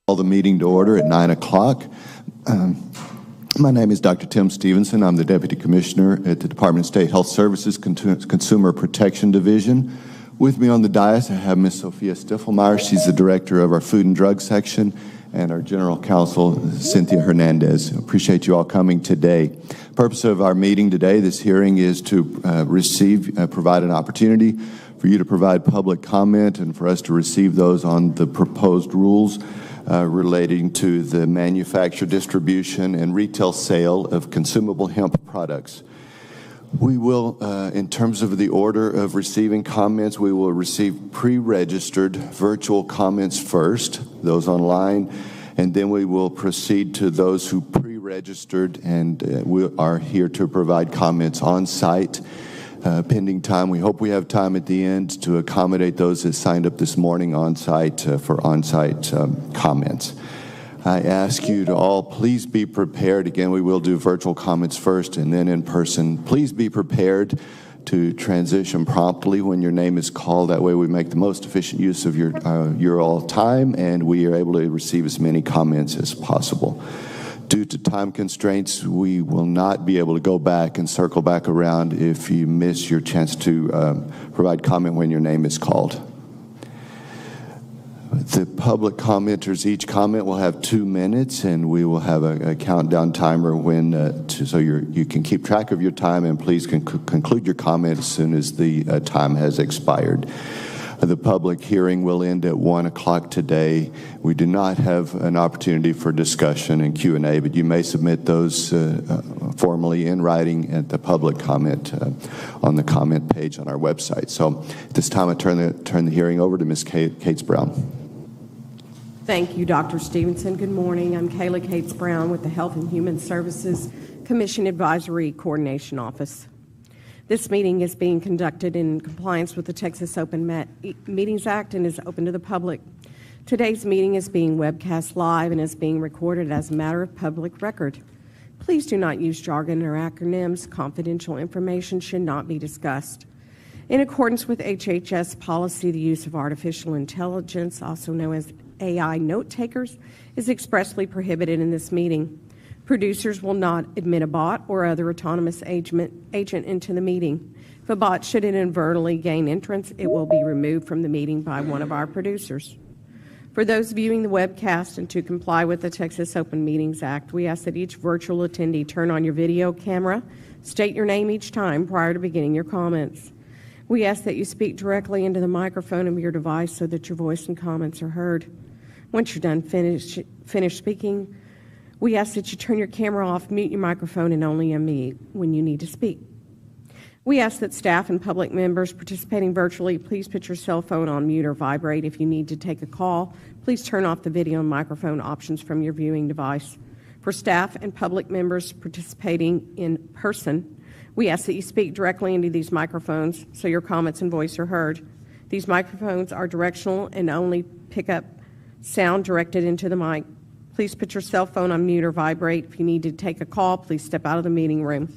Call the meeting to order at 9 o'clock. My name is Dr. Tim Stevenson. I'm the Deputy Commissioner at the Department of State Health Services Consumer Protection Division. With me on the dais, I have Ms. Sophia Stiffelmeyer. She's the Director of our Food and Drug Section, and our General Counsel, Cynthia Hernandez. Appreciate you all coming today. The purpose of our meeting today, this hearing, is to provide an opportunity for you to provide public comment and for us to receive those on the proposed rules relating to the manufacture, distribution, and retail sale of consumable hemp products. We will, in terms of the order of receiving comments, we will receive pre-registered virtual comments first, those online, and then we will proceed to those who pre-registered and we are here to provide comments on site. Pending time, we hope we have time at the end to accommodate those that signed up this morning on site for on-site comments. I ask you to all please be prepared. Again, we will do virtual comments first and then in person. Please be prepared to transition promptly when your name is called. That way we make the most efficient use of your all time and we are able to receive as many comments as possible. Due to time constraints, we will not be able to go back and circle back around if you miss your chance to provide comment when your name is called. The public commenters, each comment will have 2 minutes, and we will have a countdown timer so you can keep track of your time, and please conclude your comment as soon as the time has expired. The public hearing will end at 1 o'clock today. We do not have an opportunity for discussion and Q&A, but you may submit those formally in writing at the public comment on the comment page on our website. So at this time, I turn the hearing over to Ms. Cates Brown. Thank you, Dr. Stevenson. Good morning. I'm Kayla Cates Brown with the Health and Human Services Commission Advisory Coordination Office. This meeting is being conducted in compliance with the Texas Open Meetings Act and is open to the public. Today's meeting is being webcast live and is being recorded as a matter of public record. Please do not use jargon or acronyms. Confidential information should not be discussed. In accordance with HHS policy, the use of artificial intelligence, also known as AI note takers, is expressly prohibited in this meeting. Producers will not admit a bot or other autonomous agent into the meeting. If a bot should inadvertently gain entrance, it will be removed from the meeting by one of our producers. For those viewing the webcast and to comply with the Texas Open Meetings Act, we ask that each virtual attendee turn on your video camera, state your name each time prior to beginning your comments. We ask that you speak directly into the microphone of your device so that your voice and comments are heard. Once you're done finish speaking, we ask that you turn your camera off, mute your microphone, and only unmute when you need to speak. We ask that staff and public members participating virtually please put your cell phone on mute or vibrate. If you need to take a call, please turn off the video and microphone options from your viewing device. For staff and public members participating in person, we ask that you speak directly into these microphones so your comments and voice are heard. These microphones are directional and only pick up sound directed into the mic. Please put your cell phone on mute or vibrate. If you need to take a call, please step out of the meeting room.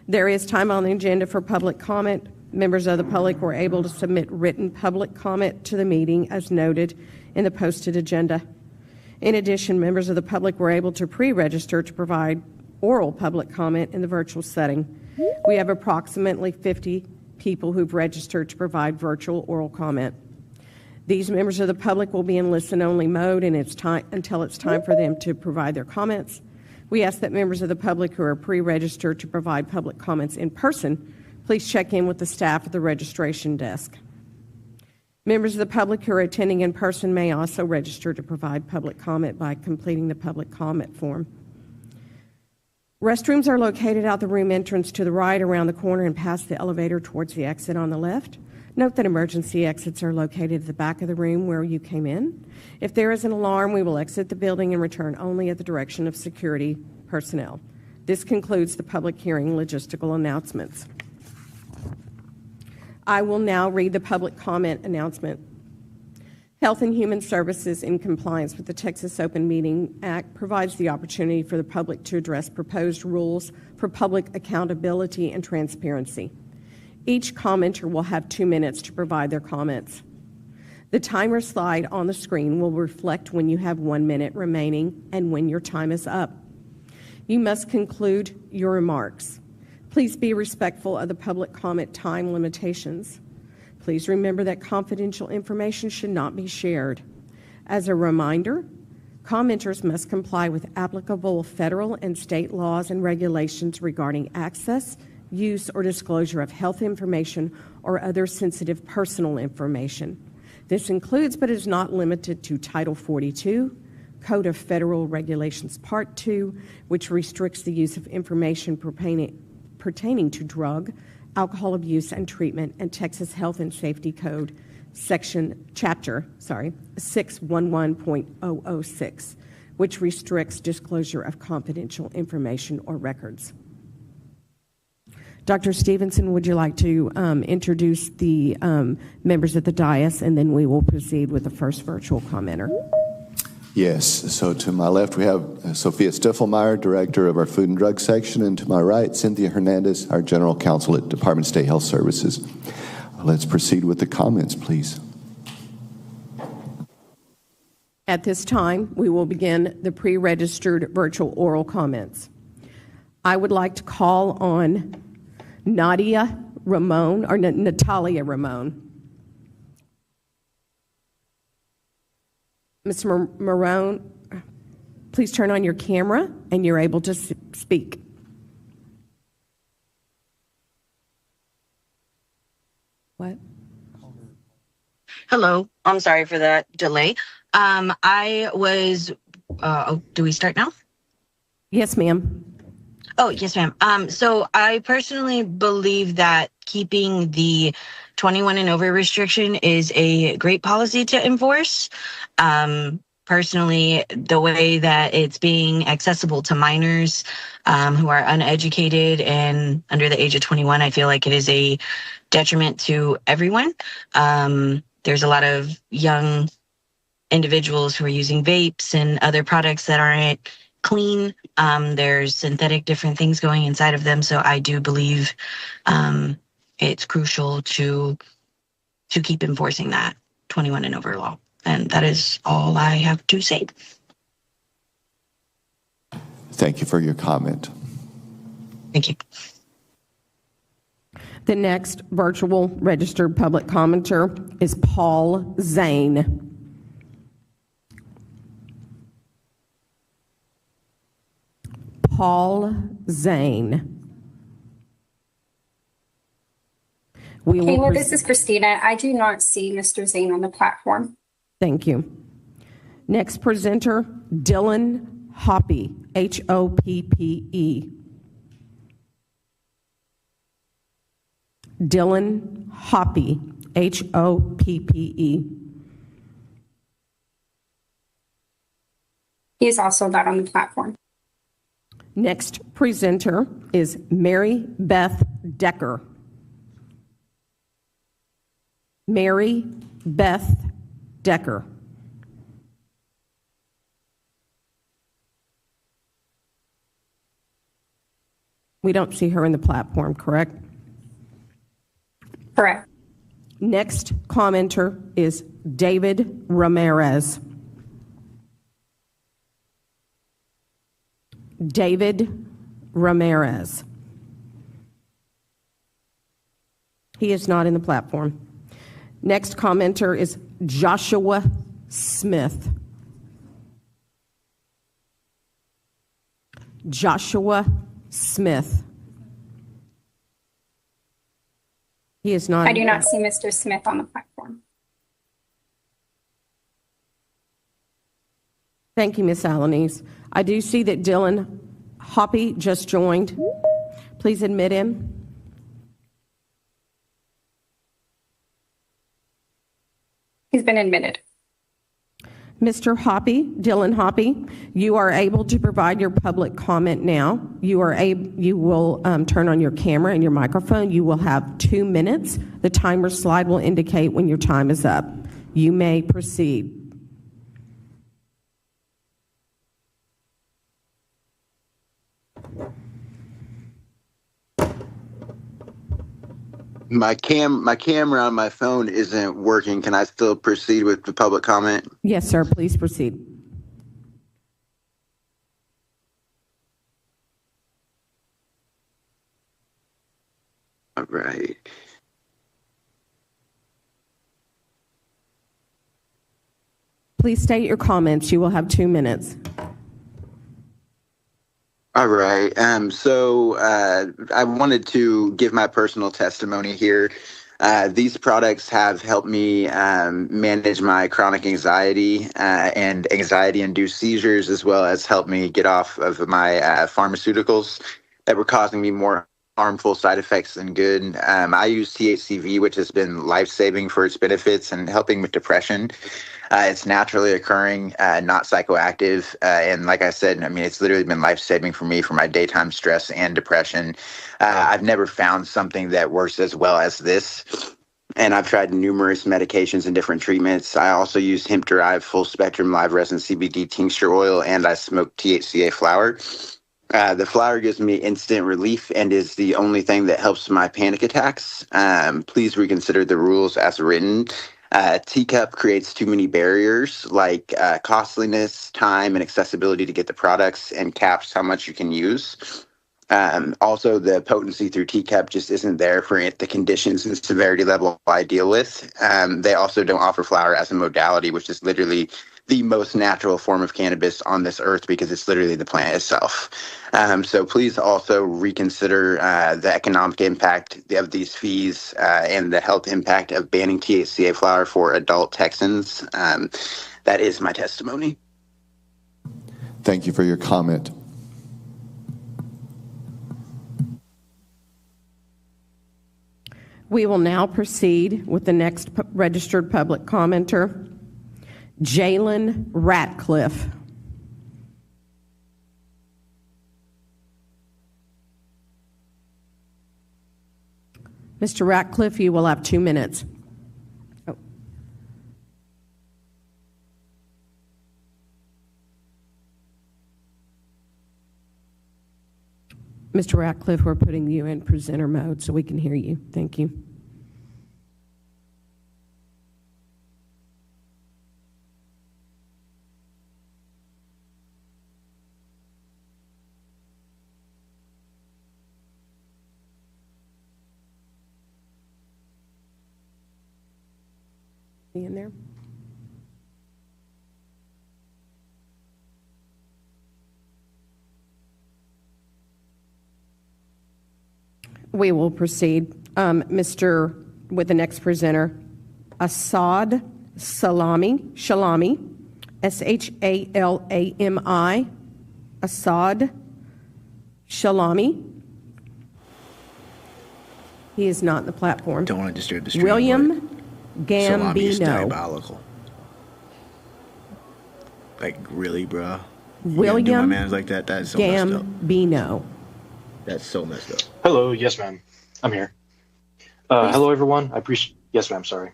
There is time on the agenda for public comment. Members of the public were able to submit written public comment to the meeting as noted in the posted agenda. In addition, members of the public were able to pre-register to provide oral public comment in the virtual setting. We have approximately 50 people who've registered to provide virtual oral comment. These members of the public will be in listen-only mode until it's time for them to provide their comments. We ask that members of the public who are pre-registered to provide public comments in person, please check in with the staff at the registration desk. Members of the public who are attending in person may also register to provide public comment by completing the public comment form. Restrooms are located out the room entrance to the right, around the corner, and past the elevator towards the exit on the left. Note that emergency exits are located at the back of the room where you came in. If there is an alarm, we will exit the building and return only at the direction of security personnel. This concludes the public hearing logistical announcements. I will now read the public comment announcement. Health and Human Services, in compliance with the Texas Open Meeting Act, provides the opportunity for the public to address proposed rules for public accountability and transparency. Each commenter will have 2 minutes to provide their comments. The timer slide on the screen will reflect when you have 1 minute remaining and when your time is up. You must conclude your remarks. Please be respectful of the public comment time limitations. Please remember that confidential information should not be shared. As a reminder, commenters must comply with applicable federal and state laws and regulations regarding access, use, or disclosure of health information or other sensitive personal information. This includes, but is not limited to, Title 42, Code of Federal Regulations Part 2, which restricts the use of information pertaining to drug, alcohol abuse and treatment, and Texas Health and Safety Code, Chapter 611.006, which restricts disclosure of confidential information or records. Dr. Stevenson, would you like to introduce the members of the dais, and then we will proceed with the first virtual commenter? Yes. So to my left, we have Sophia Stiffelmeyer, Director of our Food and Drug Section, and to my right, Cynthia Hernandez, our General Counsel at Department of State Health Services. Let's proceed with the comments, please. At this time, we will begin the pre-registered virtual oral comments. I would like to call on Natalia Ramon. Ms. Marone, please turn on your camera and you're able to speak. What? Hello. I'm sorry for that delay. Do we start now? Yes, ma'am. Oh, yes, ma'am. So I personally believe that keeping the 21 and over restriction is a great policy to enforce. Personally, the way that it's being accessible to minors who are uneducated and under the age of 21, I feel like it is a detriment to everyone. There's a lot of young individuals who are using vapes and other products that aren't clean. There's synthetic different things going inside of them. So I do believe it's crucial to keep enforcing that 21 and over law. And that is all I have to say. Thank you for your comment. Thank you. The next virtual registered public commenter is Paul Zane. Paul Zane. Kayla, this is Christina. I do not see Mr. Zane on the platform. Thank you. Next presenter, Dylan Hoppe, Hoppe. Dylan Hoppe, Hoppe. He is also not on the platform. Next presenter is Mary Beth Decker. Mary Beth Decker. We don't see her in the platform, correct? Correct. Next commenter is David Ramirez. David Ramirez. He is not in the platform. Next commenter is Joshua Smith. Joshua Smith. He is not. I do not see Mr. Smith on the platform. Thank you, Ms. Alanis. I do see that Dylan Hoppe just joined. Please admit him. He's been admitted. Mr. Hoppe, Dylan Hoppe, you are able to provide your public comment now. You will turn on your camera and your microphone. You will have 2 minutes. The timer slide will indicate when your time is up. You may proceed. My camera on my phone isn't working. Can I still proceed with the public comment? Yes, sir. Please proceed. All right. Please state your comments. You will have 2 minutes. All right. I wanted to give my personal testimony here. These products have helped me manage my chronic anxiety and anxiety-induced seizures, as well as helped me get off of my pharmaceuticals that were causing me more harmful side effects than good. I use THCV, which has been life-saving for its benefits and helping with depression. It's naturally occurring, not psychoactive. And like I said, I mean, it's literally been life-saving for me for my daytime stress and depression. I've never found something that works as well as this. And I've tried numerous medications and different treatments. I also use hemp-derived full-spectrum live resin CBD tincture oil, and I smoke THCA flower. The flower gives me instant relief and is the only thing that helps my panic attacks. Please reconsider the rules as written. Teacup creates too many barriers like costliness, time, and accessibility to get the products, and caps how much you can use. Also, the potency through Teacup just isn't there for the conditions and severity level I deal with. They also don't offer flower as a modality, which is literally the most natural form of cannabis on this earth because it's literally the plant itself. So please also reconsider the economic impact of these fees and the health impact of banning THCA flower for adult Texans. That is my testimony. Thank you for your comment. We will now proceed with the next registered public commenter, Jalen Ratcliffe. Mr. Ratcliffe, you will have 2 minutes. Oh. Mr. Ratcliffe, we're putting you in presenter mode so we can hear you. Thank you. In there. We will proceed. With the next presenter, Assad Shalami, Shalami, Assad Shalami. He is not in the platform. Don't want to disturb the stream. William Gambino. Is diabolical. Like, really, bro? William do my man's like that? That's so messed up. Gambino. That's so messed up. Hello, yes, ma'am. I'm here. Hello, everyone. Yes, ma'am. Sorry.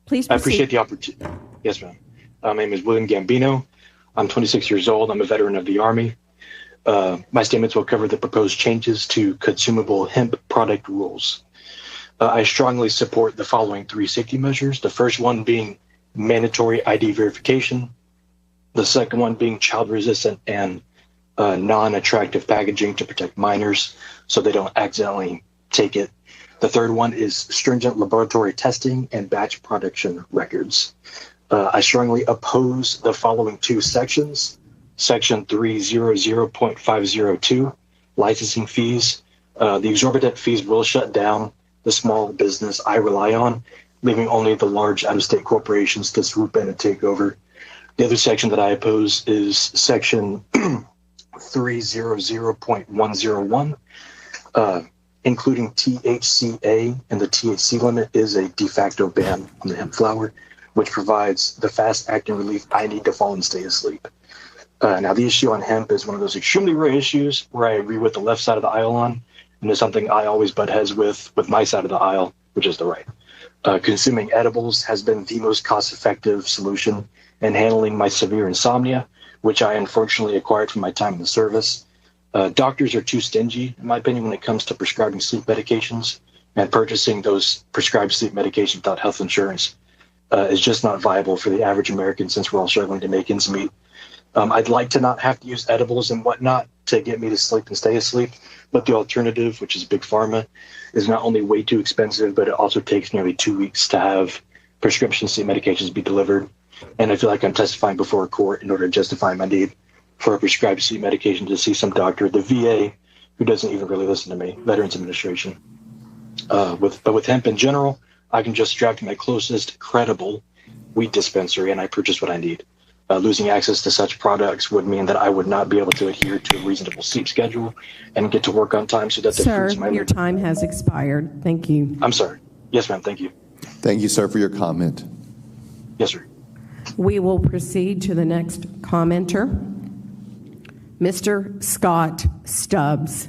Please proceed. I appreciate the opportunity. Yes, ma'am. My name is William Gambino. I'm 26 years old. I'm a veteran of the Army. My statements will cover the proposed changes to consumable hemp product rules. I strongly support the following 3 safety measures. The first one being mandatory ID verification. The second one being child-resistant and non-attractive packaging to protect minors so they don't accidentally take it. The third one is stringent laboratory testing and batch production records. I strongly oppose the following 2 sections. Section 300.502, licensing fees. The exorbitant fees will shut down the small business I rely on, leaving only the large out-of-state corporations to swoop in and take over. The other section that I oppose is section 300.101, including THCA, and the THC limit is a de facto ban on the hemp flower, which provides the fast-acting relief I need to fall and stay asleep. Now, the issue on hemp is one of those extremely rare issues where I agree with the left side of the aisle on, and it's something I always butt heads with my side of the aisle, which is the right. Consuming edibles has been the most cost-effective solution in handling my severe insomnia, which I unfortunately acquired from my time in the service. Doctors are too stingy, in my opinion, when it comes to prescribing sleep medications, and purchasing those prescribed sleep medications without health insurance is just not viable for the average American, since we're all struggling to make ends meet. I'd like to not have to use edibles and whatnot to get me to sleep and stay asleep, but the alternative, which is big pharma, is not only way too expensive, but it also takes nearly 2 weeks to have prescription sleep medications be delivered. And I feel like I'm testifying before a court in order to justify my need for a prescribed sleep medication to see some doctor at the VA who doesn't even really listen to me, Veterans Administration. But with hemp in general, I can just drive to my closest credible weed dispensary and I purchase what I need. Losing access to such products would mean that I would not be able to adhere to a reasonable sleep schedule and get to work on time so that the Sir, fruits of my your time has expired. Thank you. I'm sorry. Yes, ma'am. Thank you. Thank you, sir, for your comment. Yes, sir. We will proceed to the next commenter, Mr. Scott Stubbs.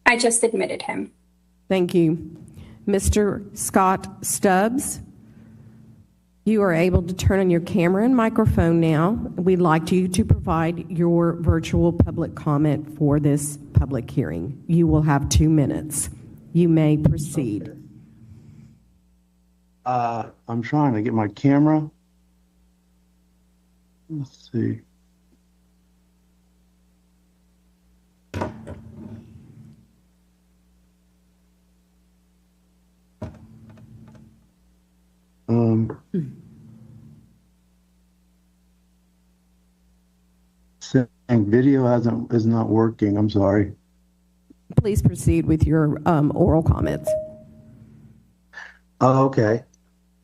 I just admitted him. Thank you. Mr. Scott Stubbs, you are able to turn on your camera and microphone now. We'd like you to provide your virtual public comment for this public hearing. You will have 2 minutes. You may proceed. I'm trying to get my camera. Let's see. Saying video is not working. I'm sorry. Please proceed with your oral comments. Oh, okay.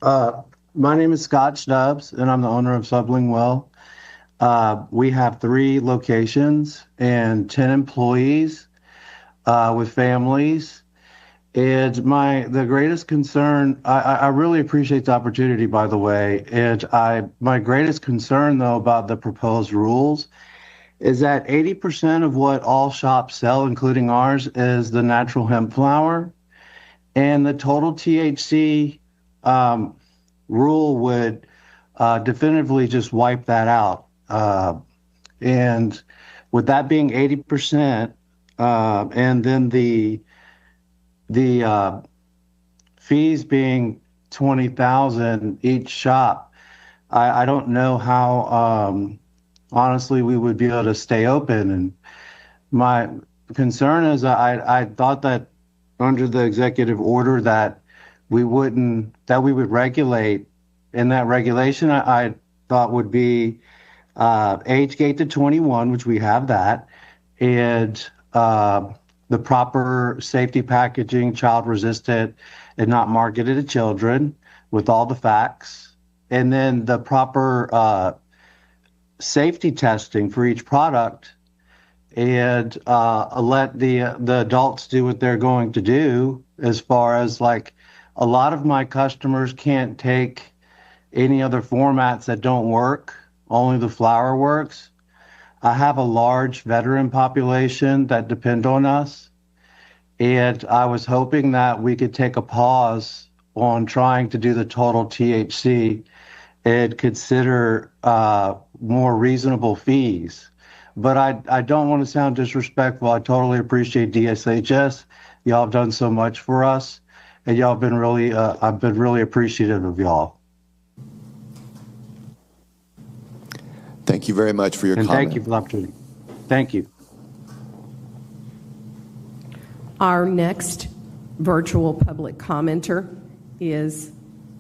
My name is Scott Stubbs, and I'm the owner of Sublingual. We have 3 locations and 10 employees with families. And the greatest concern, I really appreciate the opportunity, by the way. And my greatest concern, though, about the proposed rules is that 80% of what all shops sell, including ours, is the natural hemp flower. And the total THC rule would definitively just wipe that out. And with that being 80%, and then the fees being $20,000 each shop, I don't know how honestly we would be able to stay open. And my concern is I thought that under the executive order that we would regulate, and that regulation I thought would be age gate to 21, which we have that, and the proper safety packaging, child resistant, and not marketed to children with all the facts, and then the proper safety testing for each product, and let the adults do what they're going to do. As far as, like, a lot of my customers can't take any other formats that don't work, only the flower works. I have a large veteran population that depend on us, and I was hoping that we could take a pause on trying to do the total THC and consider more reasonable fees. But I don't want to sound disrespectful. I totally appreciate DSHS. Y'all have done so much for us, and y'all have been really, I've been really appreciative of y'all. Thank you very much for your comment. Thank you for the opportunity. Thank you. Our next virtual public commenter is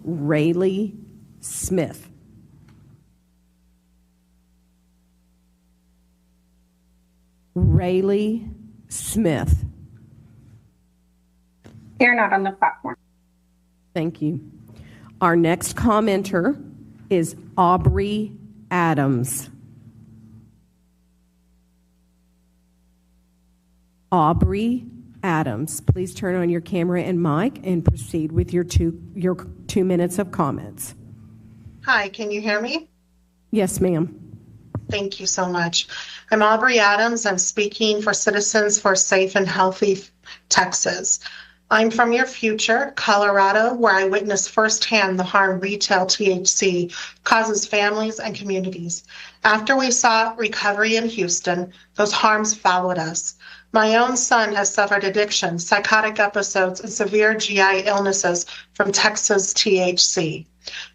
Rayleigh Smith. Rayleigh Smith. They're not on the platform. Thank you. Our next commenter is Aubrey Adams. Aubrey Adams, please turn on your camera and mic and proceed with your 2 minutes of comments. Hi, can you hear me? Yes, ma'am. Thank you so much. I'm Aubrey Adams. I'm speaking for Citizens for Safe and Healthy Texas. I'm from your future, Colorado, where I witnessed firsthand the harm retail THC causes families and communities. After we saw recovery in Houston, those harms followed us. My own son has suffered addiction, psychotic episodes, and severe GI illnesses from Texas THC.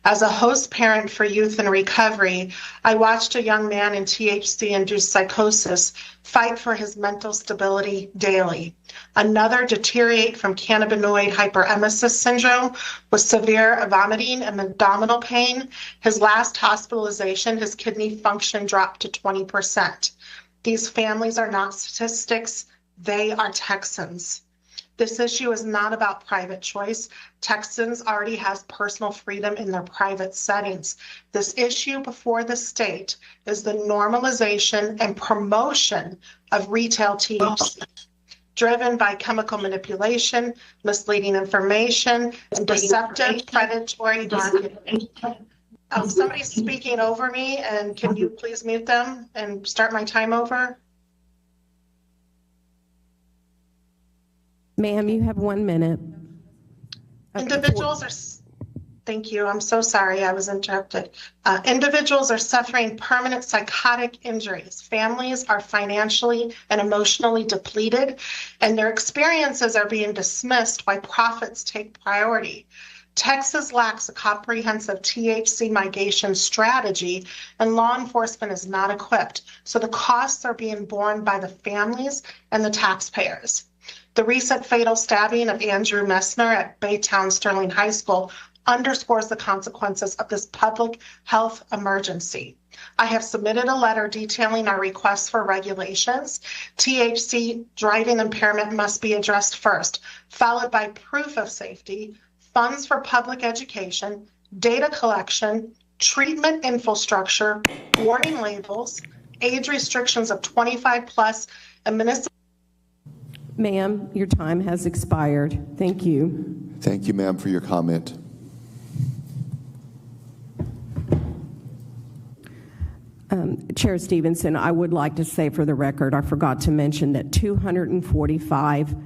As a host parent for youth in recovery, I watched a young man in THC-induced psychosis fight for his mental stability daily. Another deteriorate from cannabinoid hyperemesis syndrome with severe vomiting and abdominal pain. His last hospitalization, his kidney function dropped to 20%. These families are not statistics, they are Texans. This issue is not about private choice. Texans already has personal freedom in their private settings. This issue before the state is the normalization and promotion of retail THC, driven by chemical manipulation, misleading information, and deceptive predatory marketing. Somebody's speaking over me, and can you please mute them and start my time over? Ma'am, you have 1 minute. Individuals are, thank you, I'm so sorry I was interrupted. Individuals are suffering permanent psychotic injuries. Families are financially and emotionally depleted, and their experiences are being dismissed while profits take priority. Texas lacks a comprehensive THC mitigation strategy, and law enforcement is not equipped, so the costs are being borne by the families and the taxpayers. The recent fatal stabbing of Andrew Messner at Baytown Sterling High School underscores the consequences of this public health emergency. I have submitted a letter detailing our requests for regulations. THC driving impairment must be addressed first, followed by proof of safety, funds for public education, data collection, treatment infrastructure, warning labels, age restrictions of 25 plus, and municipal. Ma'am, your time has expired. Thank you. Thank you, ma'am, for your comment. Chair Stevenson, I would like to say for the record, I forgot to mention that 245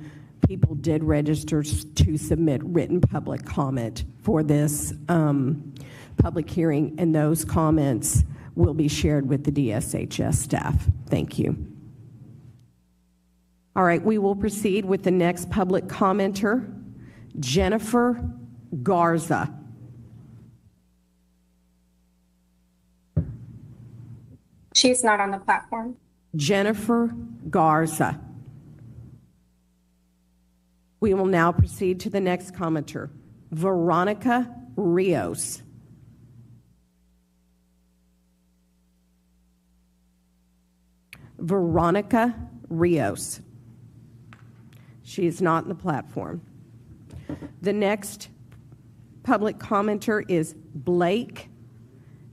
people did register to submit written public comment for this public hearing, and those comments will be shared with the DSHS staff. Thank you. All right, we will proceed with the next public commenter, Jennifer Garza. She's not on the platform. Jennifer Garza. We will now proceed to the next commenter, Veronica Rios. Veronica Rios. She is not on the platform. The next public commenter is Blake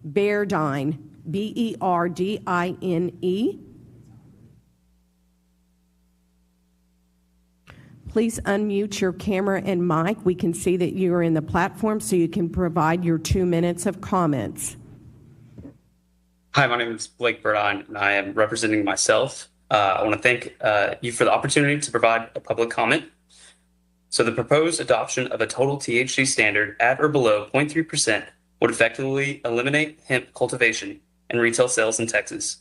Berdine, Berdine. Please unmute your camera and mic. We can see that you are in the platform, so you can provide your 2 minutes of comments. Hi, my name is Blake Berdine, and I am representing myself. I want to thank you for the opportunity to provide a public comment. So the proposed adoption of a total THC standard at or below 0.3% would effectively eliminate hemp cultivation and retail sales in Texas,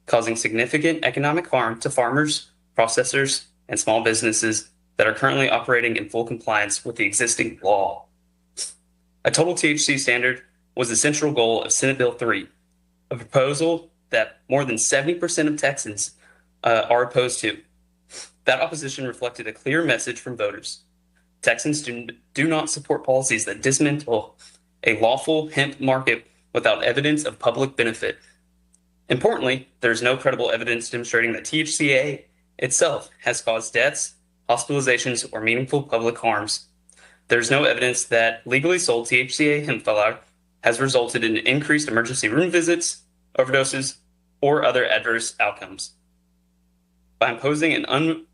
causing significant economic harm to farmers, processors, and small businesses that are currently operating in full compliance with the existing law. A total THC standard was the central goal of Senate Bill 3, a proposal that more than 70% of Texans are opposed to. That opposition reflected a clear message from voters. Texans do not support policies that dismantle a lawful hemp market without evidence of public benefit. Importantly, there is no credible evidence demonstrating that THCA itself has caused deaths, hospitalizations, or meaningful public harms. There is no evidence that legally sold THCA hemp flower has resulted in increased emergency room visits, overdoses, or other adverse outcomes. By imposing an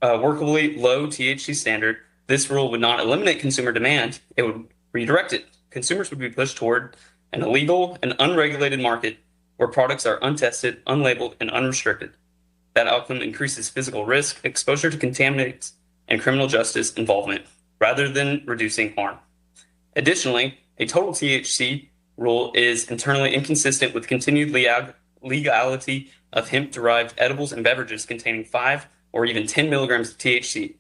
unworkably low THC standard, this rule would not eliminate consumer demand, it would redirect it. Consumers would be pushed toward an illegal and unregulated market where products are untested, unlabeled, and unrestricted. That outcome increases physical risk, exposure to contaminants, and criminal justice involvement rather than reducing harm. Additionally, a total THC rule is internally inconsistent with continued legality of hemp-derived edibles and beverages containing 5 or even 10 milligrams of THC.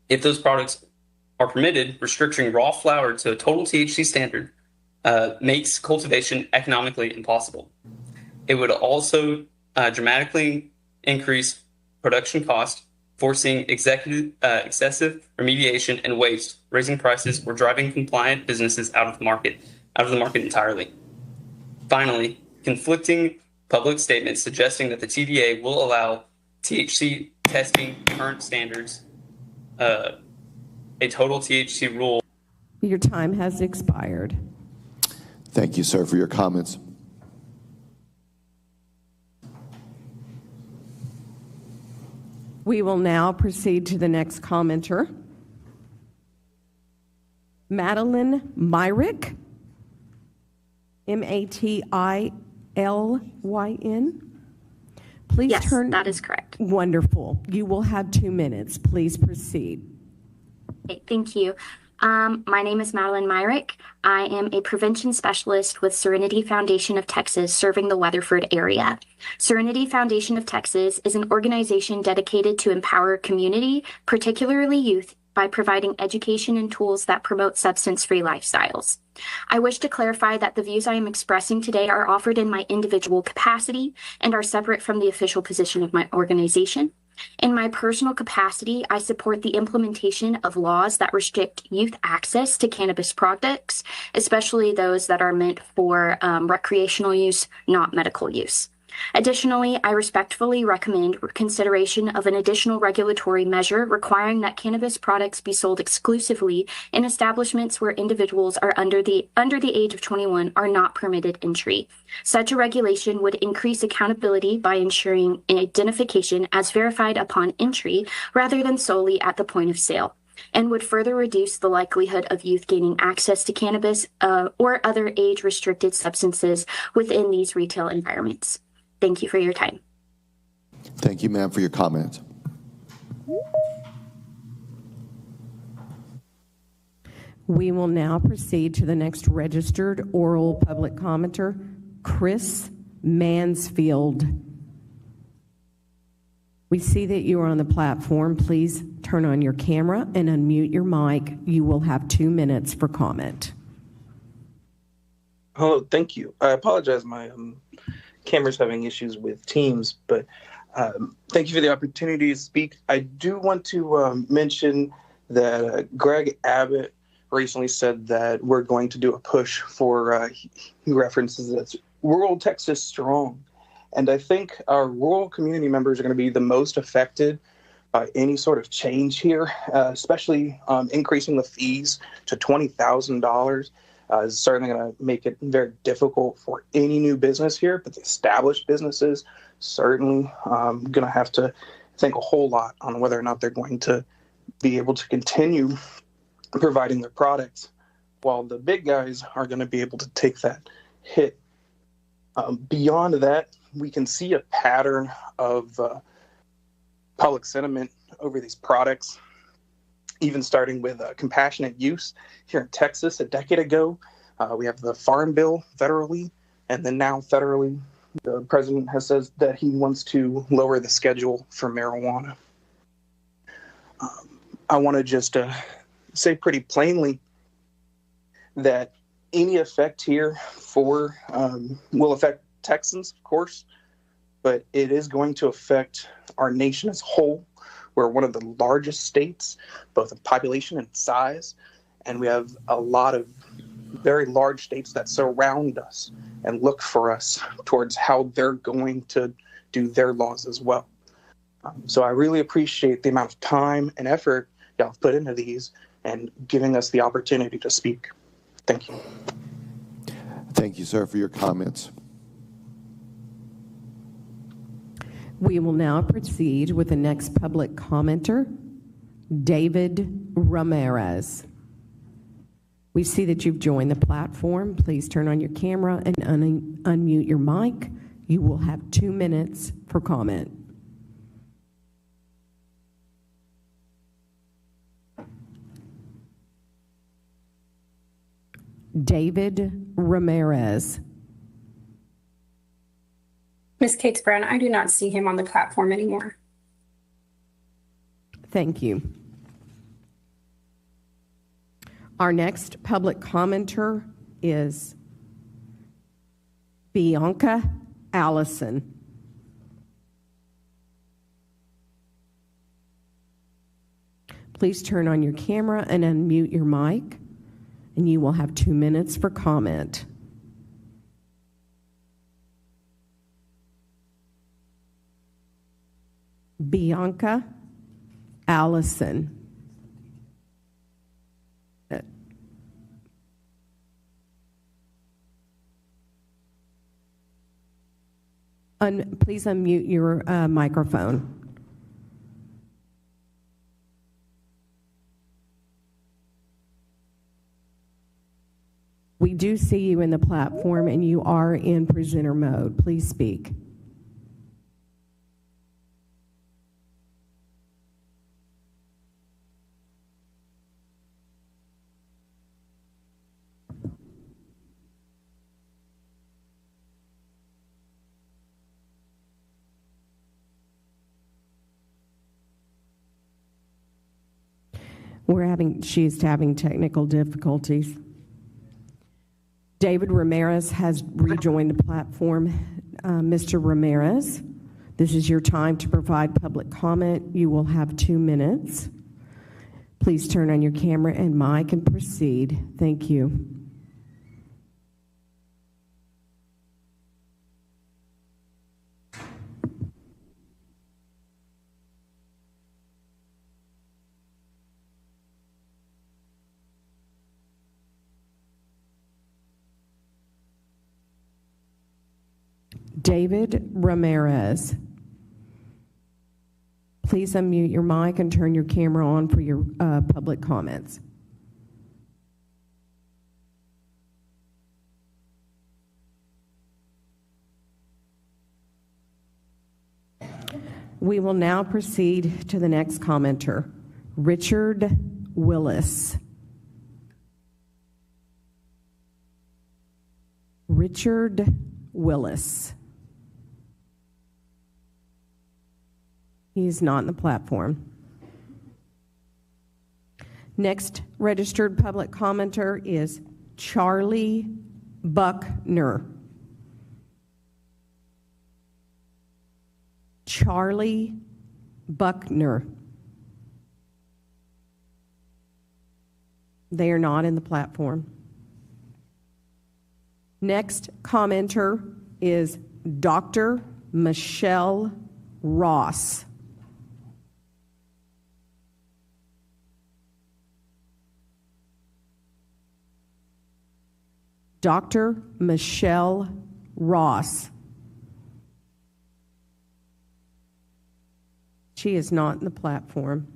If those products are permitted, restricting raw flower to a total THC standard makes cultivation economically impossible. It would also dramatically increase production cost, forcing excessive remediation and waste, raising prices or driving compliant businesses out of the market entirely. Finally, conflicting public statements suggesting that the TVA will allow THC testing current standards, a total THC rule. Your time has expired. Thank you, sir, for your comments. We will now proceed to the next commenter. Madeline Myrick, Matilyn. Please yes, turn. That is correct. Wonderful. You will have 2 minutes. Please proceed. Okay, thank you. My name is Madeline Myrick. I am a prevention specialist with Serenity Foundation of Texas, serving the Weatherford area. Serenity Foundation of Texas is an organization dedicated to empower community, particularly youth, by providing education and tools that promote substance-free lifestyles. I wish to clarify that the views I am expressing today are offered in my individual capacity and are separate from the official position of my organization. In my personal capacity, I support the implementation of laws that restrict youth access to cannabis products, especially those that are meant for recreational use, not medical use. Additionally, I respectfully recommend consideration of an additional regulatory measure requiring that cannabis products be sold exclusively in establishments where individuals are under the age of 21 are not permitted entry. Such a regulation would increase accountability by ensuring identification as verified upon entry rather than solely at the point of sale, and would further reduce the likelihood of youth gaining access to cannabis or other age-restricted substances within these retail environments. Thank you for your time. Thank you, ma'am, for your comments. We will now proceed to the next registered oral public commenter, Chris Mansfield. We see that you are on the platform. Please turn on your camera and unmute your mic. You will have 2 minutes for comment. Hello, thank you. I apologize, my camera's having issues with Teams, but thank you for the opportunity to speak. I do want to mention that Greg Abbott recently said that we're going to do a push for, he references it, rural Texas strong. And I think our rural community members are going to be the most affected by any sort of change here, especially increasing the fees to $20,000. Is certainly going to make it very difficult for any new business here, but the established businesses certainly going to have to think a whole lot on whether or not they're going to be able to continue providing their products, while the big guys are going to be able to take that hit. Beyond that, we can see a pattern of public sentiment over these products, even starting with compassionate use here in Texas a decade ago. We have the Farm Bill federally, and then now federally, the president has said that he wants to lower the schedule for marijuana. I want to just say pretty plainly that any effect here will affect Texans, of course, but it is going to affect our nation as a whole. We're one of the largest states, both in population and size, and we have a lot of very large states that surround us and look for us towards how they're going to do their laws as well. So I really appreciate the amount of time and effort y'all have put into these and giving us the opportunity to speak. Thank you. Thank you, sir, for your comments. We will now proceed with the next public commenter, David Ramirez. We see that you've joined the platform. Please turn on your camera and unmute your mic. You will have 2 minutes for comment. David Ramirez. Ms. Cates Brown, I do not see him on the platform anymore. Thank you. Our next public commenter is Bianca Allison. Please turn on your camera and unmute your mic, and you will have 2 minutes for comment. Bianca Allison. Please unmute your microphone. We do see you in the platform, and you are in presenter mode. Please speak. She's having technical difficulties. David Ramirez has rejoined the platform. Mr. Ramirez, this is your time to provide public comment. You will have 2 minutes. Please turn on your camera and mic and proceed. Thank you. David Ramirez. Please unmute your mic and turn your camera on for your public comments. We will now proceed to the next commenter, Richard Willis. Richard Willis. He's not in the platform. Next registered public commenter is Charlie Buckner. Charlie Buckner. They are not in the platform. Next commenter is Dr. Michelle Ross. Dr. Michelle Ross. She is not in the platform.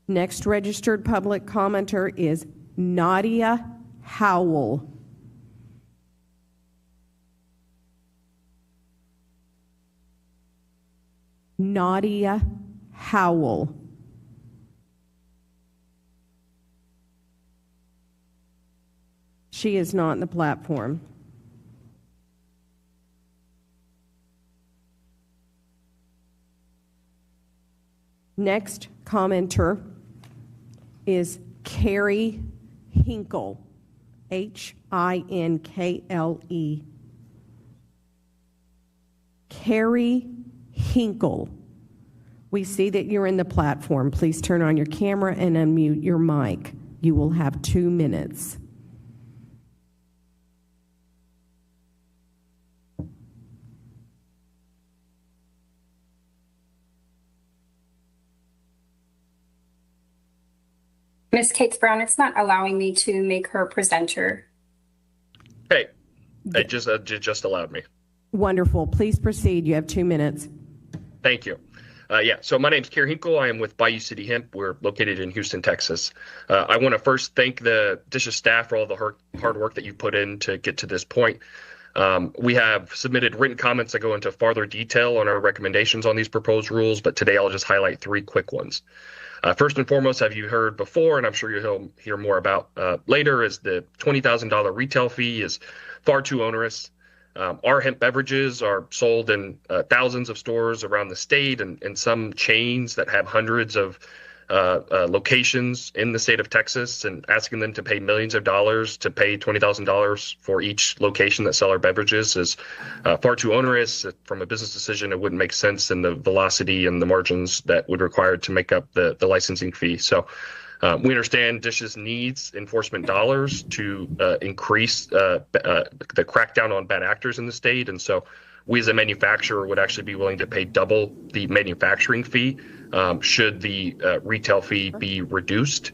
Next registered public commenter is Nadia Howell. Nadia Howell. She is not in the platform. Next commenter is Carrie Hinkle, Hinkle. Carrie Hinkle. We see that you're in the platform. Please turn on your camera and unmute your mic. You will have 2 minutes. Ms. Cates Brown, it's not allowing me to make her presenter. Hey, it just allowed me. Wonderful. Please proceed. You have 2 minutes. Thank you. So my name's Kerry Hinkle. I am with Bayou City Hemp. We're located in Houston, Texas. I want to first thank the DISH's staff for all the hard work that you put in to get to this point. We have submitted written comments that go into farther detail on our recommendations on these proposed rules, but today I'll just highlight 3 quick ones. First and foremost, have you heard before, and I'm sure you'll hear more about later, is the $20,000 retail fee is far too onerous. Our hemp beverages are sold in thousands of stores around the state and some chains that have hundreds of locations in the state of Texas, and asking them to pay millions of dollars to pay $20,000 for each location that sell our beverages is far too onerous. From a business decision, it wouldn't make sense in the velocity and the margins that would require to make up the licensing fee. So we understand DISH's needs enforcement dollars to increase the crackdown on bad actors in the state. And so we as a manufacturer would actually be willing to pay double the manufacturing fee should the retail fee be reduced.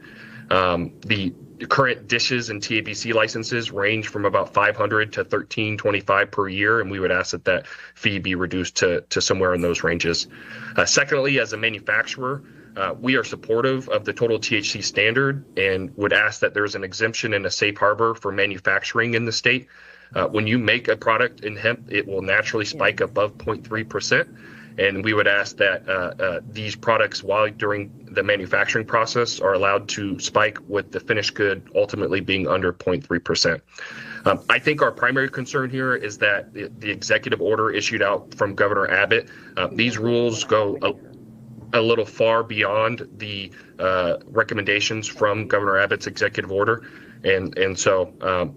The current DISHs and TABC licenses range from about $500 to $1,325 per year, and we would ask that that fee be reduced to somewhere in those ranges. Secondly, as a manufacturer, we are supportive of the total THC standard and would ask that there's an exemption and a safe harbor for manufacturing in the state. When you make a product in hemp, it will naturally spike above 0.3%. And we would ask that these products, while during the manufacturing process, are allowed to spike with the finished good ultimately being under 0.3%. I think our primary concern here is that the executive order issued out from Governor Abbott, these rules go a little far beyond the recommendations from Governor Abbott's executive order. And so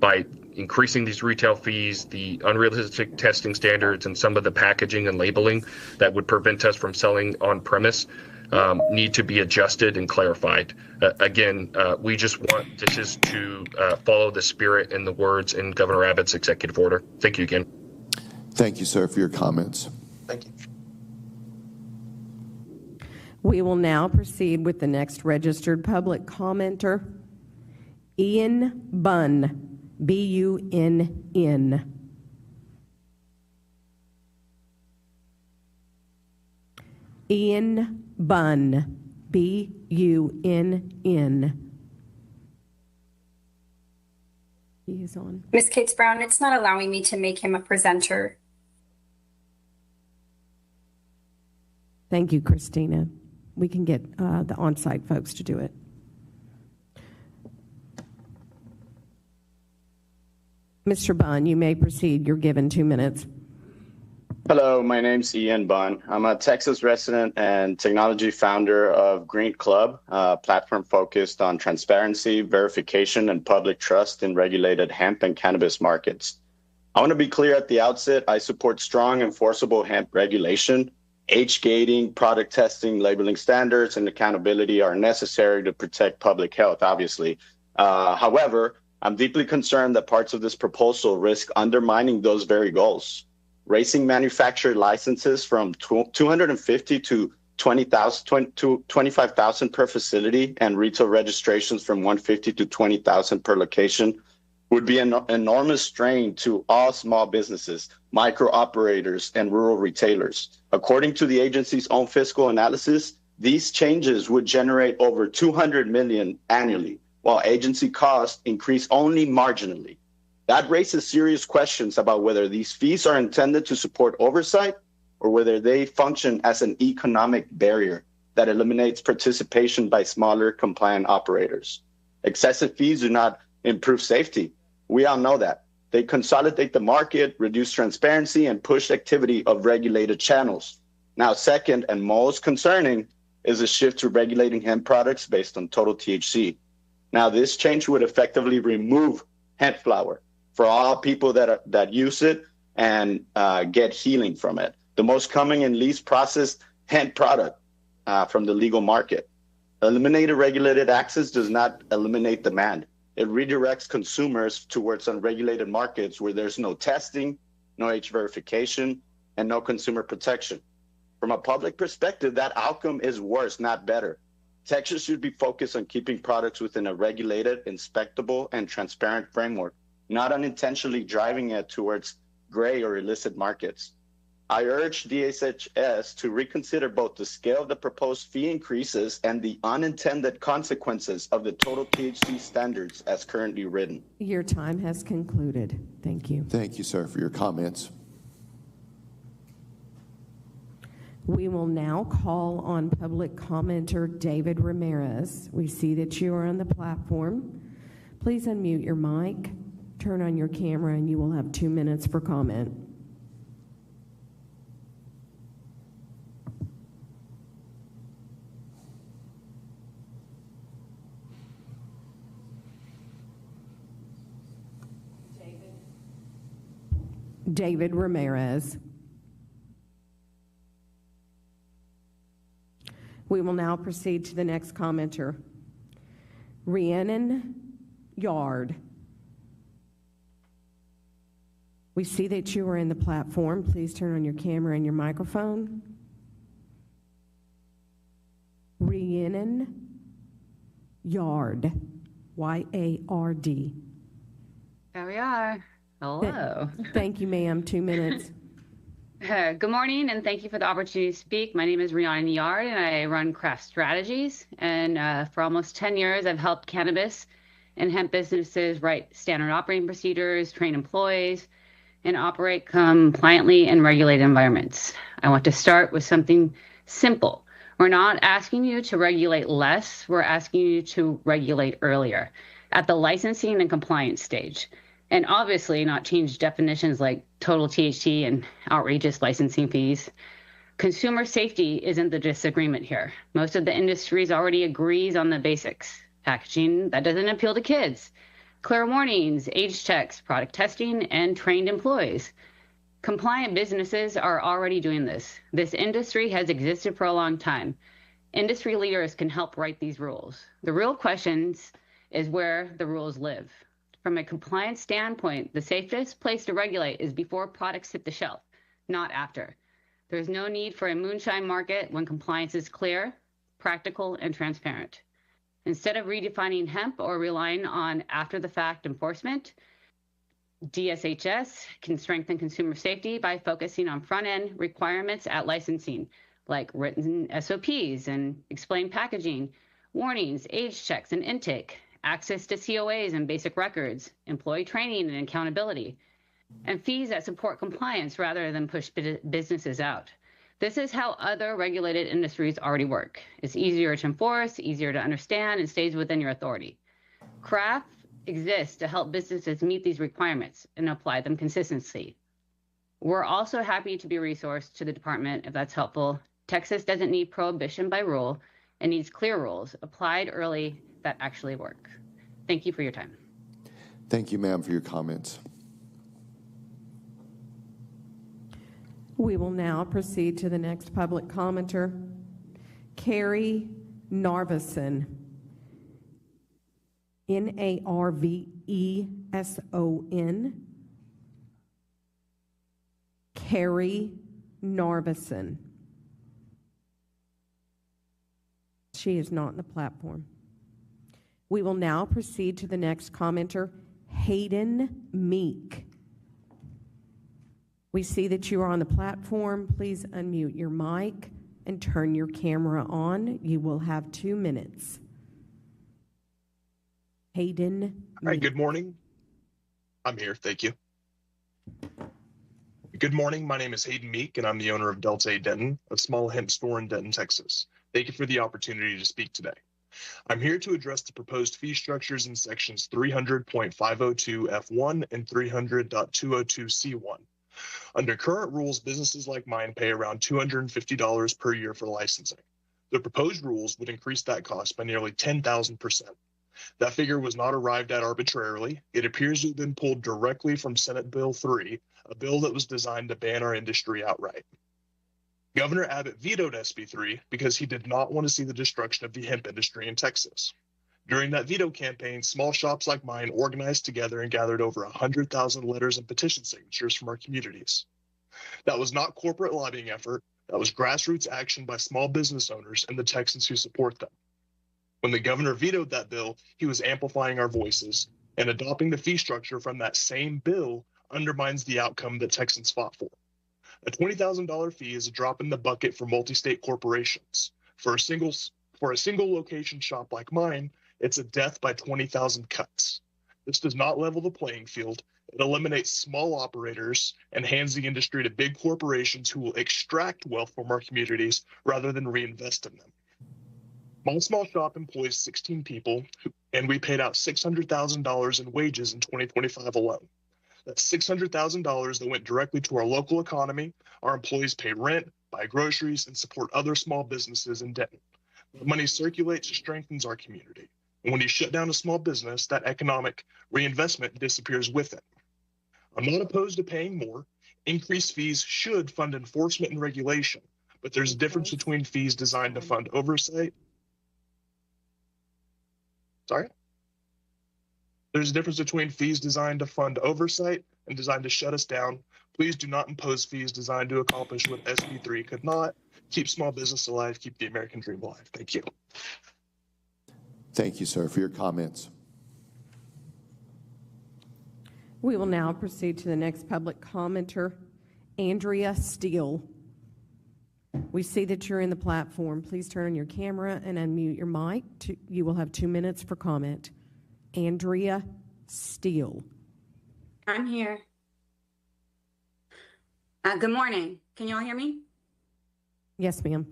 by increasing these retail fees, the unrealistic testing standards, and some of the packaging and labeling that would prevent us from selling on premise need to be adjusted and clarified. Again, we just want DISHs to follow the spirit and the words in Governor Abbott's executive order. Thank you again. Thank you, sir, for your comments. Thank you. We will now proceed with the next registered public commenter, Ian Bunn, B-U-N-N. Ian Bunn, B-U-N-N. He is on. Ms. Cates Brown, it's not allowing me to make him a presenter. Thank you, Christina. We can get the on-site folks to do it. Mr. Bunn, you may proceed. You're given 2 minutes. Hello, my name's Ian Bunn. I'm a Texas resident and technology founder of Green Club, a platform focused on transparency, verification, and public trust in regulated hemp and cannabis markets. I want to be clear at the outset, I support strong enforceable hemp regulation. Age gating, product testing, labeling standards, and accountability are necessary to protect public health, obviously. However, I'm deeply concerned that parts of this proposal risk undermining those very goals. Raising manufacturer licenses from 250 to 20,000 to 25,000 per facility, and retail registrations from 150 to 20,000 per location would be an enormous strain to all small businesses, micro operators, and rural retailers. According to the agency's own fiscal analysis, these changes would generate over $200 million annually, while agency costs increase only marginally. That raises serious questions about whether these fees are intended to support oversight or whether they function as an economic barrier that eliminates participation by smaller compliant operators. Excessive fees do not improve safety. We all know that. They consolidate the market, reduce transparency, and push activity of regulated channels. Now, second and most concerning is a shift to regulating hemp products based on total THC. Now, this change would effectively remove hemp flower for all people that use it and get healing from it. The most common and least processed hemp product from the legal market. Eliminated regulated access does not eliminate demand. It redirects consumers towards unregulated markets where there's no testing, no age verification, and no consumer protection. From a public perspective, that outcome is worse, not better. Texas should be focused on keeping products within a regulated, inspectable, and transparent framework, not unintentionally driving it towards gray or illicit markets. I urge DHS to reconsider both the scale of the proposed fee increases and the unintended consequences of the total THC standards as currently written. Your time has concluded. Thank you. Thank you, sir, for your comments. We will now call on public commenter David Ramirez. We see that you are on the platform. Please unmute your mic, turn on your camera, and you will have 2 minutes for comment. David Ramirez. We will now proceed to the next commenter, Rhiannon Yard. We see that you are in the platform. Please turn on your camera and your microphone. Rhiannon Yard, Y-A-R-D. There we are. Hello. Thank you, ma'am. 2 minutes. Good morning, and thank you for the opportunity to speak. My name is Rhiannon Yard, and I run Craft Strategies. And for almost 10 years, I've helped cannabis and hemp businesses write standard operating procedures, train employees, and operate compliantly in regulated environments. I want to start with something simple. We're not asking you to regulate less. We're asking you to regulate earlier at the licensing and compliance stage. And obviously not change definitions like total THC and outrageous licensing fees. Consumer safety isn't the disagreement here. Most of the industries already agrees on the basics. Packaging that doesn't appeal to kids. Clear warnings, age checks, product testing, and trained employees. Compliant businesses are already doing this. This industry has existed for a long time. Industry leaders can help write these rules. The real questions is where the rules live. From a compliance standpoint, the safest place to regulate is before products hit the shelf, not after. There's no need for a moonshine market when compliance is clear, practical, and transparent. Instead of redefining hemp or relying on after-the-fact enforcement, DSHS can strengthen consumer safety by focusing on front-end requirements at licensing, like written SOPs and explain packaging, warnings, age checks, and intake, access to COAs and basic records, employee training and accountability, and fees that support compliance rather than push businesses out. This is how other regulated industries already work. It's easier to enforce, easier to understand, and stays within your authority. Craft exists to help businesses meet these requirements and apply them consistently. We're also happy to be a resource to the department if that's helpful. Texas doesn't need prohibition by rule. It needs clear rules applied early that actually work. Thank you for your time. Thank you, ma'am, for your comments. We will now proceed to the next public commenter, Carrie Narveson, Narveson. Carrie Narveson. She is not in the platform. We will now proceed to the next commenter, Hayden Meek. We see that you are on the platform. Please unmute your mic and turn your camera on. You will have 2 minutes. Hayden Meek. All right, good morning. I'm here, thank you. Good morning, my name is Hayden Meek, and I'm the owner of Delta A Denton, a small hemp store in Denton, Texas. Thank you for the opportunity to speak today. I'm here to address the proposed fee structures in sections 300.502F1 and 300.202C1. Under current rules, businesses like mine pay around $250 per year for licensing. The proposed rules would increase that cost by nearly 10,000%. That figure was not arrived at arbitrarily. It appears to have been pulled directly from Senate Bill 3, a bill that was designed to ban our industry outright. Governor Abbott vetoed SB 3 because he did not want to see the destruction of the hemp industry in Texas. During that veto campaign, small shops like mine organized together and gathered over 100,000 letters and petition signatures from our communities. That was not corporate lobbying effort. That was grassroots action by small business owners and the Texans who support them. When the governor vetoed that bill, he was amplifying our voices, and adopting the fee structure from that same bill undermines the outcome that Texans fought for. A $20,000 fee is a drop in the bucket for multi-state corporations. For a single location shop like mine, it's a death by 20,000 cuts. This does not level the playing field. It eliminates small operators and hands the industry to big corporations who will extract wealth from our communities rather than reinvest in them. My small shop employs 16 people, and we paid out $600,000 in wages in 2025 alone. That's $600,000 that went directly to our local economy. Our employees pay rent, buy groceries, and support other small businesses in Denton. The money circulates and strengthens our community. And when you shut down a small business, that economic reinvestment disappears with it. I'm not opposed to paying more. Increased fees should fund enforcement and regulation, but there's a difference between fees designed to fund oversight. There's a difference between fees designed to fund oversight and designed to shut us down. Please do not impose fees designed to accomplish what SB 3 could not. Keep small business alive, keep the American dream alive. Thank you. Thank you, sir, for your comments. We will now proceed to the next public commenter, Andrea Steele. We see that you're in the platform. Please turn on your camera and unmute your mic. You will have 2 minutes for comment. Andrea Steele. I'm here. Good morning. Can you all hear me? Yes, ma'am.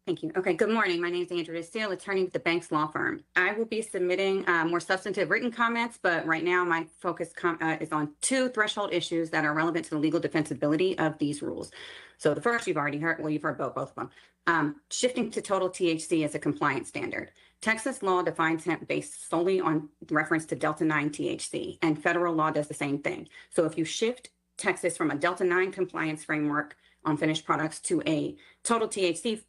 Thank you. Okay, good morning. My name is Andrea Steele, attorney with the Banks Law Firm. I will be submitting more substantive written comments, but right now my focus is on 2 threshold issues that are relevant to the legal defensibility of these rules. So the first you've already heard, well, you've heard both of them. Shifting to total THC as a compliance standard. Texas law defines hemp based solely on reference to Delta-9 THC, and federal law does the same thing. So if you shift Texas from a Delta-9 compliance framework on finished products to a total THC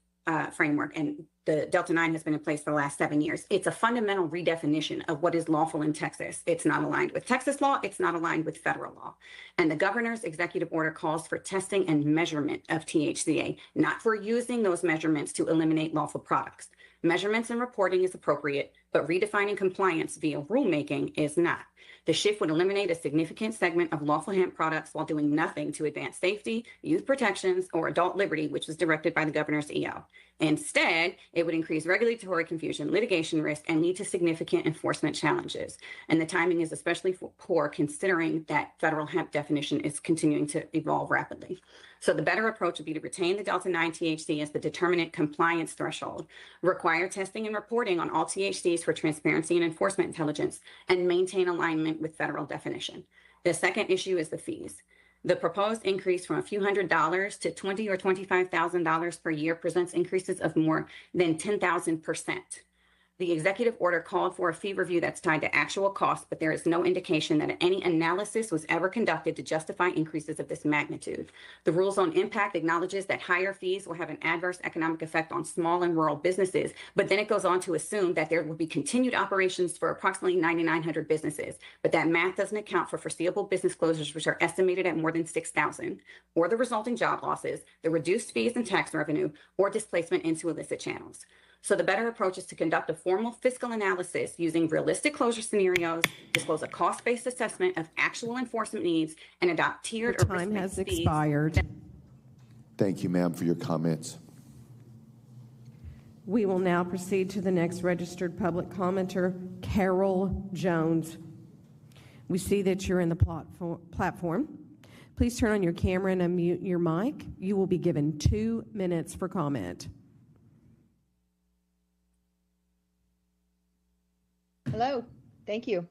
framework, and the Delta-9 has been in place for the last 7 years. It's a fundamental redefinition of what is lawful in Texas. It's not aligned with Texas law. It's not aligned with federal law. And the governor's executive order calls for testing and measurement of THCA, not for using those measurements to eliminate lawful products. Measurements and reporting is appropriate, but redefining compliance via rulemaking is not. The shift would eliminate a significant segment of lawful hemp products while doing nothing to advance safety, youth protections, or adult liberty, which was directed by the governor's EO. Instead, it would increase regulatory confusion, litigation risk, and lead to significant enforcement challenges. And the timing is especially poor considering that federal hemp definition is continuing to evolve rapidly. So the better approach would be to retain the Delta-9 THC as the determinant compliance threshold, require testing and reporting on all THCs for transparency and enforcement intelligence, and maintain alignment with federal definition. The second issue is the fees. The proposed increase from a few $100s to $20,000 or $25,000 per year presents increases of more than 10,000%. The executive order called for a fee review that's tied to actual costs, but there is no indication that any analysis was ever conducted to justify increases of this magnitude. The rules on impact acknowledges that higher fees will have an adverse economic effect on small and rural businesses, but then it goes on to assume that there will be continued operations for approximately 9,900 businesses. But that math doesn't account for foreseeable business closures, which are estimated at more than 6,000, or the resulting job losses, the reduced fees and tax revenue, or displacement into illicit channels. So the better approach is to conduct a formal fiscal analysis using realistic closure scenarios, disclose a cost-based assessment of actual enforcement needs, and adopt tiered or time has expired. Thank you, ma'am, for your comments. We will now proceed to the next registered public commenter, Carol Jones. We see that you're in the platform. Please turn on your camera and unmute your mic. You will be given 2 minutes for comment. Hello, thank you.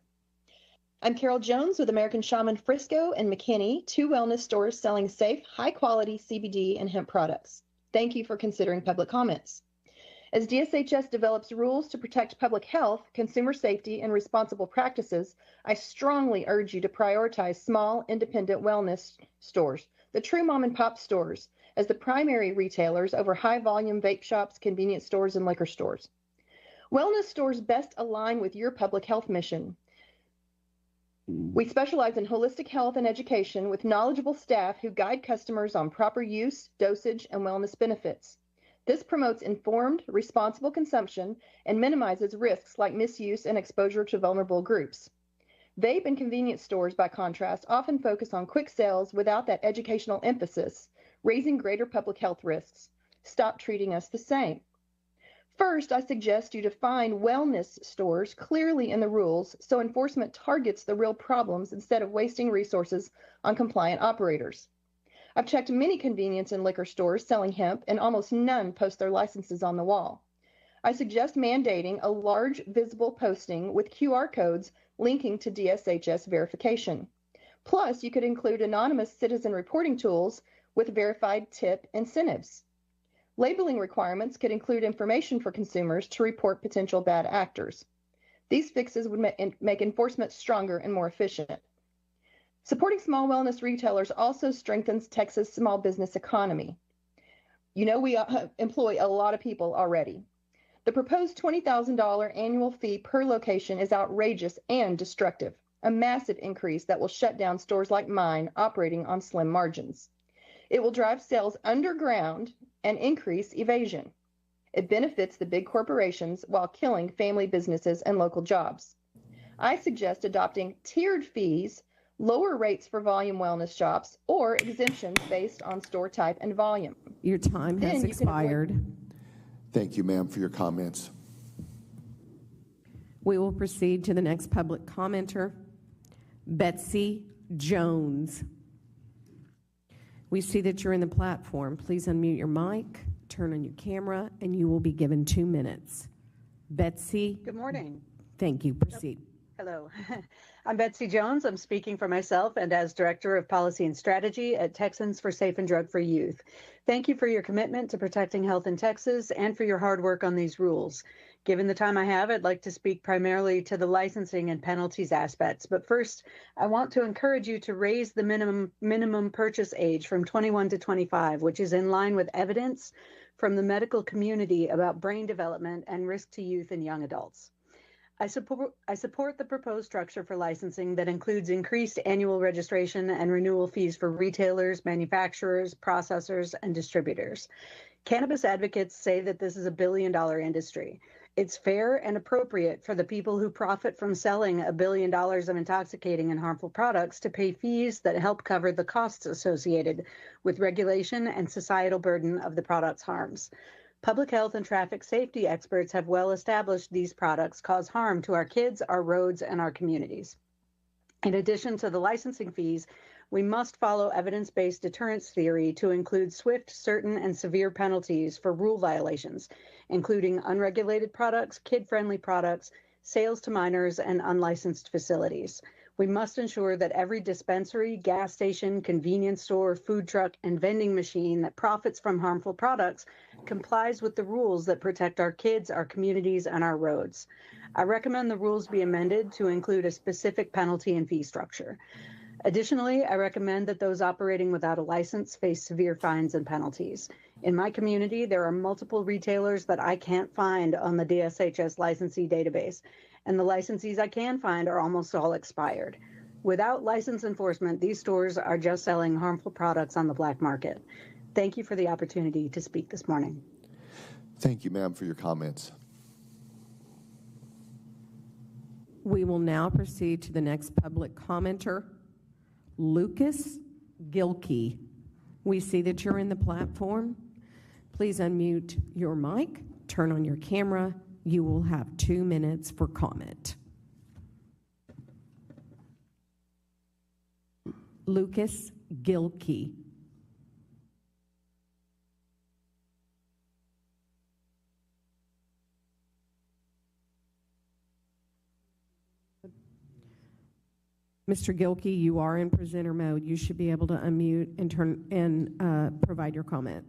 I'm Carol Jones with American Shaman Frisco and McKinney, 2 wellness stores selling safe, high-quality CBD and hemp products. Thank you for considering public comments. As DSHS develops rules to protect public health, consumer safety, and responsible practices, I strongly urge you to prioritize small, independent wellness stores, the true mom-and-pop stores, as the primary retailers over high-volume vape shops, convenience stores, and liquor stores. Wellness stores best align with your public health mission. We specialize in holistic health and education with knowledgeable staff who guide customers on proper use, dosage, and wellness benefits. This promotes informed, responsible consumption and minimizes risks like misuse and exposure to vulnerable groups. Vape and convenience stores, by contrast, often focus on quick sales without that educational emphasis, raising greater public health risks. Stop treating us the same. First, I suggest you define wellness stores clearly in the rules so enforcement targets the real problems instead of wasting resources on compliant operators. I've checked many convenience and liquor stores selling hemp, and almost none post their licenses on the wall. I suggest mandating a large visible posting with QR codes linking to DSHS verification. Plus, you could include anonymous citizen reporting tools with verified tip incentives. Labeling requirements could include information for consumers to report potential bad actors. These fixes would make enforcement stronger and more efficient. Supporting small wellness retailers also strengthens Texas' small business economy. You know, we employ a lot of people already. The proposed $20,000 annual fee per location is outrageous and destructive, a massive increase that will shut down stores like mine operating on slim margins. It will drive sales underground and increase evasion. It benefits the big corporations while killing family businesses and local jobs. I suggest adopting tiered fees, lower rates for volume wellness shops, or exemptions based on store type and volume. Your time has expired. Thank you, ma'am, for your comments. We will proceed to the next public commenter, Betsy Jones. We see that you're in the platform. Please unmute your mic, turn on your camera, and you will be given 2 minutes. Betsy. Good morning. Thank you. Proceed. Hello. I'm Betsy Jones. I'm speaking for myself and as Director of Policy and Strategy at Texans for Safe and Drug-Free Youth. Thank you for your commitment to protecting health in Texas and for your hard work on these rules. Given the time I have, I'd like to speak primarily to the licensing and penalties aspects. But first, I want to encourage you to raise the minimum purchase age from 21 to 25, which is in line with evidence from the medical community about brain development and risk to youth and young adults. I support the proposed structure for licensing that includes increased annual registration and renewal fees for retailers, manufacturers, processors, and distributors. Cannabis advocates say that this is a billion-dollar industry. It's fair and appropriate for the people who profit from selling $1 billion of intoxicating and harmful products to pay fees that help cover the costs associated with regulation and societal burden of the product's harms. Public health and traffic safety experts have well established these products cause harm to our kids, our roads, and our communities. In addition to the licensing fees, we must follow evidence-based deterrence theory to include swift, certain, and severe penalties for rule violations, including unregulated products, kid-friendly products, sales to minors, and unlicensed facilities. We must ensure that every dispensary, gas station, convenience store, food truck, and vending machine that profits from harmful products complies with the rules that protect our kids, our communities, and our roads. I recommend the rules be amended to include a specific penalty and fee structure. Additionally, I recommend that those operating without a license face severe fines and penalties. In my community, there are multiple retailers that I can't find on the DSHS licensee database, and the licensees I can find are almost all expired. Without license enforcement, these stores are just selling harmful products on the black market. Thank you for the opportunity to speak this morning. Thank you, ma'am, for your comments. We will now proceed to the next public commenter, Lucas Gilkey. We see that you're in the platform. Please unmute your mic, turn on your camera. You will have 2 minutes for comment. Lucas Gilkey. Mr. Gilkey, you are in presenter mode. You should be able to unmute and turn and provide your comment.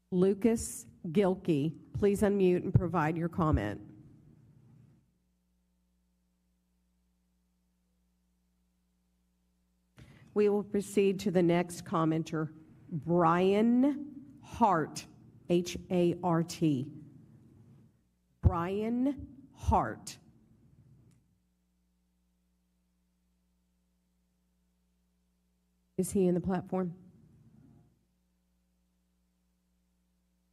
Lucas Gilkey, please unmute and provide your comment. We will proceed to the next commenter, Brian Hart, H-A-R-T. Brian Hart. Is he in the platform?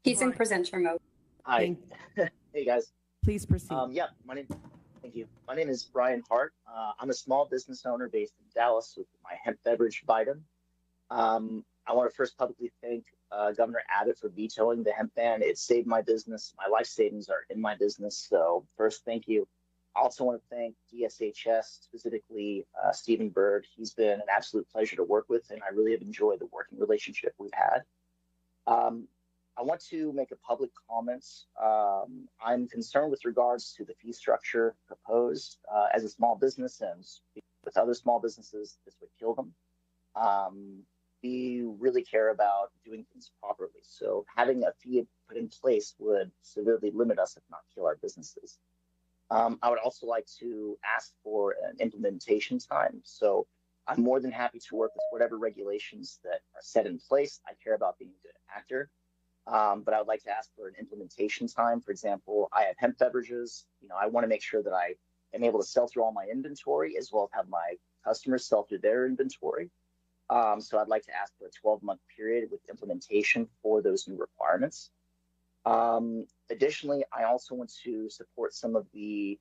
He's in presenter mode. Hi. Hey, guys. Please proceed. Thank you. My name is Brian Hart. I'm a small business owner based in Dallas with my hemp beverage Vitamin. I want to first publicly thank Governor Abbott for vetoing the hemp ban. It saved my business. My life savings are in my business. So first, thank you. I also want to thank DSHS, specifically Stephen Bird. He's been an absolute pleasure to work with, and I really have enjoyed the working relationship we've had. I want to make a public comment. I'm concerned with regards to the fee structure proposed. As a small business and with other small businesses, this would kill them. We really care about doing things properly. So having a fee put in place would severely limit us, if not kill our businesses. I would also like to ask for an implementation time. So I'm more than happy to work with whatever regulations that are set in place. I care about being a good actor. But I would like to ask for an implementation time. For example, I have hemp beverages. I want to make sure that I am able to sell through all my inventory as well as have my customers sell through their inventory. So I'd like to ask for a 12-month period with implementation for those new requirements. Additionally, I also want to support some of the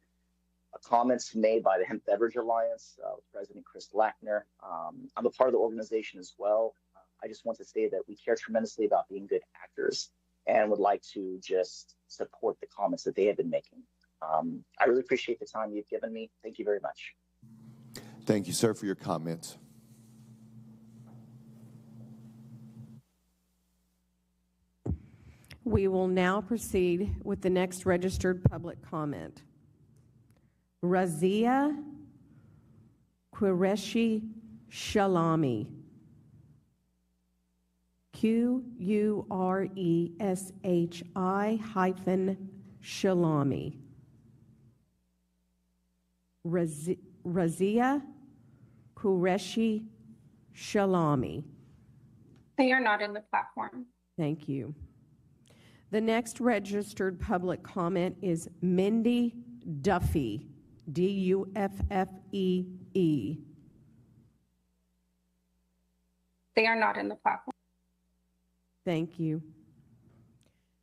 comments made by the Hemp Beverage Alliance with President Chris Lackner. I'm a part of the organization as well. I just want to say that we care tremendously about being good actors and would like to just support the comments that they have been making. I really appreciate the time you've given me. Thank you very much. Thank you, sir, for your comments. We will now proceed with the next registered public comment. Razia Qureshi Shalami. Qureshi-Shalami. Razia Qureshi Shalami. They are not in the platform. Thank you. The next registered public comment is Mindy Duffy, Duffee. They are not in the platform. Thank you.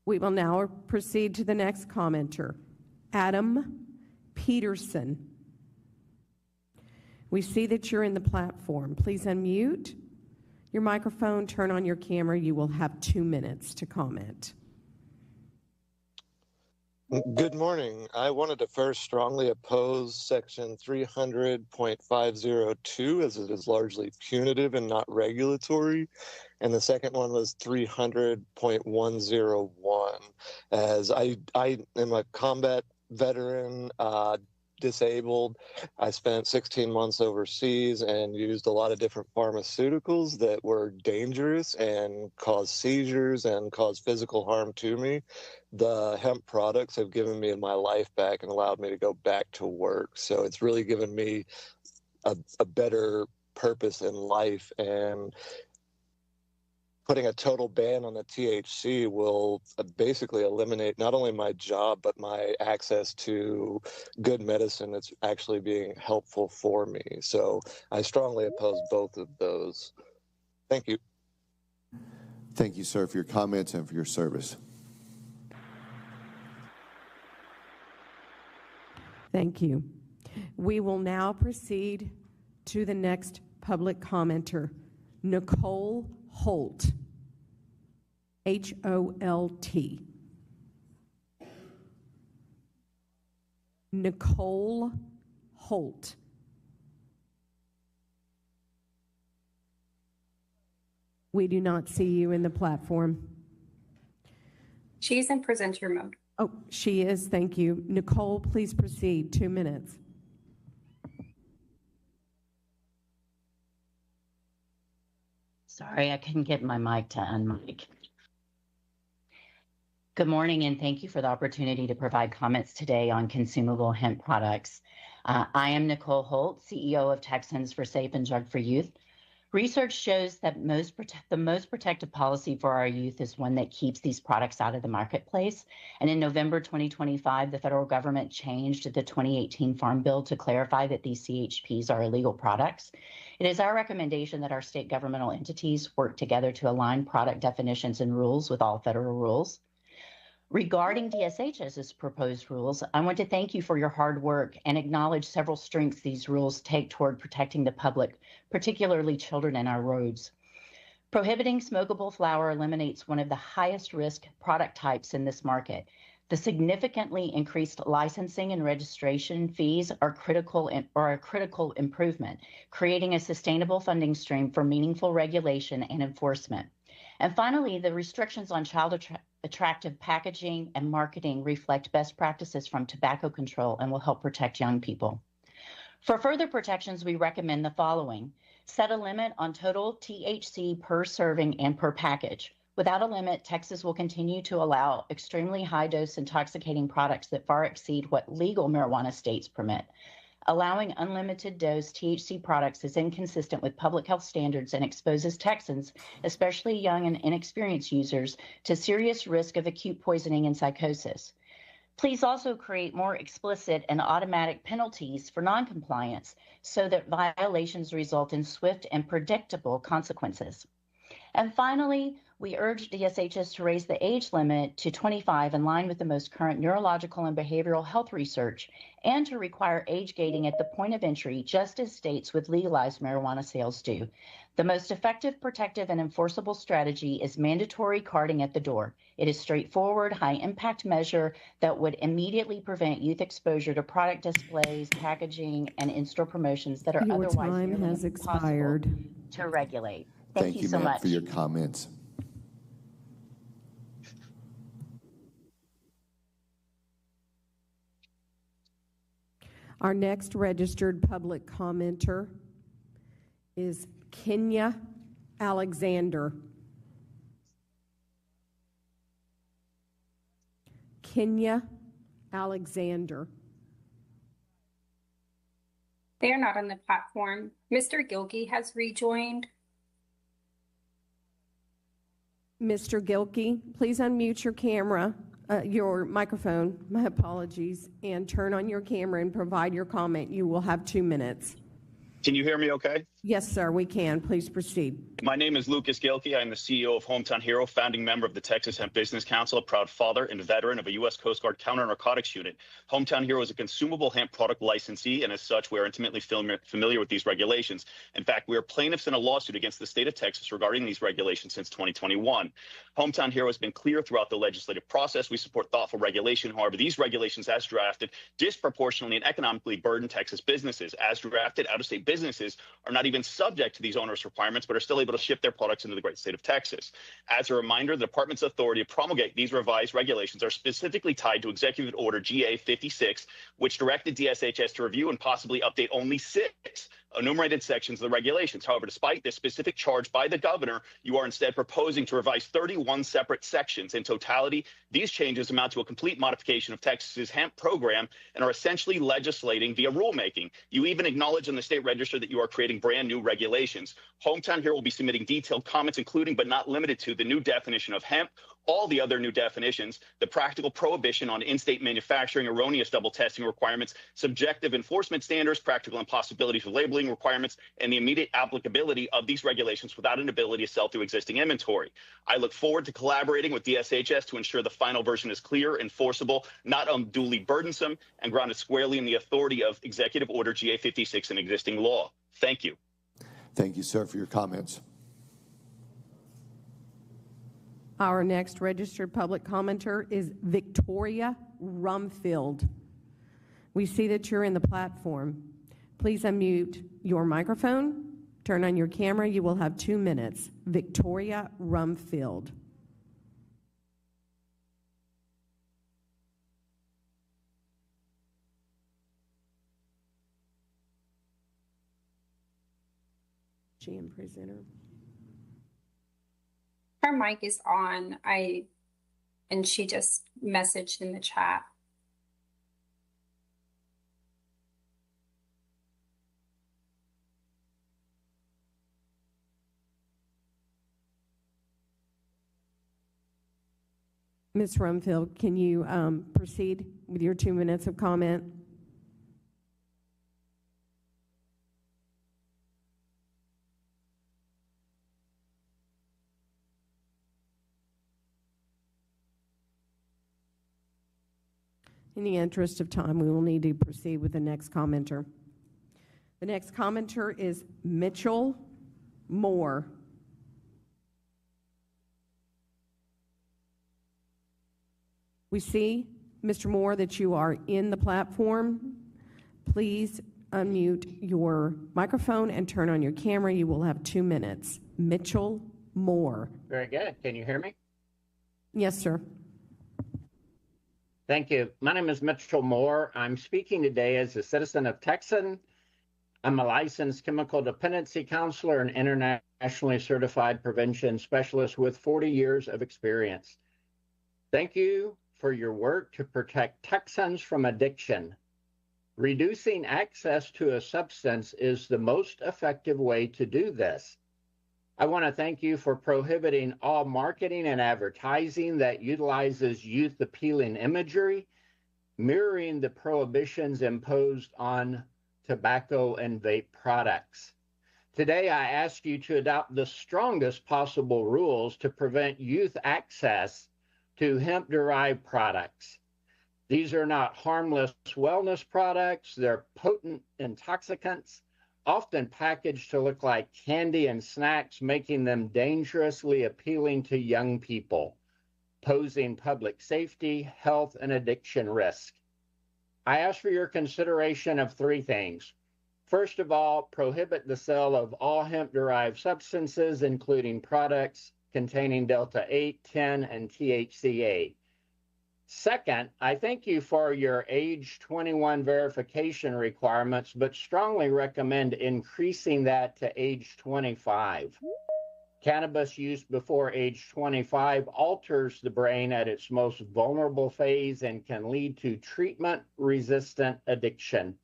We will now proceed to the next commenter, Adam Peterson. We see that you're in the platform. Please unmute your microphone, turn on your camera. You will have 2 minutes to comment. Good morning. I wanted to first strongly oppose Section 300.502 as it is largely punitive and not regulatory. And the second one was 300.101 as I am a combat veteran, disabled. I spent 16 months overseas and used a lot of different pharmaceuticals that were dangerous and caused seizures and caused physical harm to me. The hemp products have given me my life back and allowed me to go back to work. So it's really given me a better purpose in life, and putting a total ban on the THC will basically eliminate not only my job, but my access to good medicine that's actually being helpful for me. So I strongly oppose both of those. Thank you. Thank you, sir, for your comments and for your service. Thank you. We will now proceed to the next public commenter, Nicole Holt, Holt. Nicole Holt. We do not see you in the platform. She's in presenter mode. Oh, she is. Thank you. Nicole, please proceed. 2 minutes. Sorry, I couldn't get my mic to unmic. Good morning, and thank you for the opportunity to provide comments today on consumable hemp products. I am Nicole Holt, CEO of Texans for Safe and Drug-Free Youth. Research shows that the most protective policy for our youth is one that keeps these products out of the marketplace. And in November 2025, the federal government changed the 2018 Farm Bill to clarify that these CHPs are illegal products. It is our recommendation that our state governmental entities work together to align product definitions and rules with all federal rules. Regarding DSHS's proposed rules, I want to thank you for your hard work and acknowledge several strengths these rules take toward protecting the public, particularly children in our roads. Prohibiting smokable flower eliminates one of the highest risk product types in this market. The significantly increased licensing and registration fees are a critical improvement, creating a sustainable funding stream for meaningful regulation and enforcement. And finally, the restrictions on child attractive packaging and marketing reflect best practices from tobacco control and will help protect young people. For further protections, we recommend the following. Set a limit on total THC per serving and per package. Without a limit, Texas will continue to allow extremely high-dose intoxicating products that far exceed what legal marijuana states permit. Allowing unlimited dose THC products is inconsistent with public health standards and exposes Texans, especially young and inexperienced users, to serious risk of acute poisoning and psychosis. Please also create more explicit and automatic penalties for noncompliance so that violations result in swift and predictable consequences. And finally, we urge DSHS to raise the age limit to 25 in line with the most current neurological and behavioral health research, and to require age gating at the point of entry, just as states with legalized marijuana sales do. The most effective, protective, and enforceable strategy is mandatory carding at the door. It is straightforward, high-impact measure that would immediately prevent youth exposure to product displays, packaging, and in-store promotions that are Your otherwise time nearly has impossible expired. to regulate. Thank you, so ma'am, much. for your comments. Our next registered public commenter is Kenya Alexander. Kenya Alexander. They are not on the platform. Mr. Gilkey has rejoined. Mr. Gilkey, please unmute your camera, your microphone, my apologies, and turn on your camera and provide your comment. You will have 2 minutes. Can you hear me okay? Yes, sir, we can. Please proceed. My name is Lucas Gilkey. I'm the CEO of Hometown Hero, founding member of the Texas Hemp Business Council, a proud father and veteran of a U.S. Coast Guard counter-narcotics unit. Hometown Hero is a consumable hemp product licensee, and as such, we are intimately familiar with these regulations. In fact, we are plaintiffs in a lawsuit against the state of Texas regarding these regulations since 2021. Hometown Hero has been clear throughout the legislative process. We support thoughtful regulation. However, these regulations, as drafted, disproportionately and economically burden Texas businesses. As drafted, out-of-state businesses are not even subject to these onerous requirements, but are still able to ship their products into the great state of Texas. As a reminder, the department's authority to promulgate these revised regulations are specifically tied to Executive Order GA 56, which directed DSHS to review and possibly update only 6 enumerated sections of the regulations. However, despite this specific charge by the governor, you are instead proposing to revise 31 separate sections. In totality, these changes amount to a complete modification of Texas's hemp program and are essentially legislating via rulemaking. You even acknowledge in the state register that you are creating brand new regulations. Hometown Hero will be submitting detailed comments, including but not limited to the new definition of hemp, all the other new definitions, the practical prohibition on in-state manufacturing, erroneous double testing requirements, subjective enforcement standards, practical impossibilities for labeling requirements, and the immediate applicability of these regulations without an ability to sell through existing inventory. I look forward to collaborating with DSHS to ensure the final version is clear, enforceable, not unduly burdensome, and grounded squarely in the authority of Executive Order GA 56 and existing law. Thank you. Thank you, sir, for your comments. Our next registered public commenter is Victoria Rumfield. We see that you're in the platform. Please unmute your microphone, turn on your camera. You will have 2 minutes. Victoria Rumfield. GM presenter. Her mic is on. And she just messaged in the chat. Ms. Rumfield, can you proceed with your 2 minutes of comment? In the interest of time, we will need to proceed with the next commenter. The next commenter is Mitchell Moore. We see, Mr. Moore, that you are in the platform. Please unmute your microphone and turn on your camera. You will have 2 minutes. Mitchell Moore. Very good. Can you hear me? Yes, sir. Thank you. My name is Mitchell Moore. I'm speaking today as a citizen of Texas. I'm a licensed chemical dependency counselor and internationally certified prevention specialist with 40 years of experience. Thank you for your work to protect Texans from addiction. Reducing access to a substance is the most effective way to do this. I want to thank you for prohibiting all marketing and advertising that utilizes youth-appealing imagery, mirroring the prohibitions imposed on tobacco and vape products. Today, I ask you to adopt the strongest possible rules to prevent youth access to hemp-derived products. These are not harmless wellness products. They're potent intoxicants, often packaged to look like candy and snacks, making them dangerously appealing to young people, posing public safety, health, and addiction risk. I ask for your consideration of 3 things. First of all, prohibit the sale of all hemp-derived substances, including products containing Delta-8, 10, and THCA. Second, I thank you for your age 21 verification requirements, but strongly recommend increasing that to age 25. Cannabis use before age 25 alters the brain at its most vulnerable phase and can lead to treatment-resistant addiction.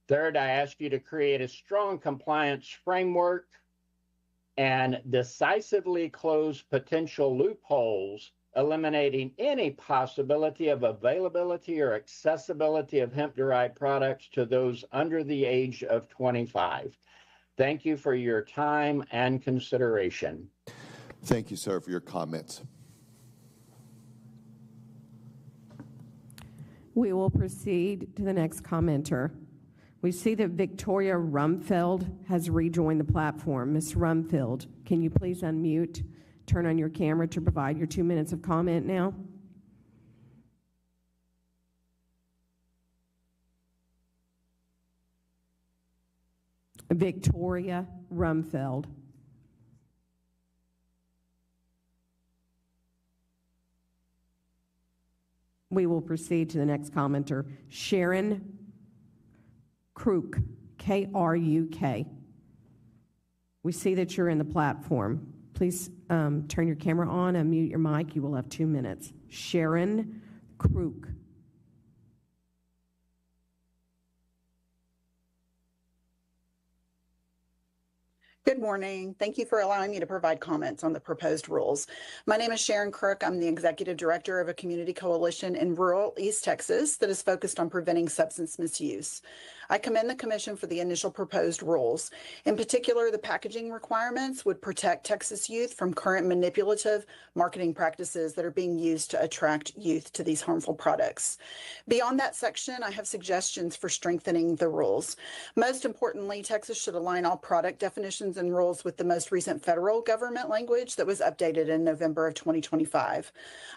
Third, I ask you to create a strong compliance framework and decisively close potential loopholes, eliminating any possibility of availability or accessibility of hemp-derived products to those under the age of 25. Thank you for your time and consideration. Thank you, sir, for your comments. We will proceed to the next commenter. We see that Victoria Rumfeld has rejoined the platform. Ms. Rumfeld, can you please unmute, turn on your camera to provide your 2 minutes of comment now? Victoria Rumfeld. We will proceed to the next commenter, Sharon Kruk, K-R-U-K. We see that you're in the platform. Please turn your camera on, unmute your mic. You will have 2 minutes. Sharon Kruk. Good morning. Thank you for allowing me to provide comments on the proposed rules. My name is Sharon Crook. I'm the executive director of a community coalition in rural East Texas that is focused on preventing substance misuse. I commend the commission for the initial proposed rules. In particular, the packaging requirements would protect Texas youth from current manipulative marketing practices that are being used to attract youth to these harmful products. Beyond that section, I have suggestions for strengthening the rules. Most importantly, Texas should align all product definitions and rules with the most recent federal government language that was updated in November of 2025.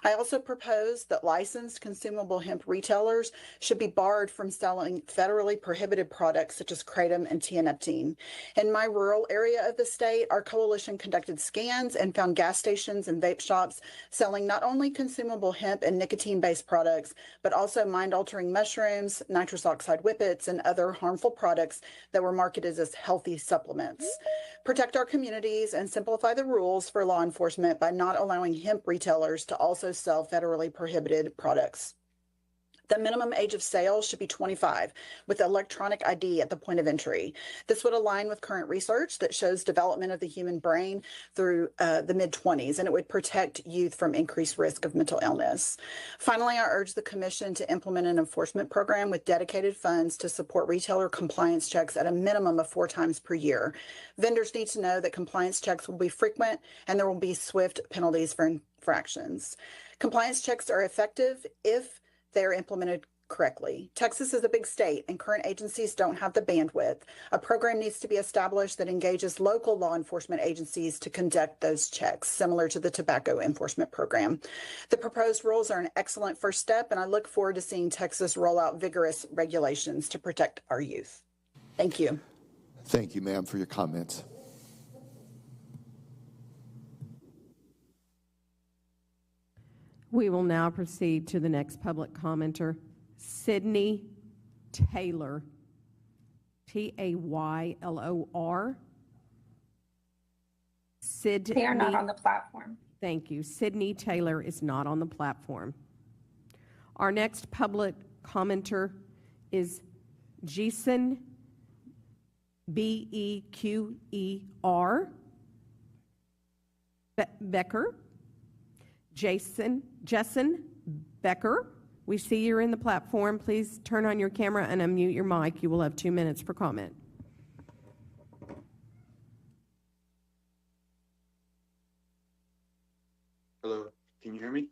I also propose that licensed consumable hemp retailers should be barred from selling federally prohibited products such as kratom and tianeptine. In my rural area of the state, our coalition conducted scans and found gas stations and vape shops selling not only consumable hemp and nicotine-based products, but also mind-altering mushrooms, nitrous oxide whippets, and other harmful products that were marketed as healthy supplements. Protect our communities and simplify the rules for law enforcement by not allowing hemp retailers to also sell federally prohibited products. The minimum age of sale should be 25 with electronic ID at the point of entry. This would align with current research that shows development of the human brain through the mid-20s, and it would protect youth from increased risk of mental illness. Finally, I urge the Commission to implement an enforcement program with dedicated funds to support retailer compliance checks at a minimum of 4 times per year. Vendors need to know that compliance checks will be frequent and there will be swift penalties for infractions. Compliance checks are effective if they are implemented correctly. Texas is a big state and current agencies don't have the bandwidth. A program needs to be established that engages local law enforcement agencies to conduct those checks, similar to the tobacco enforcement program. The proposed rules are an excellent first step, and I look forward to seeing Texas roll out vigorous regulations to protect our youth. Thank you. Thank you, ma'am, for your comments. We will now proceed to the next public commenter, Sydney Taylor, Taylor. Sydney. They are not on the platform. Thank you. Sydney Taylor is not on the platform. Our next public commenter is Jason, Bequer, Becker. Jessen Becker, we see you're in the platform. Please turn on your camera and unmute your mic. You will have 2 minutes for comment. Hello, can you hear me?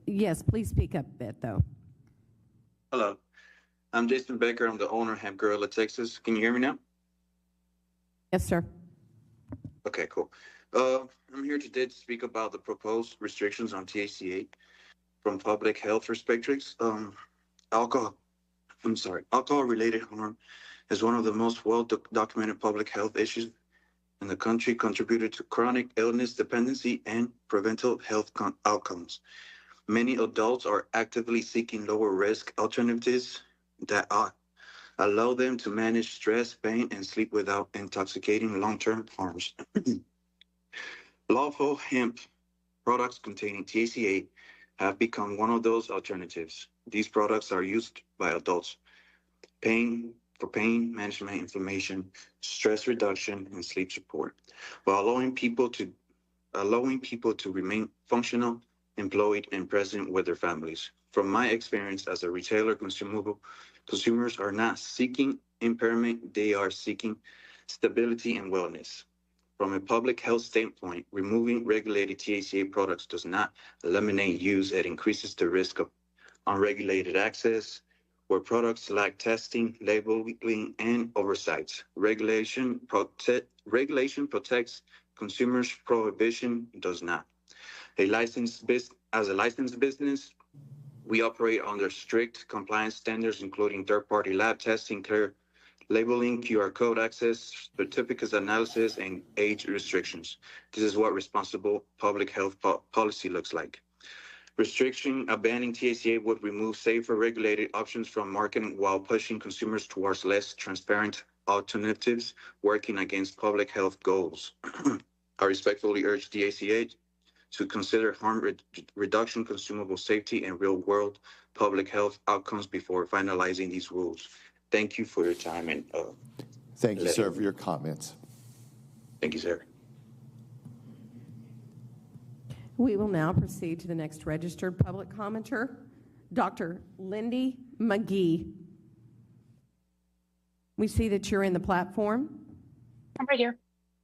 Yes, please speak up a bit, though. Hello, I'm Jason Becker. I'm the owner of Hemp Gorilla, Texas. Can you hear me now? Yes, sir. Okay, cool. I'm here today to speak about the proposed restrictions on THC from public health perspectives. Alcohol-related harm is one of the most well-documented public health issues in the country, contributed to chronic illness, dependency, and preventable health outcomes. Many adults are actively seeking lower-risk alternatives that allow them to manage stress, pain, and sleep without intoxicating long-term harms. Lawful hemp products containing THC have become one of those alternatives. These products are used by adults for pain management, inflammation, stress reduction, and sleep support, while allowing people to remain functional, employed, and present with their families. From my experience as a retailer, consumers are not seeking impairment, they are seeking stability and wellness. From a public health standpoint, removing regulated THC products does not eliminate use. It increases the risk of unregulated access, where products lack testing, labeling, and oversight. Regulation protects consumers, prohibition does not. As a licensed business, we operate under strict compliance standards, including third-party lab testing, clear labeling, QR code access, certificates analysis, and age restrictions. This is what responsible public health policy looks like. Banning THC would remove safer regulated options from marketing while pushing consumers towards less transparent alternatives, working against public health goals. I respectfully urge DACA to consider harm reduction, consumable safety, and real-world public health outcomes before finalizing these rules. Thank you for your time and thank you, sir, for your comments. Thank you, sir. We will now proceed to the next registered public commenter, Dr. Lindy McGee. We see that you're in the platform. I'm right here.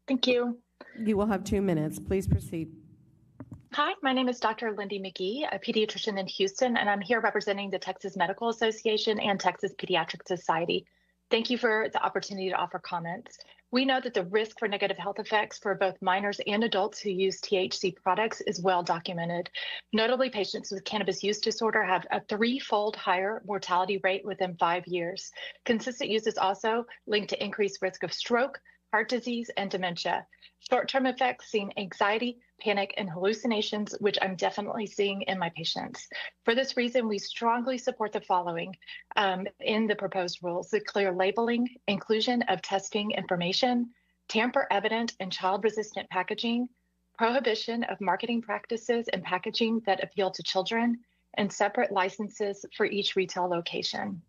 Thank you. You will have 2 minutes. Please proceed. Hi, my name is Dr. Lindy McGee, a pediatrician in Houston, and I'm here representing the Texas Medical Association and Texas Pediatric Society. Thank you for the opportunity to offer comments. We know that the risk for negative health effects for both minors and adults who use THC products is well documented. Notably, patients with cannabis use disorder have a 3-fold higher mortality rate within 5 years. Consistent use is also linked to increased risk of stroke, heart disease, and dementia. Short-term effects seem anxiety, panic, and hallucinations, which I'm definitely seeing in my patients. For this reason, we strongly support the following in the proposed rules: the clear labeling, inclusion of testing information, tamper-evident and child-resistant packaging, prohibition of marketing practices and packaging that appeal to children, and separate licenses for each retail location.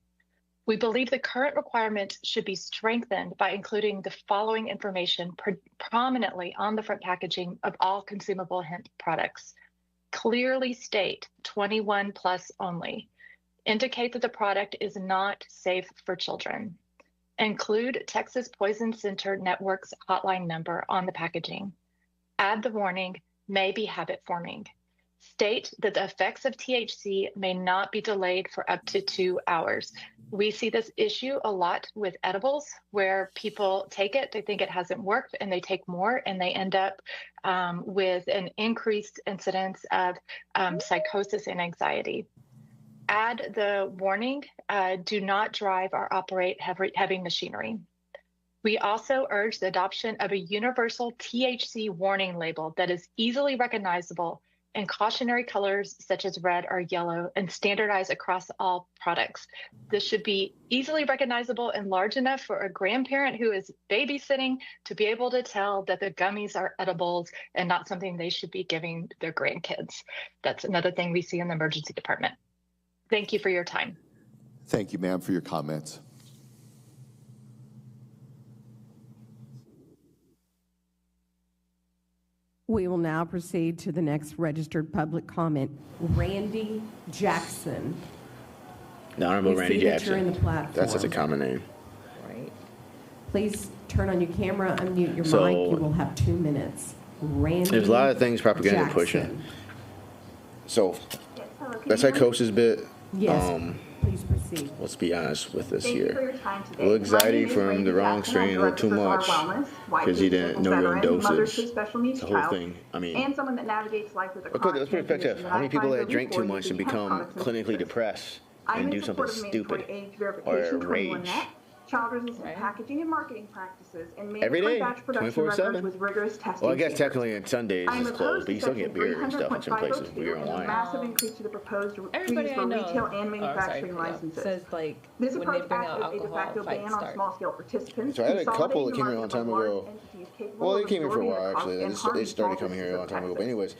We believe the current requirements should be strengthened by including the following information prominently on the front packaging of all consumable hemp products. Clearly state 21 plus only. Indicate that the product is not safe for children. Include Texas Poison Center Network's hotline number on the packaging. Add the warning, may be habit forming. State that the effects of THC may not be delayed for up to 2 hours. We see this issue a lot with edibles, where people take it, they think it hasn't worked, and they take more, and they end up with an increased incidence of psychosis and anxiety. Add the warning, do not drive or operate heavy machinery. We also urge the adoption of a universal THC warning label that is easily recognizable in cautionary colors such as red or yellow and standardized across all products. This should be easily recognizable and large enough for a grandparent who is babysitting to be able to tell that the gummies are edibles and not something they should be giving their grandkids. That's another thing we see in the emergency department. Thank you for your time. Thank you, ma'am, for your comments. We will now proceed to the next registered public comment. Randy Jackson. The Honorable You Randy see that Jackson. you're in the platform. That's such a common name. Right. Please turn on your camera, unmute your So- mic. You will have 2 minutes. Randy There's a lot of things propaganda Jackson. pushing. So that psychosis bit. Yes. Please proceed. Let's be honest with this Thank you for here. your time today. A little anxiety My name is from Randy the wrong Jackson. I'm strain, a little Director too for much, Wellness, white because he disabled didn't know your own veteran, mother to a dosage. special needs The whole child, thing. I mean, and someone that navigates life with a let's put chronic it in perspective. condition How many that I people find that drink too really much and important to become hemp products clinically depressed I'm and in do something support of mandatory stupid age or verification 21 rage? net, child-resistant packaging and marketing practices, and Every mandatory day, batch production 24/7. records with rigorous testing Well, I guess standards. technically on Sundays I am it's closed, but you still get beer and stuff in some places, beer and and a wine. massive increase to the proposed Everybody fees for I know, retail and manufacturing licenses. says like This when they approach bring acts out as a de alcohol, facto fights ban on start. small-scale participants, So I had a couple that consolidating came the here a long market time of large ago. entities capable Well, they of came here for a absorbing while the costs actually. and They harming started small coming here a long businesses of time ago. But Texas. anyways,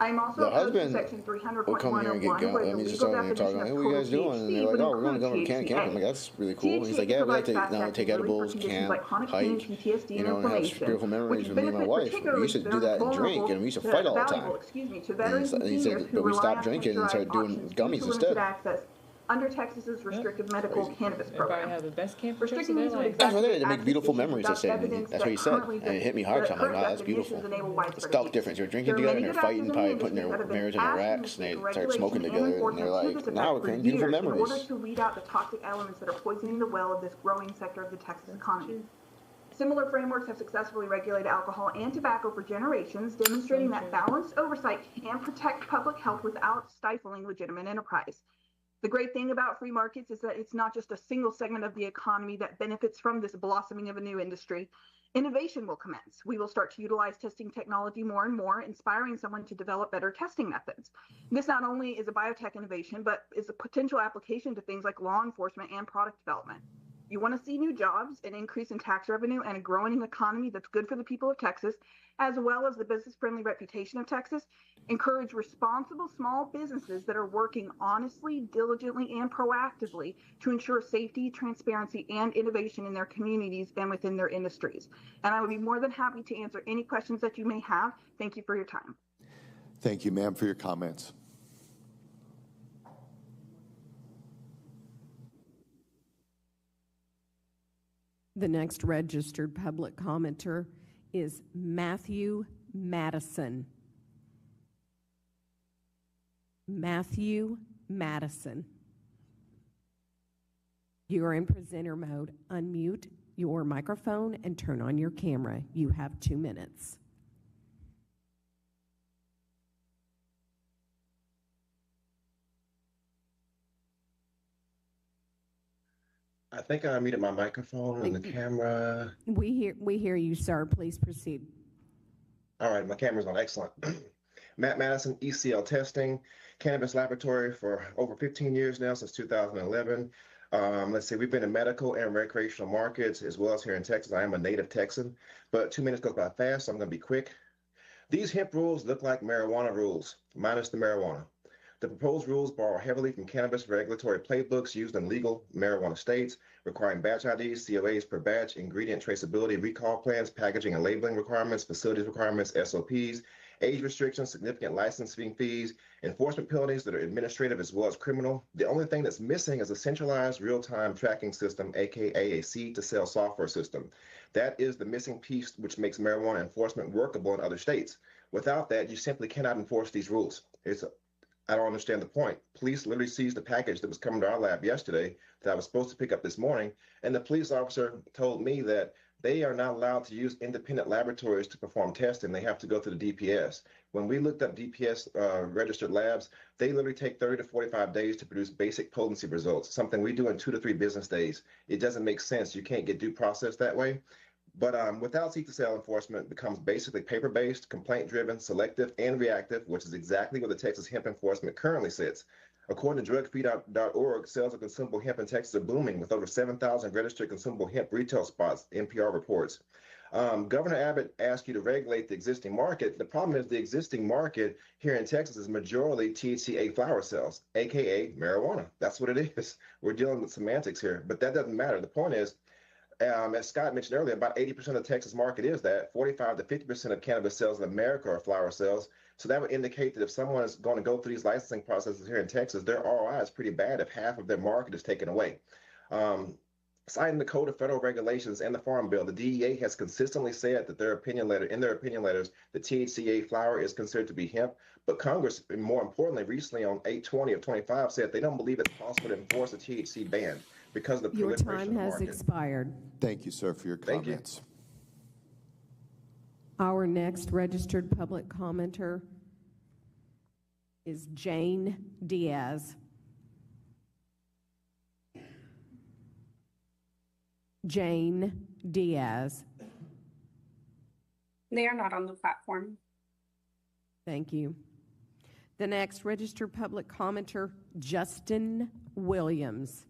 I am also the opposed to husband Section would come here and get 300.101, gum. where I the mean, just legal talking here, definition talking. Hey, of what you total guys doing? And THC they're like, would oh, we're going to include go to can camp. I'm like, that's really cool. And he's like, yeah, we like to not take edibles, camp, hike, you know, and have beautiful memories with me and my wife. We used to do that and drink, and we used to fight all the time. And he said, but we stopped drinking and started doing gummies instead. Under Texas's restrictive medical cannabis program. Have the best camp Restricting these would That's what exactly they make beautiful memories. I said. That's what he said, and it hit me hard. So I'm like, wow, that's beautiful. It's felt different. You're drinking together and they're fighting, probably putting their marriage in their racks, and they start smoking together, and they're like, now we're creating beautiful in order memories. to weed out the toxic elements that are poisoning the well of this growing sector of the Texas economy. Similar frameworks have successfully regulated alcohol and tobacco for generations, demonstrating that balanced oversight can protect public health without stifling legitimate enterprise. The great thing about free markets is that it's not just a single segment of the economy that benefits from this blossoming of a new industry. Innovation will commence. We will start to utilize testing technology more and more, inspiring someone to develop better testing methods. This not only is a biotech innovation, but is a potential application to things like law enforcement and product development. You want to see new jobs, an increase in tax revenue, and a growing economy that's good for the people of Texas, as well as the business-friendly reputation of Texas. Encourage responsible small businesses that are working honestly, diligently, and proactively to ensure safety, transparency, and innovation in their communities and within their industries. And I would be more than happy to answer any questions that you may have. Thank you for your time. Thank you, ma'am, for your comments. The next registered public commenter is Matthew Madison. Matthew Madison. You are in presenter mode. Unmute your microphone and turn on your camera. You have 2 minutes. I think I muted my microphone and the camera. We hear you, sir. Please proceed. All right, my camera's on. Excellent. Matt Madison, ECL Testing, Cannabis Laboratory for over 15 years now, since 2011. Let's see, we've been in medical and recreational markets as well as here in Texas. I am a native Texan, but 2 minutes goes by fast, so I'm going to be quick. These hemp rules look like marijuana rules, minus the marijuana. The proposed rules borrow heavily from cannabis regulatory playbooks used in legal marijuana states, requiring batch IDs, COAs per batch, ingredient traceability, recall plans, packaging and labeling requirements, facilities requirements, SOPs, age restrictions, significant licensing fees, enforcement penalties that are administrative as well as criminal. The only thing that's missing is a centralized real-time tracking system, aka a seed-to-sale software system. That is the missing piece which makes marijuana enforcement workable in other states. Without that, you simply cannot enforce these rules. I don't understand the point. Police literally seized the package that was coming to our lab yesterday that I was supposed to pick up this morning, and the police officer told me that they are not allowed to use independent laboratories to perform testing. They have to go through the DPS. When we looked up DPS registered labs, they literally take 30 to 45 days to produce basic potency results, something we do in 2 to 3 business days. It doesn't make sense. You can't get due process that way. But without seek-to-sale enforcement, it becomes basically paper-based, complaint-driven, selective, and reactive, which is exactly where the Texas hemp enforcement currently sits. According to drugfeed.org, sales of consumable hemp in Texas are booming with over 7,000 registered consumable hemp retail spots, NPR reports. Governor Abbott asked you to regulate the existing market. The problem is the existing market here in Texas is majorly THCA flower cells, aka marijuana. That's what it is. We're dealing with semantics here, but that doesn't matter. The point is, as Scott mentioned earlier, about 80% of the Texas market is that. 45 to 50% of cannabis sales in America are flower sales. So that would indicate that if someone is going to go through these licensing processes here in Texas, their ROI is pretty bad if half of their market is taken away. Citing the Code of Federal Regulations and the Farm Bill, the DEA has consistently said that in their opinion letters, the THCA flower is considered to be hemp. But Congress, and more importantly, recently on 8/20 of 25 said they don't believe it's possible to enforce a THC ban because of the proliferation of the market. Your time has expired. Thank you, sir, for your comments. Our next registered public commenter is Jane Diaz. Jane Diaz. They are not on the platform. Thank you. The next registered public commenter, Justin Williams.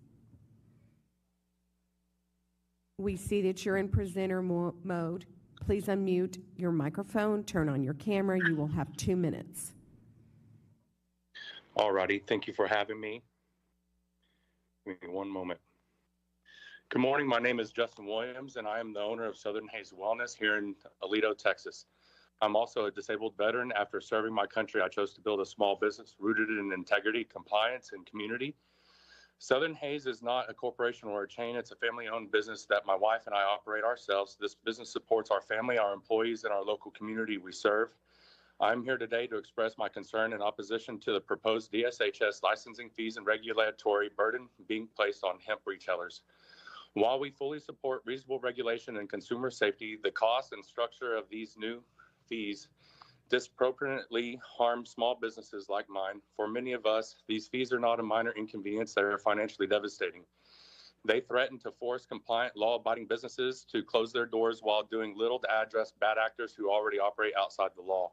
We see that you're in presenter mode. Please unmute your microphone, turn on your camera. You will have 2 minutes. All righty. Thank you for having me. Give me one moment. Good morning. My name is Justin Williams, and I am the owner of Southern Haze Wellness here in Aledo, Texas. I'm also a disabled veteran. After serving my country, I chose to build a small business rooted in integrity, compliance, and community. Southern Haze is not a corporation or a chain. It's a family-owned business that my wife and I operate ourselves. This business supports our family, our employees, and our local community we serve. I'm here today to express my concern in opposition to the proposed DSHS licensing fees and regulatory burden being placed on hemp retailers. While we fully support reasonable regulation and consumer safety, the cost and structure of these new fees disproportionately harm small businesses like mine. For many of us, these fees are not a minor inconvenience, they are financially devastating. They threaten to force compliant, law-abiding businesses to close their doors while doing little to address bad actors who already operate outside the law.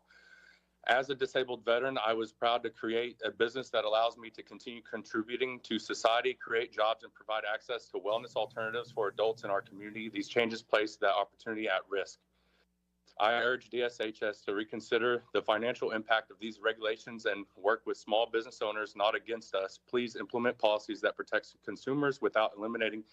As a disabled veteran, I was proud to create a business that allows me to continue contributing to society, create jobs, and provide access to wellness alternatives for adults in our community. These changes place that opportunity at risk. I urge DSHS to reconsider the financial impact of these regulations and work with small business owners, not against us. Please implement policies that protect consumers without eliminating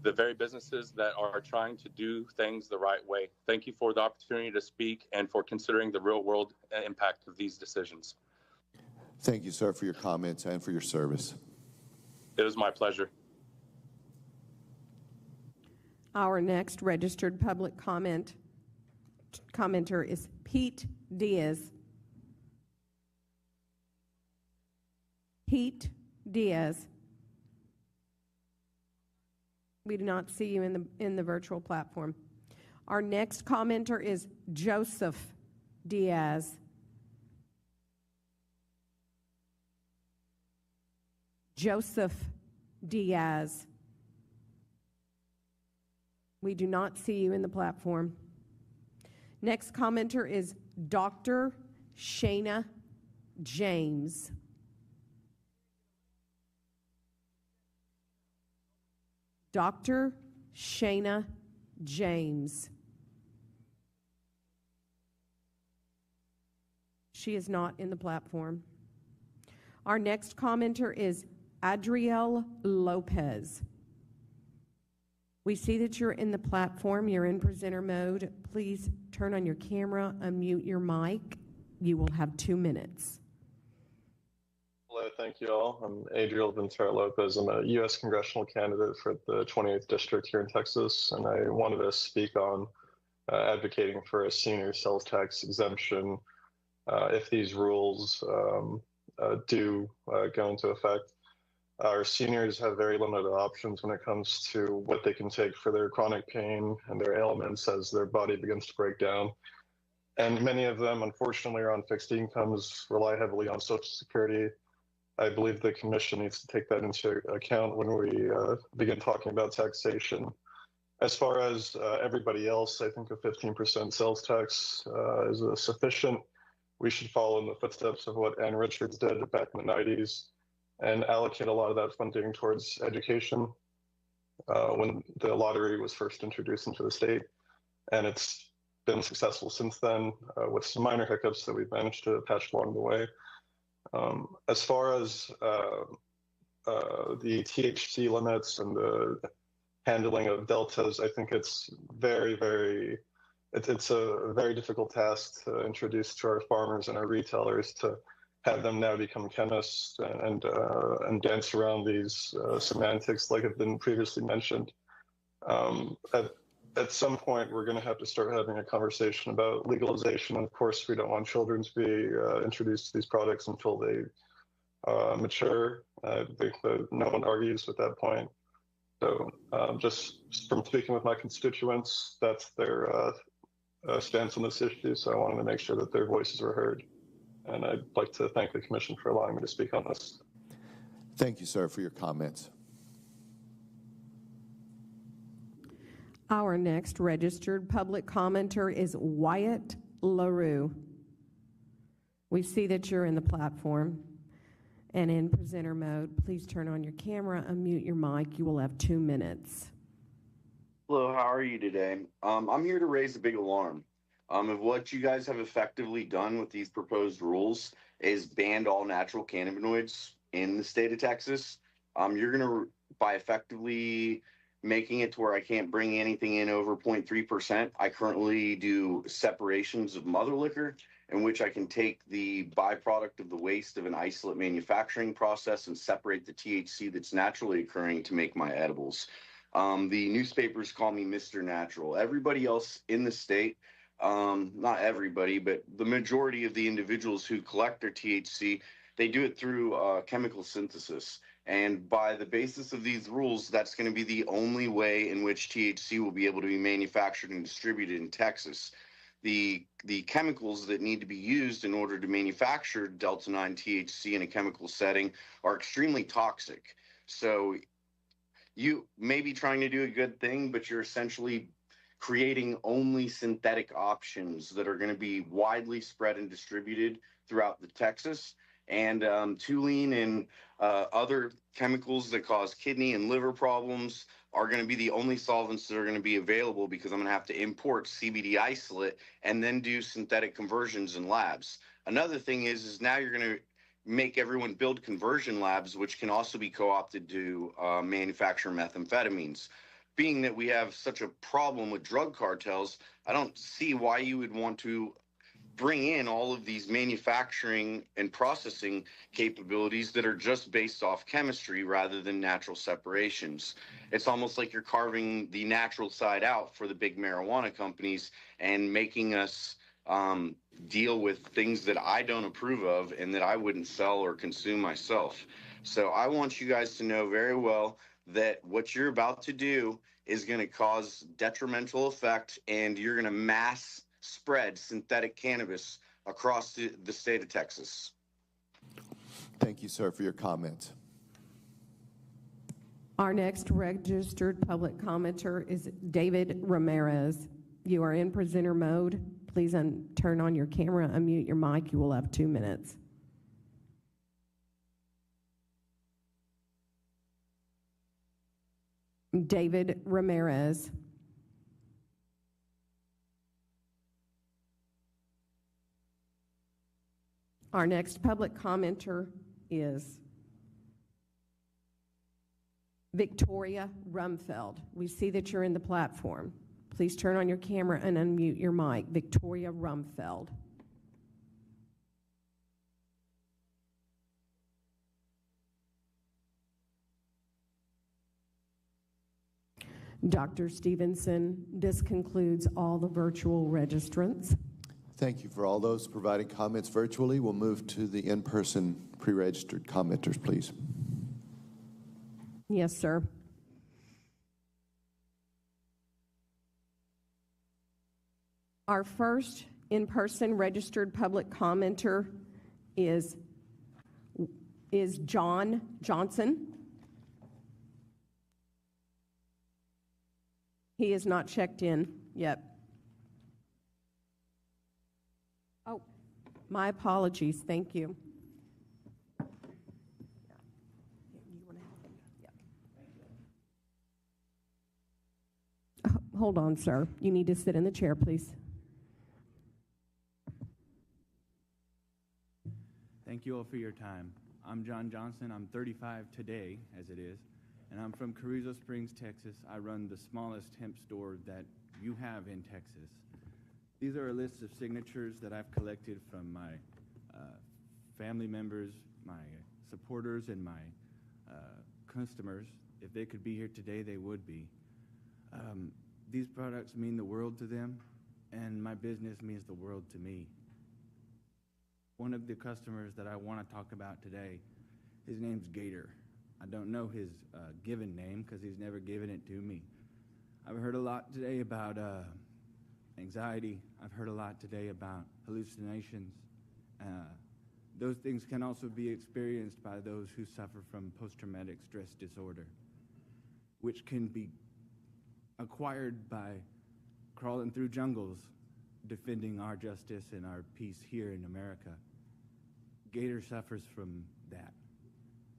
the very businesses that are trying to do things the right way. Thank you for the opportunity to speak and for considering the real-world impact of these decisions. Thank you, sir, for your comments and for your service. It was my pleasure. Our next registered public commenter is Pete Diaz. Pete Diaz. We do not see you in the virtual platform. Our next commenter is Joseph Diaz. Joseph Diaz. We do not see you in the platform. Next commenter is Dr. Shayna James. Dr. Shayna James. She is not in the platform. Our next commenter is Adriel Lopez. We see that you're in the platform. You're in presenter mode. Please turn on your camera, unmute your mic. You will have 2 minutes. Hello, thank you all. I'm Adriel Ventura Lopez. I'm a U.S. congressional candidate for the 28th District here in Texas, and I wanted to speak on advocating for a senior sales tax exemption if these rules do go into effect. Our seniors have very limited options when it comes to what they can take for their chronic pain and their ailments as their body begins to break down. And many of them, unfortunately, are on fixed incomes, rely heavily on Social Security. I believe the Commission needs to take that into account when we begin talking about taxation. As far as everybody else, I think a 15% sales tax is sufficient. We should follow in the footsteps of what Ann Richards did back in the 90s and allocate a lot of that funding towards education when the lottery was first introduced into the state. And it's been successful since then with some minor hiccups that we've managed to patch along the way. As far as the THC limits and the handling of deltas, I think it's it's a very difficult task to introduce to our farmers and our retailers to have them now become chemists and dance around these semantics like have been previously mentioned. At some point, we're going to have to start having a conversation about legalization. And of course, we don't want children to be introduced to these products until they mature. I think that no one argues with that point. So just from speaking with my constituents, that's their stance on this issue. So I wanted to make sure that their voices were heard. And I'd like to thank the Commission for allowing me to speak on this. Thank you, sir, for your comments. Our next registered public commenter is Wyatt LaRue. We see that you're in the platform and in presenter mode. Please turn on your camera, unmute your mic. You will have 2 minutes. Hello, how are you today? I'm here to raise a big alarm. Of what you guys have effectively done with these proposed rules is banned all natural cannabinoids in the state of Texas. You're going to, by effectively making it to where I can't bring anything in over 0.3%. I currently do separations of mother liquor in which I can take the byproduct of the waste of an isolate manufacturing process and separate the THC that's naturally occurring to make my edibles. The newspapers call me Mr. Natural. Everybody else in the state, not everybody, but the majority of the individuals who collect their THC, they do it through chemical synthesis. And by the basis of these rules, that's going to be the only way in which THC will be able to be manufactured and distributed in Texas. The chemicals that need to be used in order to manufacture Delta-9 THC in a chemical setting are extremely toxic. So you may be trying to do a good thing, but you're essentially creating only synthetic options that are going to be widely spread and distributed throughout the Texas. And toluene and other chemicals that cause kidney and liver problems are going to be the only solvents that are going to be available because I'm going to have to import CBD isolate and then do synthetic conversions in labs. Another thing is now you're going to make everyone build conversion labs, which can also be co-opted to manufacture methamphetamines. Being that we have such a problem with drug cartels, I don't see why you would want to bring in all of these manufacturing and processing capabilities that are just based off chemistry rather than natural separations. It's almost like you're carving the natural side out for the big marijuana companies and making us deal with things that I don't approve of and that I wouldn't sell or consume myself. So I want you guys to know very well that what you're about to do is going to cause detrimental effect, and you're going to mass spread synthetic cannabis across the state of Texas. Thank you, sir, for your comments. Our next registered public commenter is David Ramirez. You are in presenter mode. Please turn on your camera, unmute your mic. You will have 2 minutes. David Ramirez. Our next public commenter is Victoria Rumfeld. We see that you're in the platform. Please turn on your camera and unmute your mic. Victoria Rumfeld. Dr. Stevenson, this concludes all the virtual registrants. Thank you for all those providing comments virtually. We'll move to the in-person pre-registered commenters, please. Yes, sir. Our first in-person registered public commenter is John Johnson. He is not checked in yet. Oh, my apologies. Thank you. Hold on, sir. You need to sit in the chair, please. Thank you all for your time. I'm John Johnson. I'm 35 today, as it is, and I'm from Carrizo Springs, Texas. I run the smallest hemp store that you have in Texas. These are a list of signatures that I've collected from my family members, my supporters, and my customers. If they could be here today, they would be. These products mean the world to them, and my business means the world to me. One of the customers that I want to talk about today, his name's Gator. I don't know his given name because he's never given it to me. I've heard a lot today about anxiety. I've heard a lot today about hallucinations. Those things can also be experienced by those who suffer from post-traumatic stress disorder, which can be acquired by crawling through jungles, defending our justice and our peace here in America. Gator suffers from that.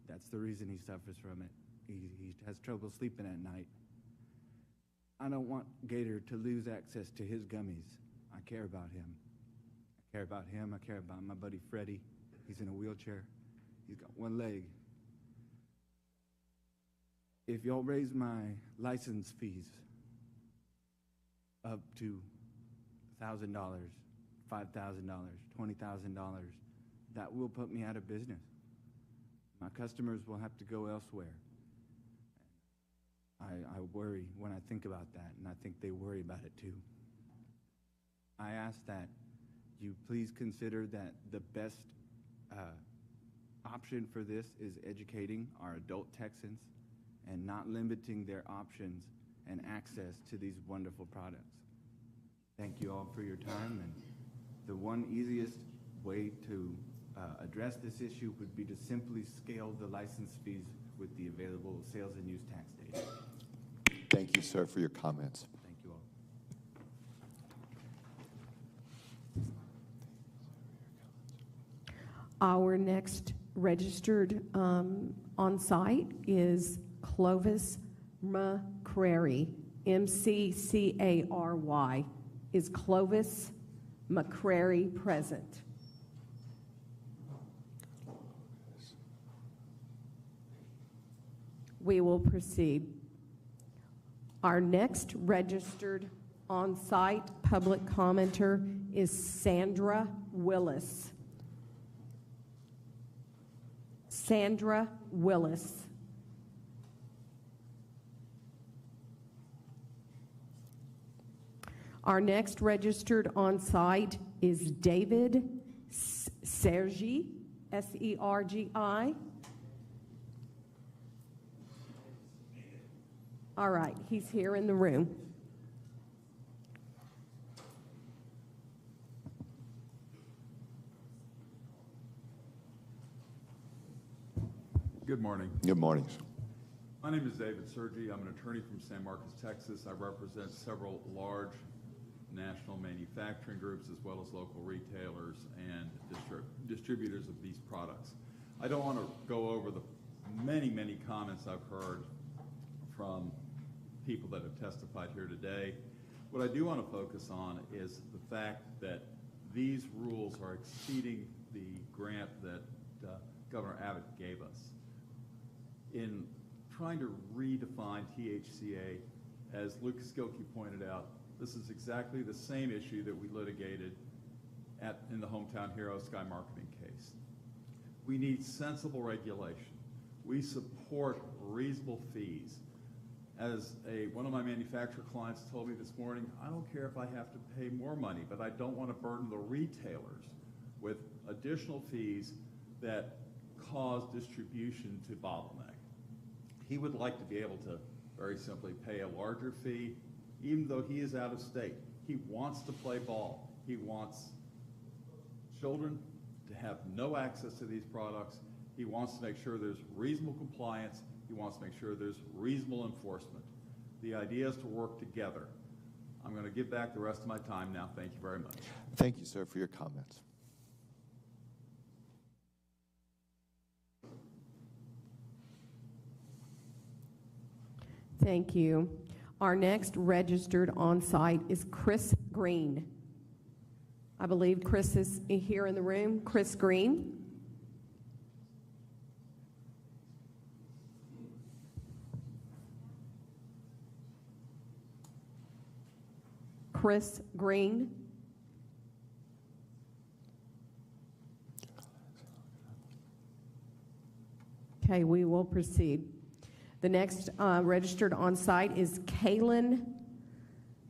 That's the reason he suffers from it. He has trouble sleeping at night. I don't want Gator to lose access to his gummies. I care about him. I care about him. I care about my buddy Freddie. He's in a wheelchair. He's got one leg. If y'all raise my license fees up to $1,000, $5,000, $20,000, that will put me out of business. My customers will have to go elsewhere. I worry when I think about that, and I think they worry about it too. I ask that you please consider that the best option for this is educating our adult Texans and not limiting their options and access to these wonderful products. Thank you all for your time, and the one easiest way to address this issue would be to simply scale the license fees with the available sales and use tax data. Thank you, sir, for your comments. Thank you all. Our next registered on site is Clovis McCrary, McCary. Is Clovis McCrary present? We will proceed. Our next registered on-site public commenter is Sandra Willis. Sandra Willis. Our next registered on-site is David Sergi, S-E-R-G-I. All right, he's here in the room. Good morning. Good morning. My name is David Sergi. I'm an attorney from San Marcos, Texas. I represent several large national manufacturing groups as well as local retailers and distributors of these products. I don't want to go over the many comments I've heard from people that have testified here today. What I do want to focus on is the fact that these rules are exceeding the grant that Governor Abbott gave us. In trying to redefine THCA, as Lucas Gilkey pointed out, this is exactly the same issue that we litigated in the Hometown Hero Sky Marketing case. We need sensible regulation. We support reasonable fees. As one of my manufacturer clients told me this morning, I don't care if I have to pay more money, but I don't want to burden the retailers with additional fees that cause distribution to bottleneck. He would like to be able to very simply pay a larger fee, even though he is out of state. He wants to play ball. He wants children to have no access to these products. He wants to make sure there's reasonable compliance. He wants to make sure there's reasonable enforcement. The idea is to work together. I'm going to give back the rest of my time now. Thank you very much. Thank you, sir, for your comments. Thank you. Our next registered on-site is Chris Green. I believe Chris is here in the room. Chris Green. Chris Green. Okay, we will proceed. The next registered on-site is Kaylin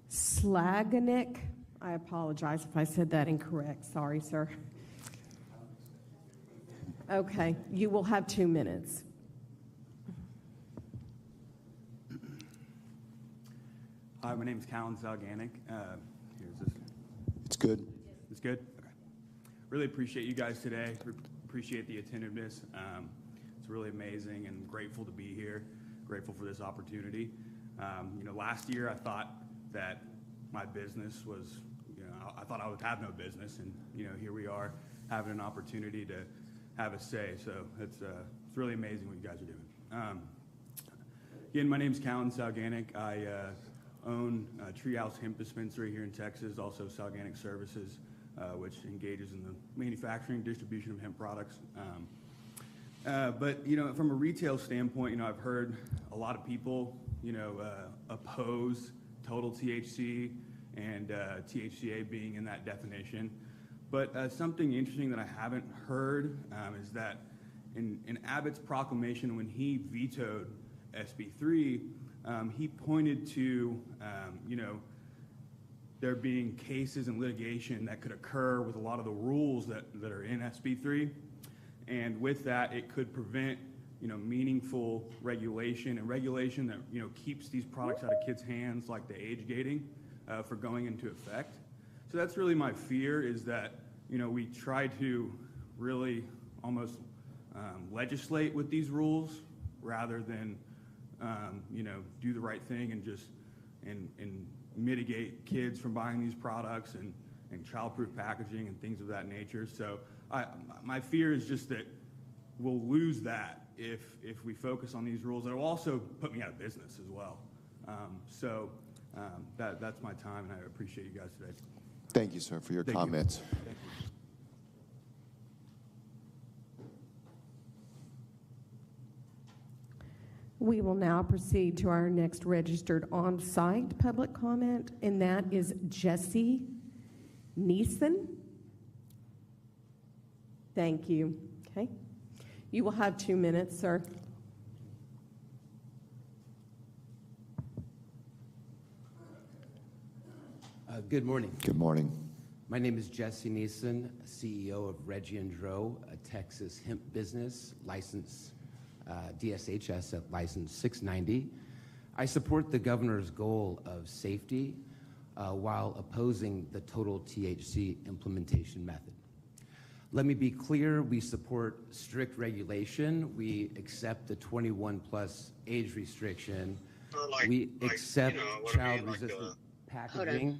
Slaganik. I apologize if I said that incorrect. Sorry, sir. Okay, you will have 2 minutes. Hi, my name is Callan Zalganic. Here's this. It's good. It's good? Okay. Really appreciate you guys today. Appreciate the attentiveness. It's really amazing and grateful to be here. Grateful for this opportunity. Last year I thought that my business was, I thought I would have no business, and here we are having an opportunity to have a say. So it's really amazing what you guys are doing. Again, my name is Callan Zalganic. I own Treehouse Hemp Dispensary here in Texas, also Zalganic Services, which engages in the manufacturing and distribution of hemp products. But from a retail standpoint, I've heard a lot of people, oppose total THC and THCA being in that definition. But something interesting that I haven't heard is that in Abbott's proclamation, when he vetoed SB3, he pointed to, there being cases and litigation that could occur with a lot of the rules that are in SB3. And with that, it could prevent, meaningful regulation and regulation that, keeps these products out of kids' hands, like the age gating, for going into effect. So that's really my fear, is that, we try to really almost legislate with these rules rather than, do the right thing and just and mitigate kids from buying these products and childproof packaging and things of that nature. So my fear is just that we'll lose that if we focus on these rules. It'll also put me out of business as well. That's my time, and I appreciate you guys today. Thank you, sir, for your comments. Thank you. We will now proceed to our next registered on-site public comment, and that is Jesse Neeson. Thank you. Okay. You will have 2 minutes, sir. Good morning. Good morning. My name is Jesse Neeson, CEO of Reggie & Dro, a Texas hemp business, license DSHS at license 690. I support the governor's goal of safety while opposing the total THC implementation method. Let me be clear, we support strict regulation. We accept the 21-plus age restriction. We accept child-resistant packaging.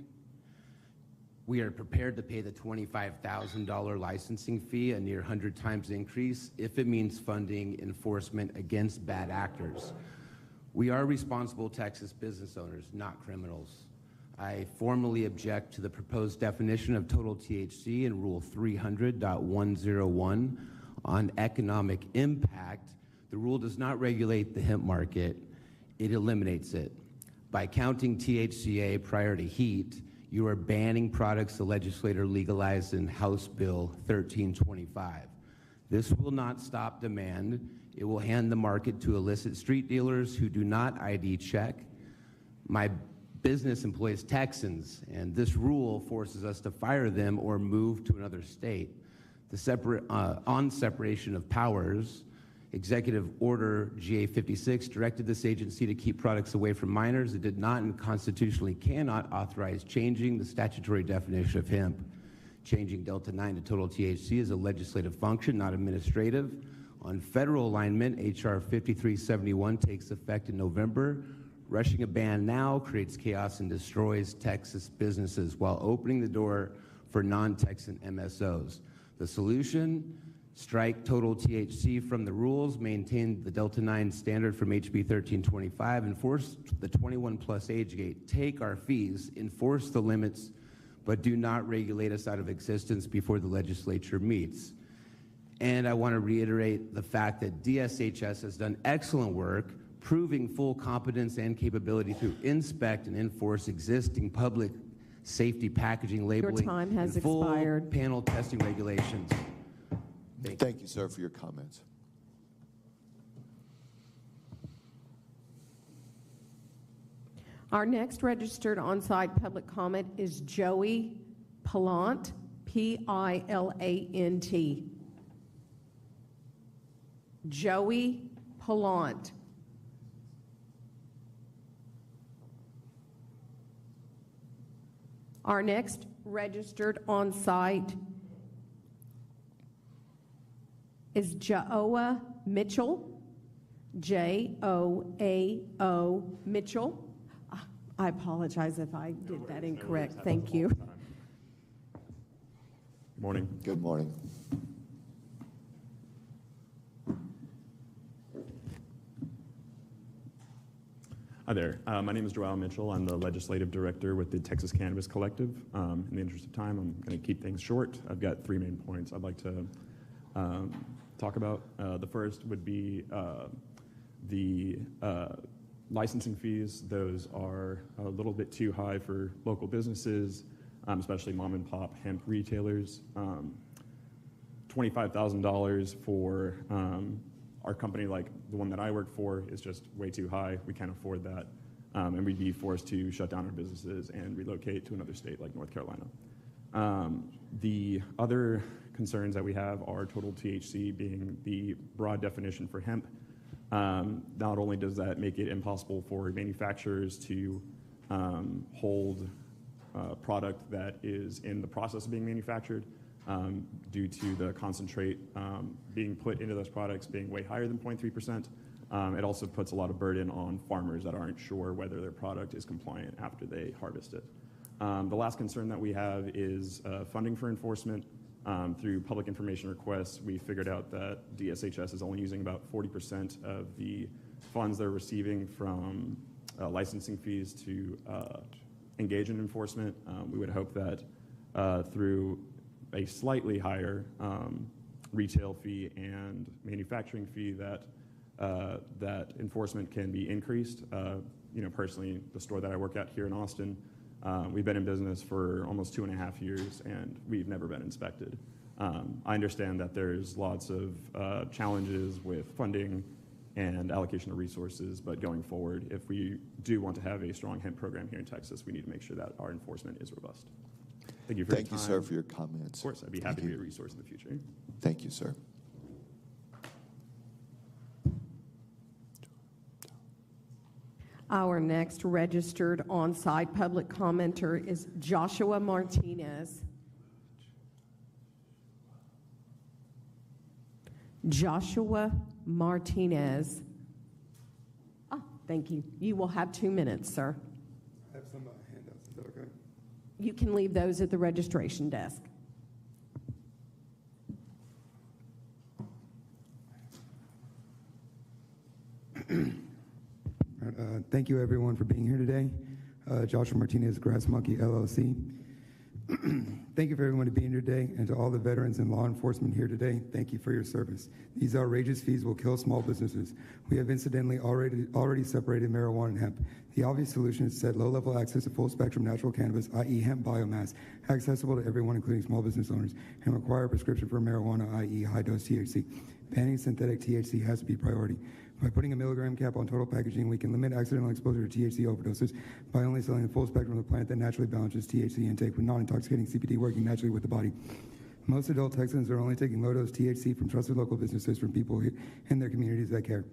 We are prepared to pay the $25,000 licensing fee, a near 100 times increase, if it means funding enforcement against bad actors. We are responsible Texas business owners, not criminals. I formally object to the proposed definition of total THC in Rule 300.101 on economic impact, the rule does not regulate the hemp market, it eliminates it. By counting THCA prior to heat, you are banning products the legislator legalized in House Bill 1325. This will not stop demand. It will hand the market to illicit street dealers who do not ID check. My business employs Texans, and this rule forces us to fire them or move to another state. The on separation of powers, Executive Order GA56 directed this agency to keep products away from minors. It did not and constitutionally cannot authorize changing the statutory definition of hemp. Changing Delta 9 to total THC is a legislative function, not administrative. On federal alignment, H.R. 5371 takes effect in November. Rushing a ban now creates chaos and destroys Texas businesses while opening the door for non-Texan MSOs. The solution: strike total THC from the rules, maintain the Delta 9 standard from HB 1325, enforce the 21-plus age gate, take our fees, enforce the limits, but do not regulate us out of existence before the legislature meets. And I want to reiterate the fact that DSHS has done excellent work proving full competence and capability to inspect and enforce existing public safety packaging, labeling, Your time has and full expired. panel testing regulations. Thank you, sir, for your comments. Our next registered on-site public comment is Joey Pillant, P-I-L-A-N-T. Joey Pillant. Our next registered on-site is Joa Mitchell, J-O-A-O Mitchell. I apologize if I did that incorrect. Thank you. Good morning. Good morning. Hi there. My name is Joel Mitchell. I'm the legislative director with the Texas Cannabis Collective. In the interest of time, I'm going to keep things short. I've got three main points I'd like to talk about. The first would be the licensing fees. Those are a little bit too high for local businesses, especially mom and pop hemp retailers. $25,000 for our company, like the one that I work for, is just way too high. We can't afford that. And we'd be forced to shut down our businesses and relocate to another state like North Carolina. The other concerns that we have are total THC being the broad definition for hemp. Not only does that make it impossible for manufacturers to hold product that is in the process of being manufactured, due to the concentrate being put into those products being way higher than 0.3%. It also puts a lot of burden on farmers that aren't sure whether their product is compliant after they harvest it. The last concern that we have is funding for enforcement. Through public information requests, we figured out that DSHS is only using about 40% of the funds they're receiving from licensing fees to engage in enforcement. We would hope that through a slightly higher retail fee and manufacturing fee that enforcement can be increased. Personally, the store that I work at here in Austin, we've been in business for almost 2.5 years, and we've never been inspected. I understand that there's lots of challenges with funding and allocation of resources, but going forward, if we do want to have a strong hemp program here in Texas, we need to make sure that our enforcement is robust. Thank you for your time. Thank you, sir, for your comments. Of course, I'd be happy to be a resource in the future. Thank you, sir. Our next registered on-site public commenter is Joshua Martinez. Joshua Martinez. Oh, thank you. You will have 2 minutes, sir. I have some handouts. Is that okay? You can leave those at the registration desk. Thank you, everyone, for being here today. Joshua Martinez, Grass Monkey, LLC. Thank you for everyone to being here today, and to all the veterans and law enforcement here today, thank you for your service. These outrageous fees will kill small businesses. We have incidentally already separated marijuana and hemp. The obvious solution is to set low-level access to full-spectrum natural cannabis, i.e. hemp biomass, accessible to everyone, including small business owners, and require a prescription for marijuana, i.e. high-dose THC. Banning synthetic THC has to be a priority. By putting a milligram cap on total packaging, we can limit accidental exposure to THC overdoses by only selling the full spectrum of the plant that naturally balances THC intake with non-intoxicating CBD working naturally with the body. Most adult Texans are only taking low-dose THC from trusted local businesses from people in their communities that care.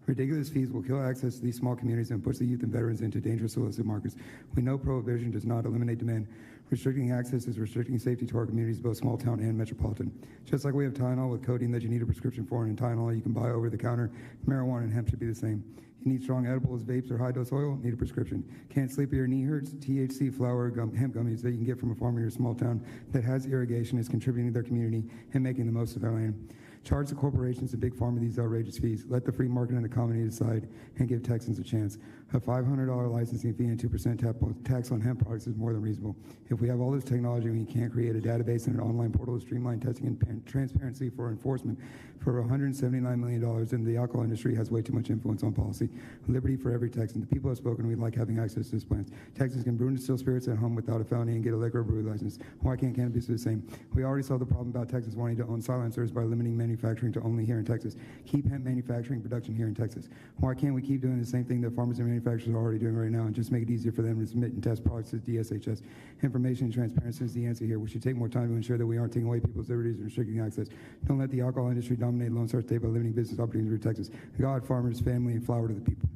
Ridiculous fees will kill access to these small communities and push the youth and veterans into dangerous illicit markets. We know prohibition does not eliminate demand. Restricting access is restricting safety to our communities, both small town and metropolitan. Just like we have Tylenol with codeine that you need a prescription for, and Tylenol you can buy over the counter, marijuana and hemp should be the same. You need strong edibles, vapes, or high-dose oil, need a prescription. Can't sleep or your knee hurts? THC flower hemp gummies that you can get from a farm in your small town that has irrigation is contributing to their community and making the most of their land. Charge the corporations and big pharma these outrageous fees. Let the free market and economy decide and give Texans a chance. A $500 licensing fee and 2% tax on hemp products is more than reasonable. If we have all this technology and we can't create a database and an online portal to streamline testing and transparency for enforcement for $179 million, then the alcohol industry has way too much influence on policy. Liberty for every Texan. The people have spoken. We'd like having access to this plant. Texans can brew and distill spirits at home without a felony and get a liquor or brewery license. Why can't cannabis do the same? We already saw the problem about Texans wanting to own silencers by limiting manufacturing to only here in Texas. Keep hemp manufacturing production here in Texas. Why can't we keep doing the same thing that farmers and manufacturers are already doing right now and just make it easier for them to submit and test products to DSHS? Information and transparency is the answer here. We should take more time to ensure that we aren't taking away people's liberties and restricting access. Don't let the alcohol industry dominate Lone Star State by limiting business opportunities for Texas. God, farmers, family, and flower to the people.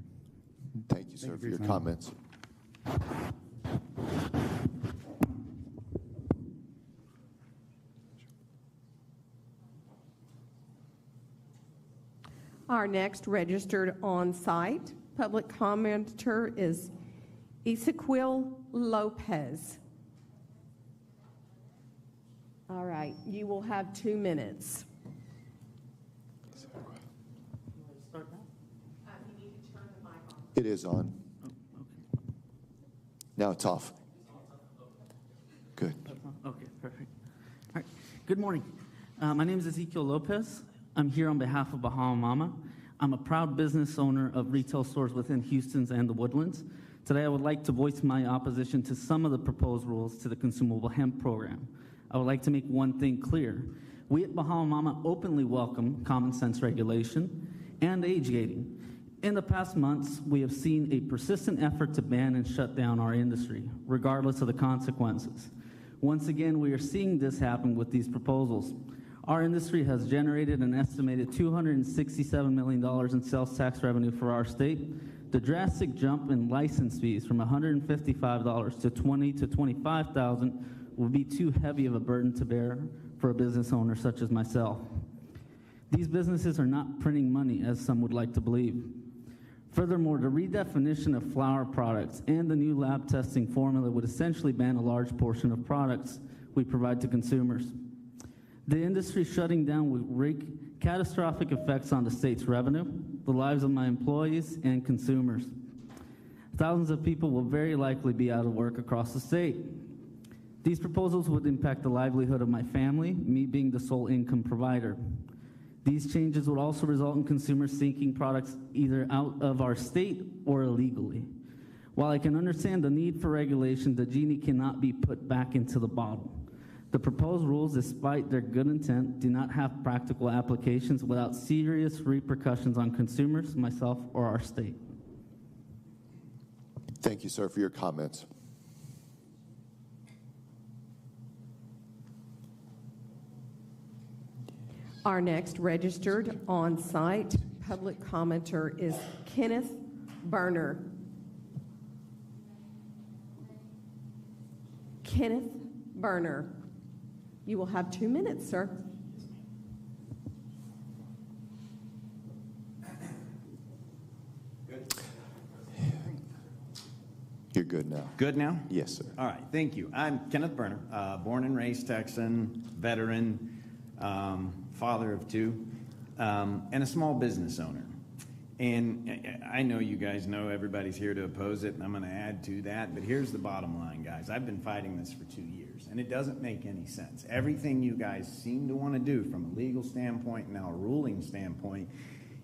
Thank you, sir, for your comments. Our next registered on-site public commenter is Ezequiel Lopez. All right, you will have 2 minutes. It is on. Now it's off. Good. Okay, perfect. All right. Good morning. My name is Ezequiel Lopez. I'm here on behalf of Bahama Mama. I'm a proud business owner of retail stores within Houston's and the Woodlands. Today, I would like to voice my opposition to some of the proposed rules to the consumable hemp program. I would like to make one thing clear. We at Bahama Mama openly welcome common sense regulation and age gating. In the past months, we have seen a persistent effort to ban and shut down our industry, regardless of the consequences. Once again, we are seeing this happen with these proposals. Our industry has generated an estimated $267 million in sales tax revenue for our state. The drastic jump in license fees from $155 to $20,000 to $25,000 will be too heavy of a burden to bear for a business owner such as myself. These businesses are not printing money, as some would like to believe. Furthermore, the redefinition of flower products and the new lab testing formula would essentially ban a large portion of products we provide to consumers. The industry shutting down would wreak catastrophic effects on the state's revenue, the lives of my employees, and consumers. Thousands of people will very likely be out of work across the state. These proposals would impact the livelihood of my family, me being the sole income provider. These changes would also result in consumers seeking products either out of our state or illegally. While I can understand the need for regulation, the genie cannot be put back into the bottle. The proposed rules, despite their good intent, do not have practical applications without serious repercussions on consumers, myself, or our state. Thank you, sir, for your comments. Our next registered on-site public commenter is Kenneth Berner. Kenneth Berner. You will have 2 minutes, sir. You're good now. Good now? Yes, sir. All right, thank you. I'm Kenneth Berner, born and raised Texan, veteran, father of two, and a small business owner. And I know you guys know everybody's here to oppose it, and I'm going to add to that. But here's the bottom line, guys. I've been fighting this for 2 years, and it doesn't make any sense. Everything you guys seem to want to do from a legal standpoint and now a ruling standpoint,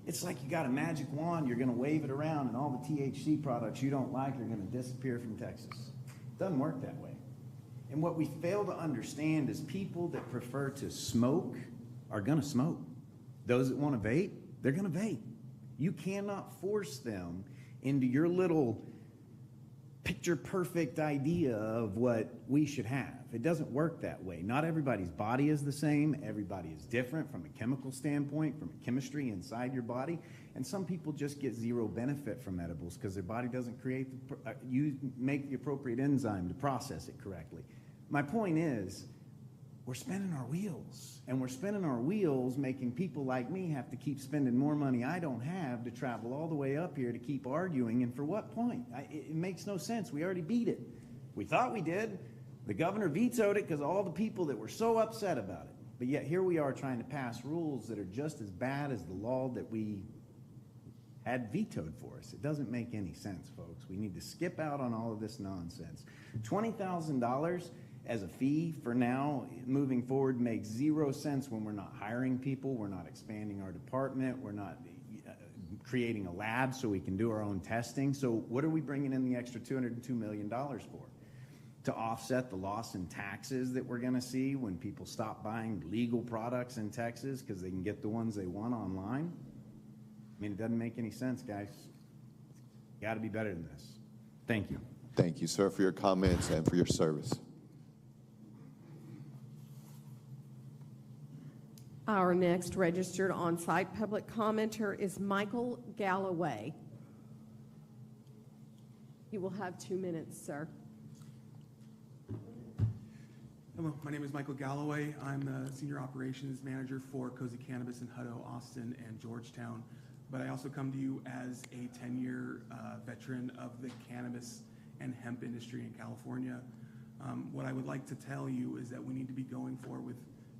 it's like you got a magic wand. You're going to wave it around, and all the THC products you don't like are going to disappear from Texas. It doesn't work that way. And what we fail to understand is people that prefer to smoke are going to smoke. Those that want to vape, they're going to vape. You cannot force them into your little picture-perfect idea of what we should have. It doesn't work that way. Not everybody's body is the same. Everybody is different from a chemical standpoint, from a chemistry inside your body. And some people just get zero benefit from edibles because their body doesn't make the appropriate enzyme to process it correctly. My point is, we're spinning our wheels, and we're spinning our wheels making people like me have to keep spending more money I don't have to travel all the way up here to keep arguing, and for what point? It makes no sense. We already beat it. We thought we did. The governor vetoed it because of all the people that were so upset about it. But yet here we are trying to pass rules that are just as bad as the law that we had vetoed for us. It doesn't make any sense, folks. We need to skip out on all of this nonsense. $20,000 as a fee for now, moving forward, makes zero sense when we're not hiring people, we're not expanding our department, we're not creating a lab so we can do our own testing. So what are we bringing in the extra $202 million for? To offset the loss in taxes that we're going to see when people stop buying legal products in Texas because they can get the ones they want online? I mean, it doesn't make any sense, guys. Got to be better than this. Thank you. Thank you, sir, for your comments and for your service. Our next registered on-site public commenter is Michael Galloway. You will have 2 minutes, sir. Hello, my name is Michael Galloway. I'm the Senior Operations Manager for Cozy Cannabis in Hutto, Austin, and Georgetown. But I also come to you as a 10-year veteran of the cannabis and hemp industry in California. What I would like to tell you is that we need to be going forward with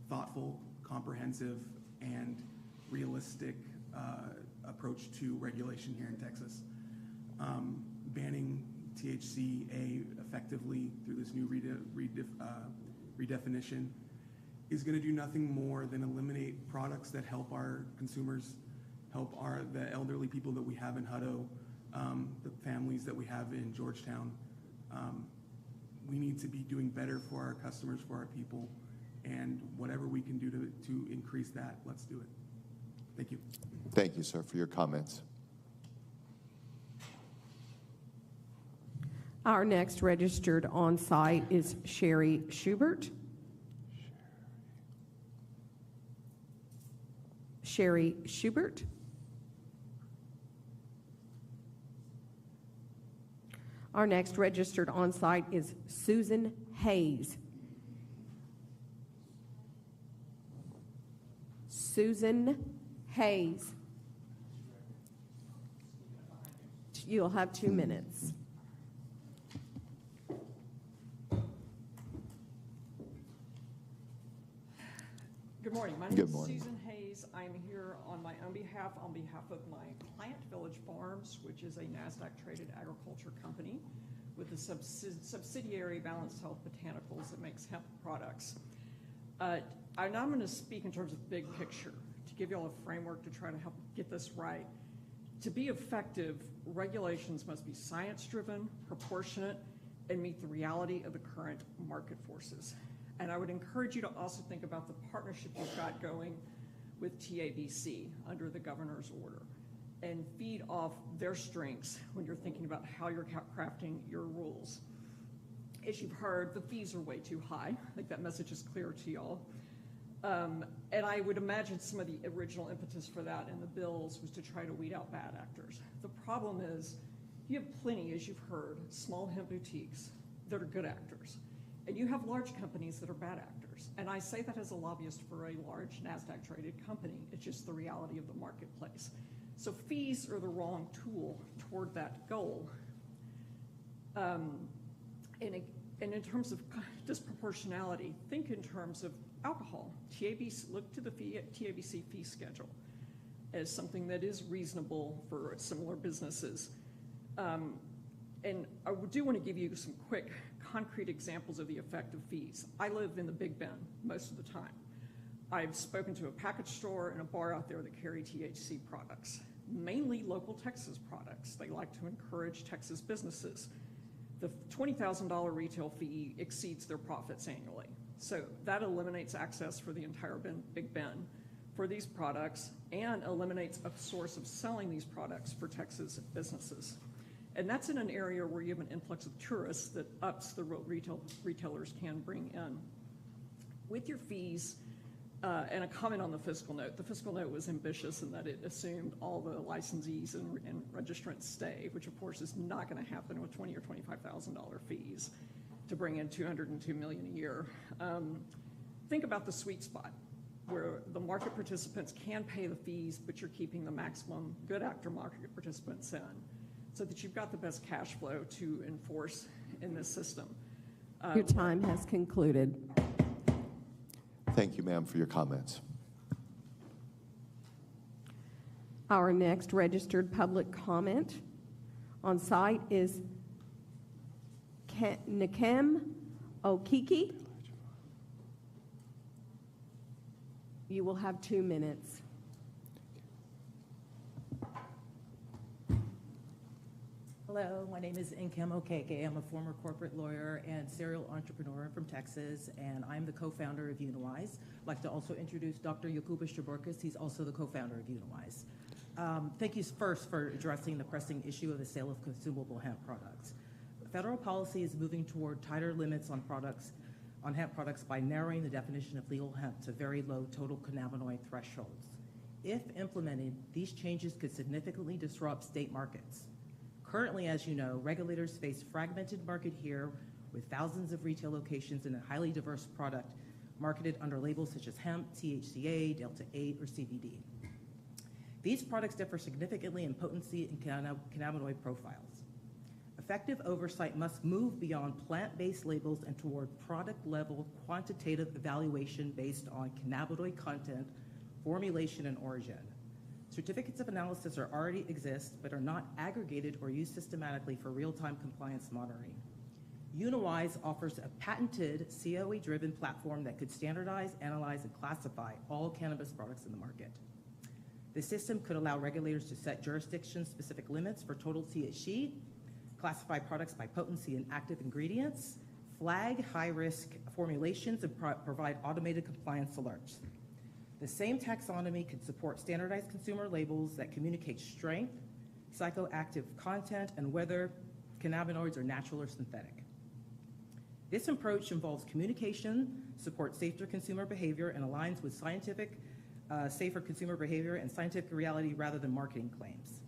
thoughtful, comprehensive, and realistic approach to regulation here in Texas. Banning THCA effectively through this new redefinition is going to do nothing more than eliminate products that help our consumers, help the elderly people that we have in Hutto, the families that we have in Georgetown. We need to be doing better for our customers, for our people, and whatever we can do to increase that, let's do it. Thank you. Thank you, sir, for your comments. Our next registered on-site is Sherry Schubert. Sherry Schubert. Our next registered on-site is Susan Hayes. Susan Hayes. You'll have 2 minutes. Good morning. My name is Susan Hayes. I'm here on my own behalf, on behalf of my client, Village Farms, which is a NASDAQ-traded agriculture company with a subsidiary, Balanced Health Botanicals, that makes hemp products. I'm going to speak in terms of big picture to give you all a framework to try to help get this right. To be effective, regulations must be science-driven, proportionate, and meet the reality of the current market forces. And I would encourage you to also think about the partnership you've got going with TABC under the governor's order and feed off their strengths when you're thinking about how you're crafting your rules. As you've heard, the fees are way too high. I think that message is clear to y'all. And I would imagine some of the original impetus for that in the bills was to try to weed out bad actors. The problem is you have plenty, as you've heard, small hemp boutiques that are good actors. And you have large companies that are bad actors. And I say that as a lobbyist for a large NASDAQ-traded company. It's just the reality of the marketplace. So fees are the wrong tool toward that goal. And in terms of disproportionality, think in terms of alcohol. TABC, look to the TABC fee schedule. as something that is reasonable for similar businesses. And I do want to give you some quick, concrete examples of the effect of fees. I live in the Big Bend most of the time. I've spoken to a package store and a bar out there that carry THC products, mainly local Texas products. They like to encourage Texas businesses. The $20,000 retail fee exceeds their profits annually. So that eliminates access for the entire Big Bend for these products and eliminates a source of selling these products for Texas businesses. And that's in an area where you have an influx of tourists that ups the retailers can bring in. With your fees, and a comment on the fiscal note. The fiscal note was ambitious in that it assumed all the licensees and registrants stay, which of course is not going to happen with $20,000 or $25,000 fees to bring in $202 million a year. Think about the sweet spot where the market participants can pay the fees, but you're keeping the maximum good actor market participants in, so that you've got the best cash flow to enforce in this system. Your time has concluded. Thank you, ma'am, for your comments. Our next registered public comment on site is Nakem Okiki. You will have 2 minutes. Hello, my name is Nkem Okeke. I'm a former corporate lawyer and serial entrepreneur from Texas, and I'm the co-founder of Uniwise. I'd like to also introduce Dr. Jokubas Jaborkas. He's also the co-founder of Uniwise. Thank you first for addressing the pressing issue of the sale of consumable hemp products. Federal policy is moving toward tighter limits on hemp products by narrowing the definition of legal hemp to very low total cannabinoid thresholds. If implemented, these changes could significantly disrupt state markets. Currently, as you know, regulators face fragmented market here with thousands of retail locations and a highly diverse product marketed under labels such as hemp, THCA, Delta-8, or CBD. These products differ significantly in potency and cannabinoid profiles. Effective oversight must move beyond plant-based labels and toward product-level quantitative evaluation based on cannabinoid content, formulation, and origin. Certificates of analysis already exist, but are not aggregated or used systematically for real-time compliance monitoring. Uniwise offers a patented COE-driven platform that could standardize, analyze, and classify all cannabis products in the market. The system could allow regulators to set jurisdiction-specific limits for total THC, classify products by potency and active ingredients, flag high-risk formulations, and provide automated compliance alerts. The same taxonomy could support standardized consumer labels that communicate strength, psychoactive content, and whether cannabinoids are natural or synthetic. This approach involves communication, supports safer consumer behavior, and aligns with safer consumer behavior and scientific reality rather than marketing claims.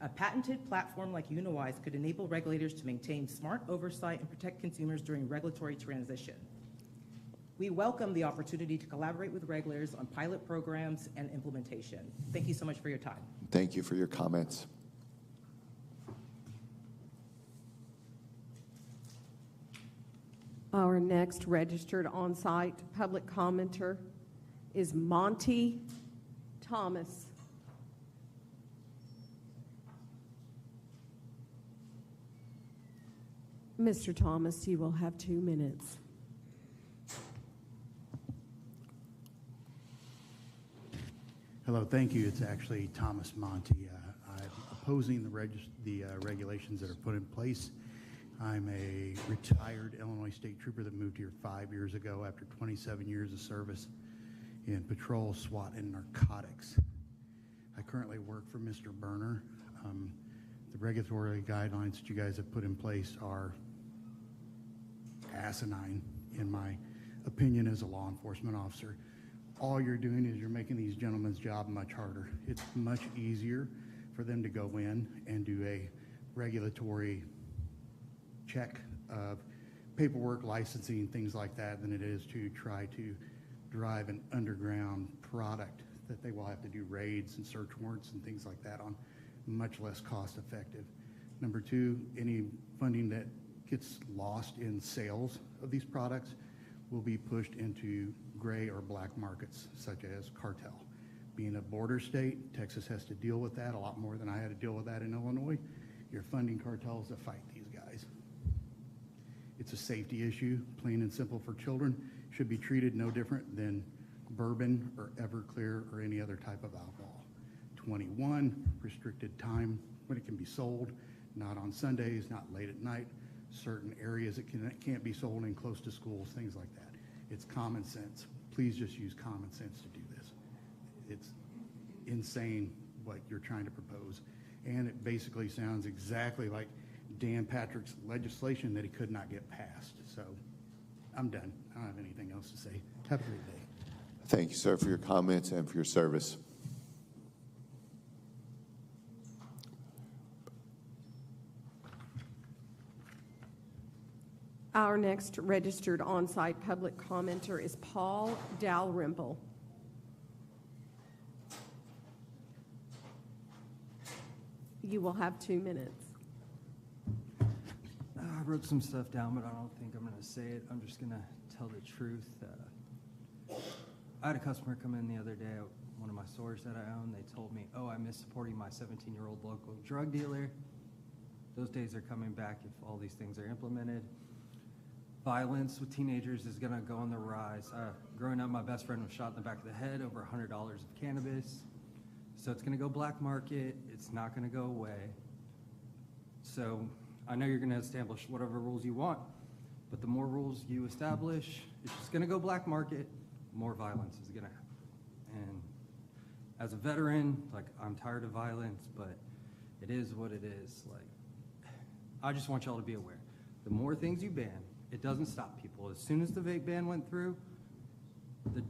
A patented platform like Uniwise could enable regulators to maintain smart oversight and protect consumers during regulatory transition. We welcome the opportunity to collaborate with regulators on pilot programs and implementation. Thank you so much for your time. Thank you for your comments. Our next registered on-site public commenter is Monty Thomas. Mr. Thomas, you will have 2 minutes. Hello, thank you. It's actually Thomas Monty. I'm opposing the regulations that are put in place. I'm a retired Illinois State Trooper that moved here 5 years ago after 27 years of service in patrol, SWAT, and narcotics. I currently work for Mr. Berner. The regulatory guidelines that you guys have put in place are asinine, in my opinion, as a law enforcement officer. All you're doing is you're making these gentlemen's job much harder. It's much easier for them to go in and do a regulatory check of paperwork, licensing, things like that, than it is to try to drive an underground product that they will have to do raids and search warrants and things like that on. Much less cost effective. Number two, any funding that gets lost in sales of these products will be pushed into gray or black markets, such as cartel. Being a border state, Texas has to deal with that a lot more than I had to deal with that in Illinois. You're funding cartels to fight these guys. It's a safety issue, plain and simple for children. Should be treated no different than bourbon or Everclear or any other type of alcohol. 21, restricted time when it can be sold, not on Sundays, not late at night, certain areas it can't be sold in close to schools, things like that. It's common sense. Please just use common sense to do this. It's insane what you're trying to propose. And it basically sounds exactly like Dan Patrick's legislation that he could not get passed. So I'm done. I don't have anything else to say. Have a great day. Thank you, sir, for your comments and for your service. Our next registered on-site public commenter is Paul Dalrymple. You will have 2 minutes. I wrote some stuff down, but I don't think I'm going to say it. I'm just going to tell the truth. I had a customer come in the other day at one of my stores that I own. They told me, oh, I miss supporting my 17-year-old local drug dealer. Those days are coming back if all these things are implemented. Violence with teenagers is going to go on the rise. Growing up, my best friend was shot in the back of the head over $100 of cannabis. So it's going to go black market. It's not going to go away. So I know you're going to establish whatever rules you want, but the more rules you establish, it's just going to go black market, more violence is going to happen. And as a veteran, like, I'm tired of violence, but it is what it is. Like, I just want y'all to be aware. The more things you ban, it doesn't stop people. As soon as the vape ban went through, the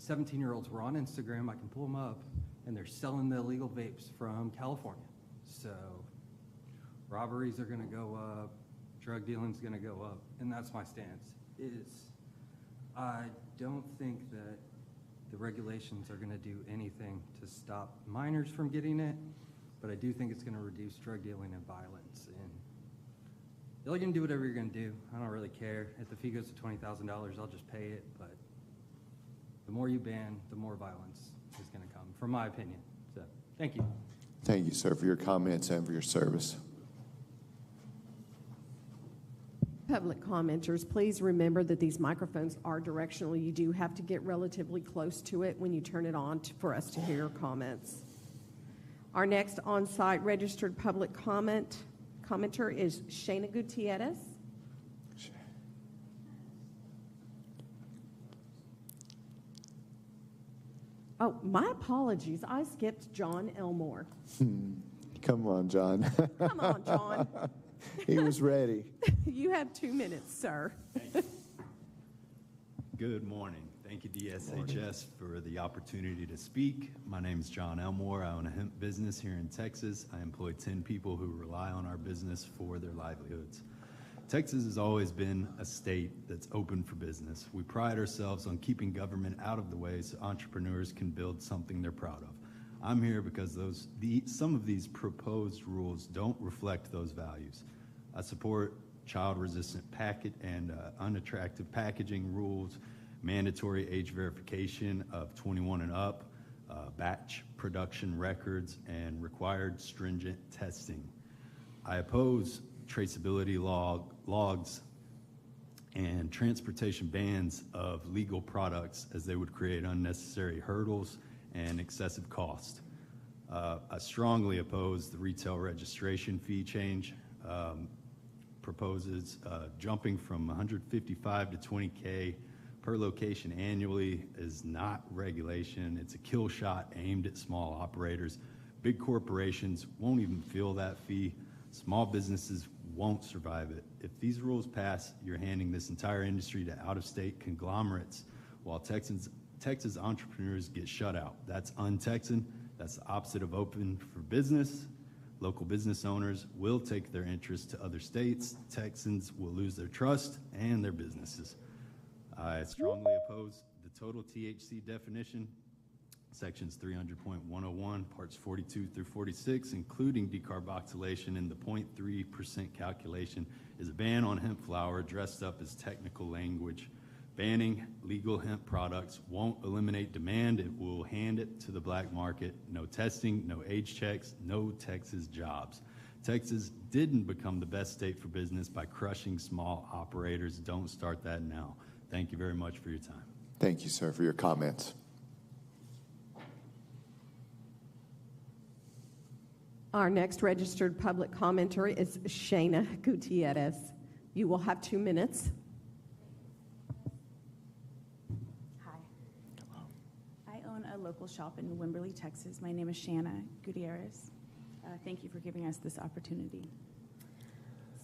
17-year-olds were on Instagram. I can pull them up, and they're selling the illegal vapes from California. So robberies are going to go up, drug dealing is going to go up, and that's my stance. I don't think that the regulations are going to do anything to stop minors from getting it, but I do think it's going to reduce drug dealing and violence. And y'all can do whatever you're going to do. I don't really care. If the fee goes to $20,000, I'll just pay it, but the more you ban, the more violence is going to come, from my opinion. So, thank you. Thank you, sir, for your comments and for your service. Public commenters, please remember that these microphones are directional. You do have to get relatively close to it when you turn it on for us to hear your comments. Our next on-site registered public commenter is Shana Gutierrez. Oh, my apologies. I skipped John Elmore. Come on, John. Come on, John. He was ready. You have 2 minutes, sir. Good morning. Thank you, DSHS, for the opportunity to speak. My name is John Elmore. I own a hemp business here in Texas. I employ 10 people who rely on our business for their livelihoods. Texas has always been a state that's open for business. We pride ourselves on keeping government out of the way so entrepreneurs can build something they're proud of. I'm here because some of these proposed rules don't reflect those values. I support child-resistant packet and unattractive packaging rules, mandatory age verification of 21 and up, batch production records, and required stringent testing. I oppose traceability logs and transportation bans of legal products, as they would create unnecessary hurdles and excessive cost. I strongly oppose the retail registration fee change. Proposes jumping from $155 to $20K per location annually is not regulation. It's a kill shot aimed at small operators. Big corporations won't even feel that fee. Small businesses won't survive it. If these rules pass, you're handing this entire industry to out-of-state conglomerates while Texas entrepreneurs get shut out. That's un-Texan. That's the opposite of open for business. Local business owners will take their interests to other states. Texans will lose their trust and their businesses. I strongly oppose the total THC definition. Sections 300.101, parts 42 through 46, including decarboxylation in the 0.3% calculation, is a ban on hemp flower dressed up as technical language. Banning legal hemp products won't eliminate demand. It will hand it to the black market. No testing, no age checks, no Texas jobs. Texas didn't become the best state for business by crushing small operators. Don't start that now. Thank you very much for your time. Thank you, sir, for your comments. Our next registered public commenter is Shayna Gutierrez. You will have 2 minutes. Hi. I own a local shop in Wimberley, Texas. My name is Shanna Gutierrez. Thank you for giving us this opportunity.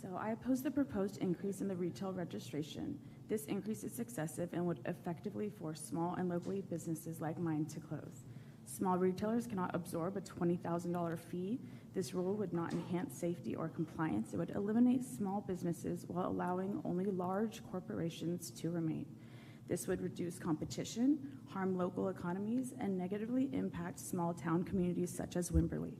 So I oppose the proposed increase in the retail registration. This increase is excessive and would effectively force small and locally businesses like mine to close. Small retailers cannot absorb a $20,000 fee. This rule would not enhance safety or compliance. It would eliminate small businesses while allowing only large corporations to remain. This would reduce competition, harm local economies, and negatively impact small town communities such as Wimberley.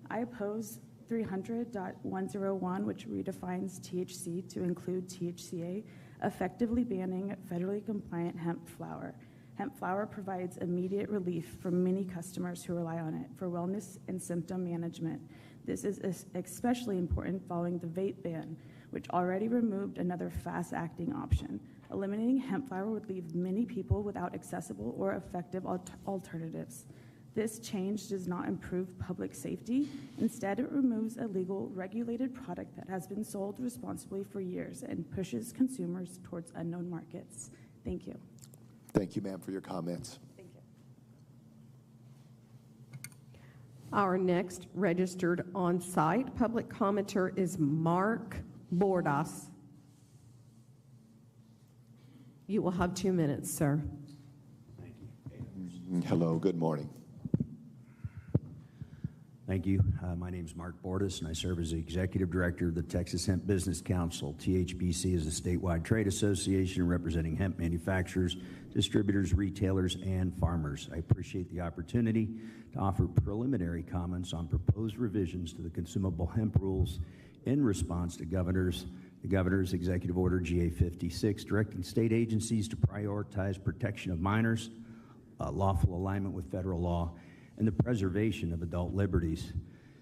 I oppose 300.101, which redefines THC to include THCA, effectively banning federally compliant hemp flower. Hemp flower provides immediate relief for many customers who rely on it for wellness and symptom management. This is especially important following the vape ban, which already removed another fast-acting option. Eliminating hemp flower would leave many people without accessible or effective alternatives. This change does not improve public safety. Instead, it removes a legal, regulated product that has been sold responsibly for years and pushes consumers towards unknown markets. Thank you. Thank you, ma'am, for your comments. Thank you. Our next registered on-site public commenter is Mark Bordas. You will have 2 minutes, sir. Thank you. Hello, good morning. Thank you. My name is Mark Bordas, and I serve as the Executive Director of the Texas Hemp Business Council. THBC is a statewide trade association representing hemp manufacturers, distributors, retailers, and farmers. I appreciate the opportunity to offer preliminary comments on proposed revisions to the consumable hemp rules in response to the Governor's Executive Order GA-56, directing state agencies to prioritize protection of minors, lawful alignment with federal law, and the preservation of adult liberties.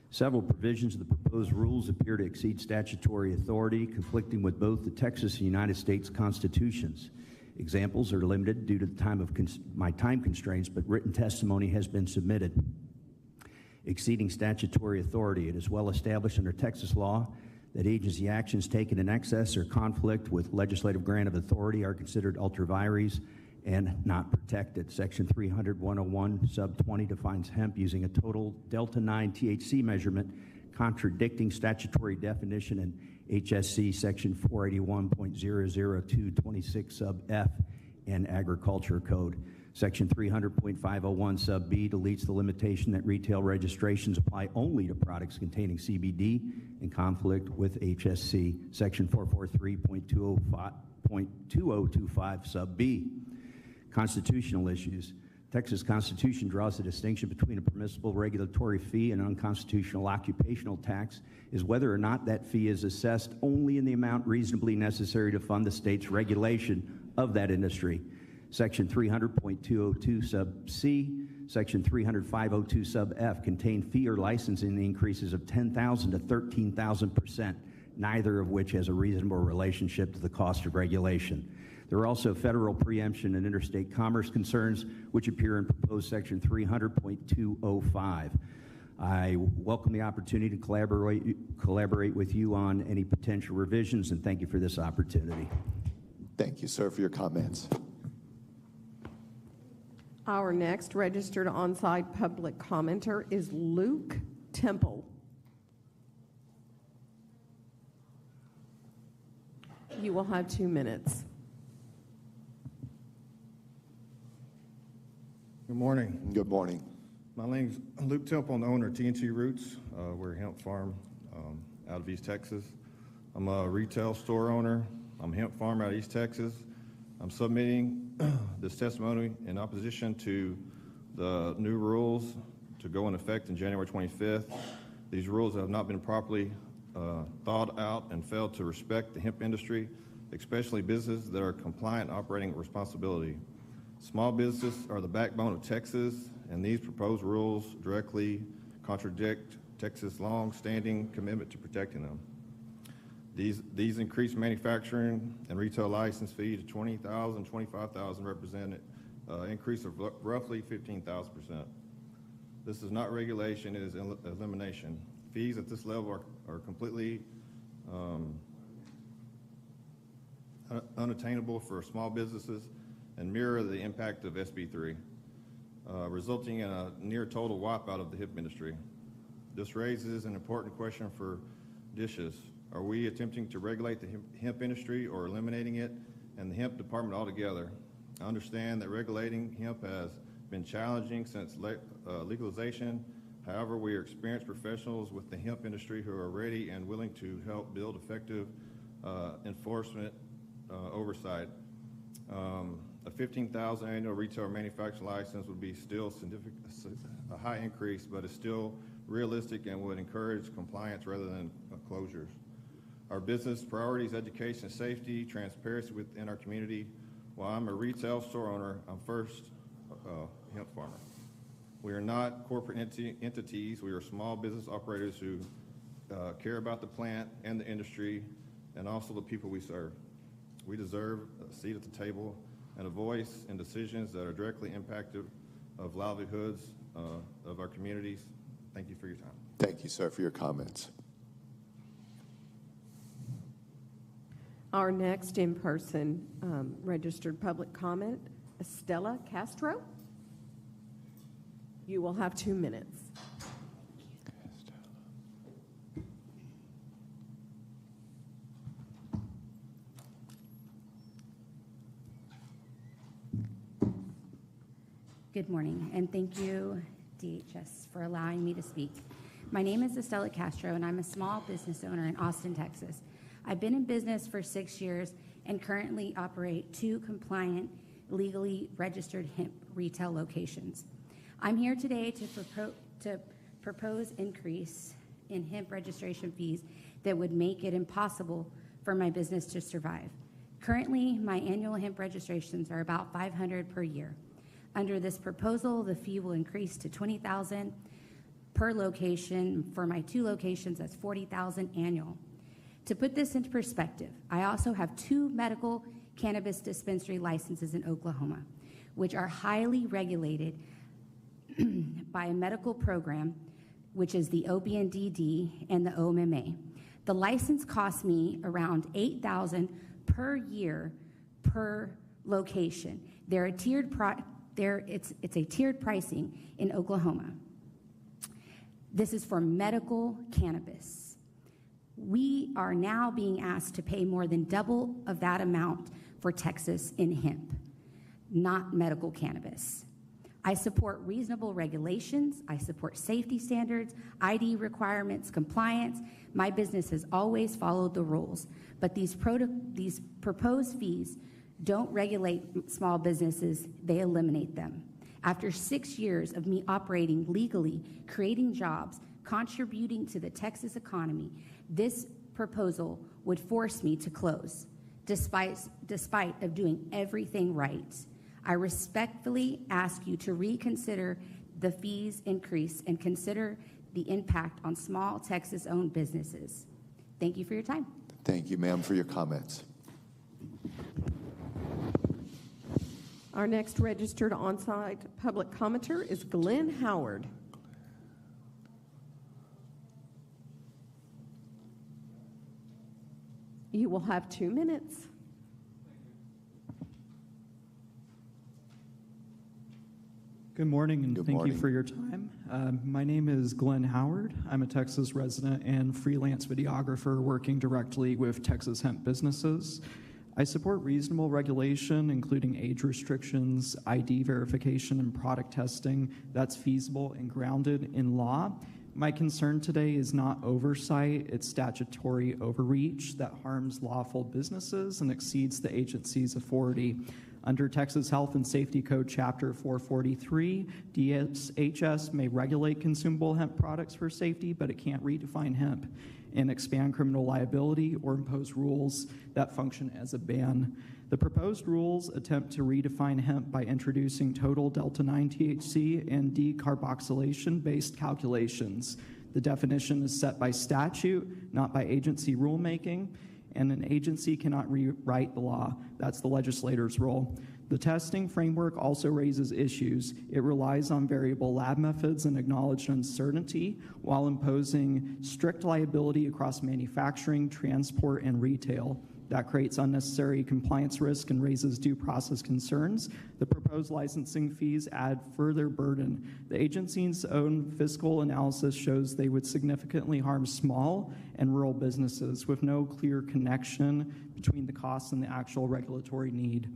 Several provisions of the proposed rules appear to exceed statutory authority, conflicting with both the Texas and United States constitutions. Examples are limited due to my time constraints, but written testimony has been submitted. Exceeding statutory authority, it is well established under Texas law that agency actions taken in excess or conflict with legislative grant of authority are considered ultra vires and not protected. Section 300.101 sub 20 defines hemp using a total delta 9 THC measurement, contradicting statutory definition in HSC section 481.00226 sub F and Agriculture Code. Section 300.501 sub B deletes the limitation that retail registrations apply only to products containing CBD in conflict with HSC section 443.2025 sub B. Constitutional issues. Texas Constitution draws a distinction between a permissible regulatory fee and unconstitutional occupational tax is whether or not that fee is assessed only in the amount reasonably necessary to fund the state's regulation of that industry. Section 300.202 sub C, Section 300.502 sub F contain fee or licensing increases of 10,000 to 13,000%, neither of which has a reasonable relationship to the cost of regulation. There are also federal preemption and interstate commerce concerns, which appear in proposed Section 300.205. I welcome the opportunity to collaborate with you on any potential revisions, and thank you for this opportunity. Thank you, sir, for your comments. Our next registered on-site public commenter is Luke Temple. You will have 2 minutes. Good morning. Good morning. My name's Luke Temple, I'm the owner of TNT Roots. We're a hemp farm out of East Texas. I'm a retail store owner. I'm a hemp farmer out of East Texas. I'm submitting this testimony in opposition to the new rules to go in effect in January 25th. These rules have not been properly thought out and failed to respect the hemp industry especially businesses that are compliant operating responsibility. Small businesses are the backbone of Texas, and these proposed rules directly contradict Texas' long-standing commitment to protecting them. These increased manufacturing and retail license fee to $20,000, $25,000 represent an increase of roughly 15,000%. This is not regulation, it is elimination. Fees at this level are completely unattainable for small businesses and mirror the impact of SB 3, resulting in a near total wipeout of the hemp industry. This raises an important question for DSHS. Are we attempting to regulate the hemp industry or eliminating it and the hemp department altogether? I understand that regulating hemp has been challenging since legalization. However, we are experienced professionals with the hemp industry who are ready and willing to help build effective enforcement oversight. A $15,000 annual retail manufacturing license would be still a high increase, but is still realistic and would encourage compliance rather than closures. Our business priorities, education, safety, transparency within our community. While I'm a retail store owner, I'm first a hemp farmer. We are not corporate entities. We are small business operators who care about the plant and the industry and also the people we serve. We deserve a seat at the table and a voice in decisions that are directly impactful of livelihoods of our communities. Thank you for your time. Thank you, sir, for your comments. Our next in-person registered public comment, Estella Castro. You will have 2 minutes. Good morning, and thank you, DHS, for allowing me to speak. My name is Estella Castro, and I'm a small business owner in Austin, Texas. I've been in business for 6 years and currently operate 2 compliant, legally registered hemp retail locations. I'm here today to propose increase in hemp registration fees that would make it impossible for my business to survive. Currently, my annual hemp registrations are about $500 per year. Under this proposal, the fee will increase to $20,000 per location. For my 2 locations, that's $40,000 annual. To put this into perspective, I also have 2 medical cannabis dispensary licenses in Oklahoma, which are highly regulated by a medical program, which is the OBNDD and the OMMA. The license costs me around $8,000 per year per location. It's a tiered pricing in Oklahoma. This is for medical cannabis. We are now being asked to pay more than double of that amount for Texas in hemp, not medical cannabis. I support reasonable regulations. I support safety standards, ID requirements, compliance. My business has always followed the rules, but these proposed fees don't regulate small businesses, they eliminate them. After 6 years of me operating legally, creating jobs, contributing to the Texas economy, this proposal would force me to close, despite of doing everything right. I respectfully ask you to reconsider the fees increase and consider the impact on small Texas-owned businesses. Thank you for your time. Thank you, ma'am, for your comments. Our next registered on-site public commenter is Glenn Howard. You will have 2 minutes. Good morning, and thank you for your time. My name is Glenn Howard. I'm a Texas resident and freelance videographer working directly with Texas hemp businesses. I support reasonable regulation, including age restrictions, ID verification, and product testing that's feasible and grounded in law. My concern today is not oversight, it's statutory overreach that harms lawful businesses and exceeds the agency's authority. Under Texas Health and Safety Code Chapter 443, DSHS may regulate consumable hemp products for safety, but it can't redefine hemp. and expand criminal liability or impose rules that function as a ban. The proposed rules attempt to redefine hemp by introducing total delta-9 THC and decarboxylation-based calculations. The definition is set by statute, not by agency rulemaking, and an agency cannot rewrite the law. That's the legislator's role. The testing framework also raises issues. It relies on variable lab methods and acknowledged uncertainty while imposing strict liability across manufacturing, transport, and retail. That creates unnecessary compliance risk and raises due process concerns. The proposed licensing fees add further burden. The agency's own fiscal analysis shows they would significantly harm small and rural businesses with no clear connection between the costs and the actual regulatory need.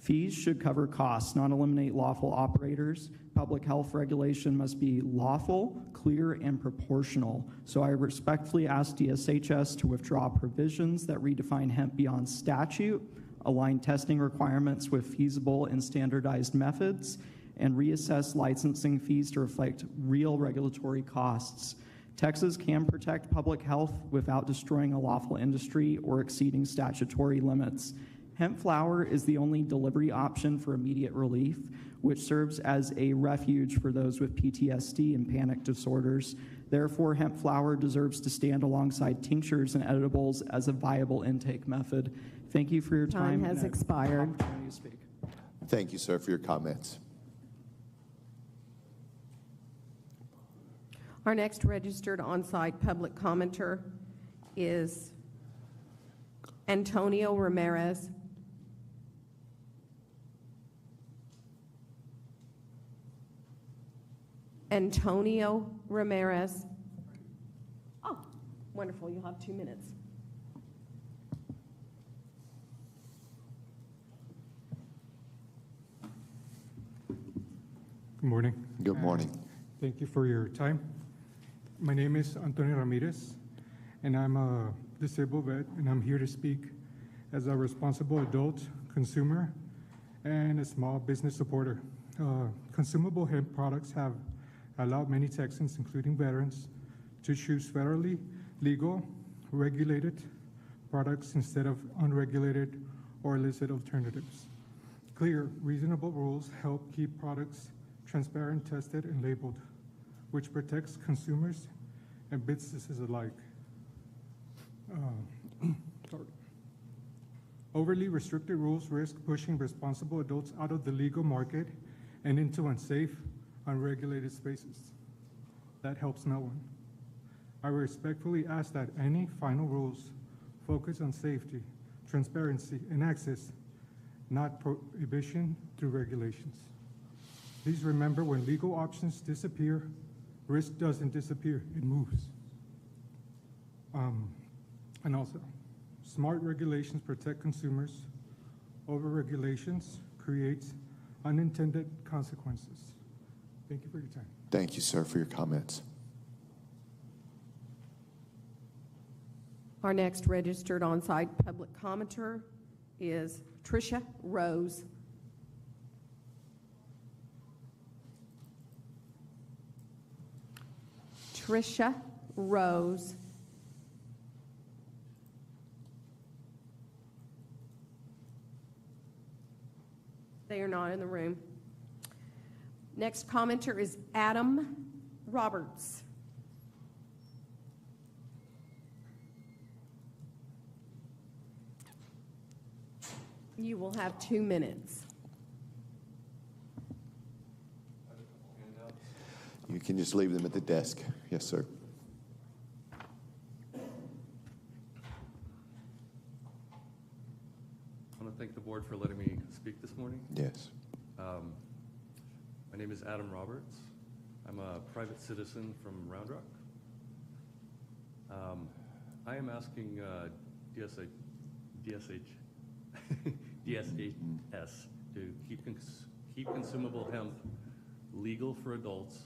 Fees should cover costs, not eliminate lawful operators. Public health regulation must be lawful, clear, and proportional. So I respectfully ask DSHS to withdraw provisions that redefine hemp beyond statute, align testing requirements with feasible and standardized methods, and reassess licensing fees to reflect real regulatory costs. Texas can protect public health without destroying a lawful industry or exceeding statutory limits. Hemp flower is the only delivery option for immediate relief, which serves as a refuge for those with PTSD and panic disorders. Therefore, hemp flower deserves to stand alongside tinctures and edibles as a viable intake method. Thank you for your time. Time has expired. Opportunity to speak. Thank you, sir, for your comments. Our next registered on-site public commenter is Antonio Ramirez. Antonio Ramirez. Oh, wonderful. You'll have 2 minutes. Good morning. Good morning. Thank you for your time. My name is Antonio Ramirez, and I'm a disabled vet, and I'm here to speak as a responsible adult consumer and a small business supporter. Consumable hemp products have allowed many Texans, including veterans, to choose federally legal, regulated products instead of unregulated or illicit alternatives. Clear, reasonable rules help keep products transparent, tested, and labeled, which protects consumers and businesses alike. Overly restricted rules risk pushing responsible adults out of the legal market and into unsafe, unregulated spaces. That helps no one. I respectfully ask that any final rules focus on safety, transparency, and access, not prohibition through regulations. Please remember, when legal options disappear, risk doesn't disappear, it moves. And also, smart regulations protect consumers. Over-regulations creates unintended consequences. Thank you for your time. Thank you, sir, for your comments. Our next registered on-site public commenter is Tricia Rose. Tricia Rose. They are not in the room. Next commenter is Adam Roberts. You will have 2 minutes. You can just leave them at the desk. Yes, sir. I want to thank the board for letting me speak this morning. Yes. My name is Adam Roberts. I'm a private citizen from Round Rock. I am asking DSHS to keep consumable hemp legal for adults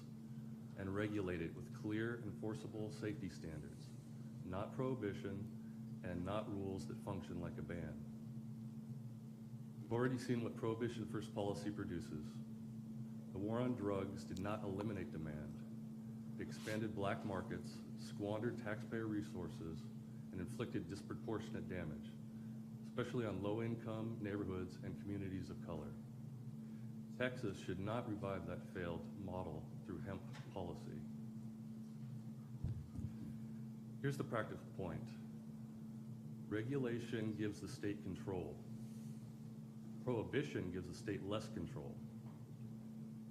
and regulate it with clear, enforceable safety standards, not prohibition and not rules that function like a ban. We've already seen what Prohibition First policy produces. The war on drugs did not eliminate demand. expanded black markets, squandered taxpayer resources, and inflicted disproportionate damage, especially on low-income neighborhoods and communities of color. Texas should not revive that failed model through hemp policy. Here's the practical point. Regulation gives the state control. Prohibition gives the state less control.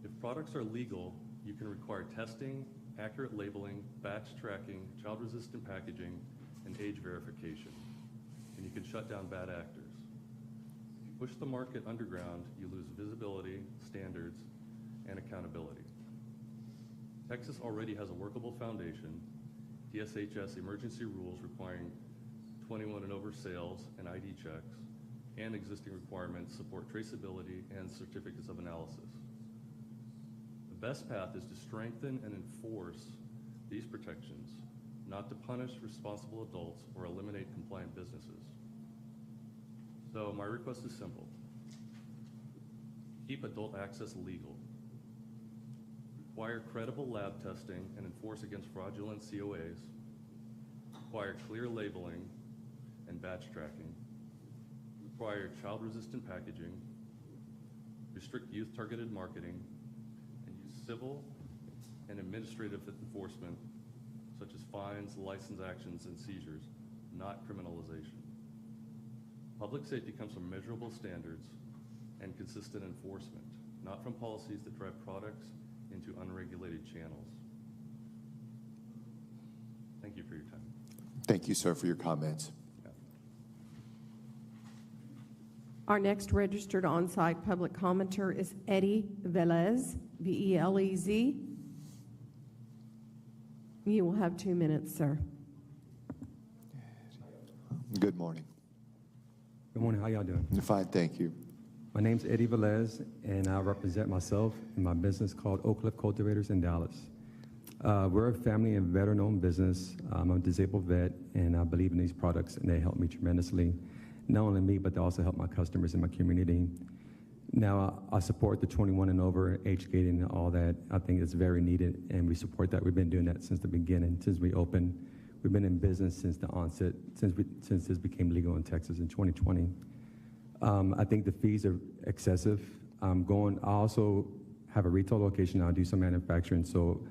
If products are legal, you can require testing, accurate labeling, batch tracking, child-resistant packaging, and age verification. And you can shut down bad actors. If you push the market underground, you lose visibility, standards, and accountability. Texas already has a workable foundation, DSHS emergency rules requiring 21 and over sales and ID checks, and existing requirements support traceability and certificates of analysis. The best path is to strengthen and enforce these protections, not to punish responsible adults or eliminate compliant businesses. So my request is simple. Keep adult access legal. Require credible lab testing and enforce against fraudulent COAs. Require clear labeling and batch tracking. Require child-resistant packaging. Restrict youth-targeted marketing. And use civil and administrative enforcement, such as fines, license actions, and seizures, not criminalization. Public safety comes from measurable standards and consistent enforcement, not from policies that drive products into unregulated channels. Thank you for your time. Thank you, sir, for your comments. Our next registered on-site public commenter is Eddie Velez, V-E-L-E-Z. You will have 2 minutes, sir. Good morning. Good morning. How y'all doing? Fine, thank you. My name's Eddie Velez, and I represent myself in my business called Oak Cliff Cultivators in Dallas. We're a family and veteran-owned business. I'm a disabled vet, and I believe in these products, and they help me tremendously. Not only me, but they also help my customers in my community. Now, I support the 21 and over age gating and all that. I think it's very needed, and we support that. We've been doing that since the beginning, since we opened. We've been in business since the onset, since this became legal in Texas in 2020. I think the fees are excessive. I also have a retail location. I do some manufacturing, so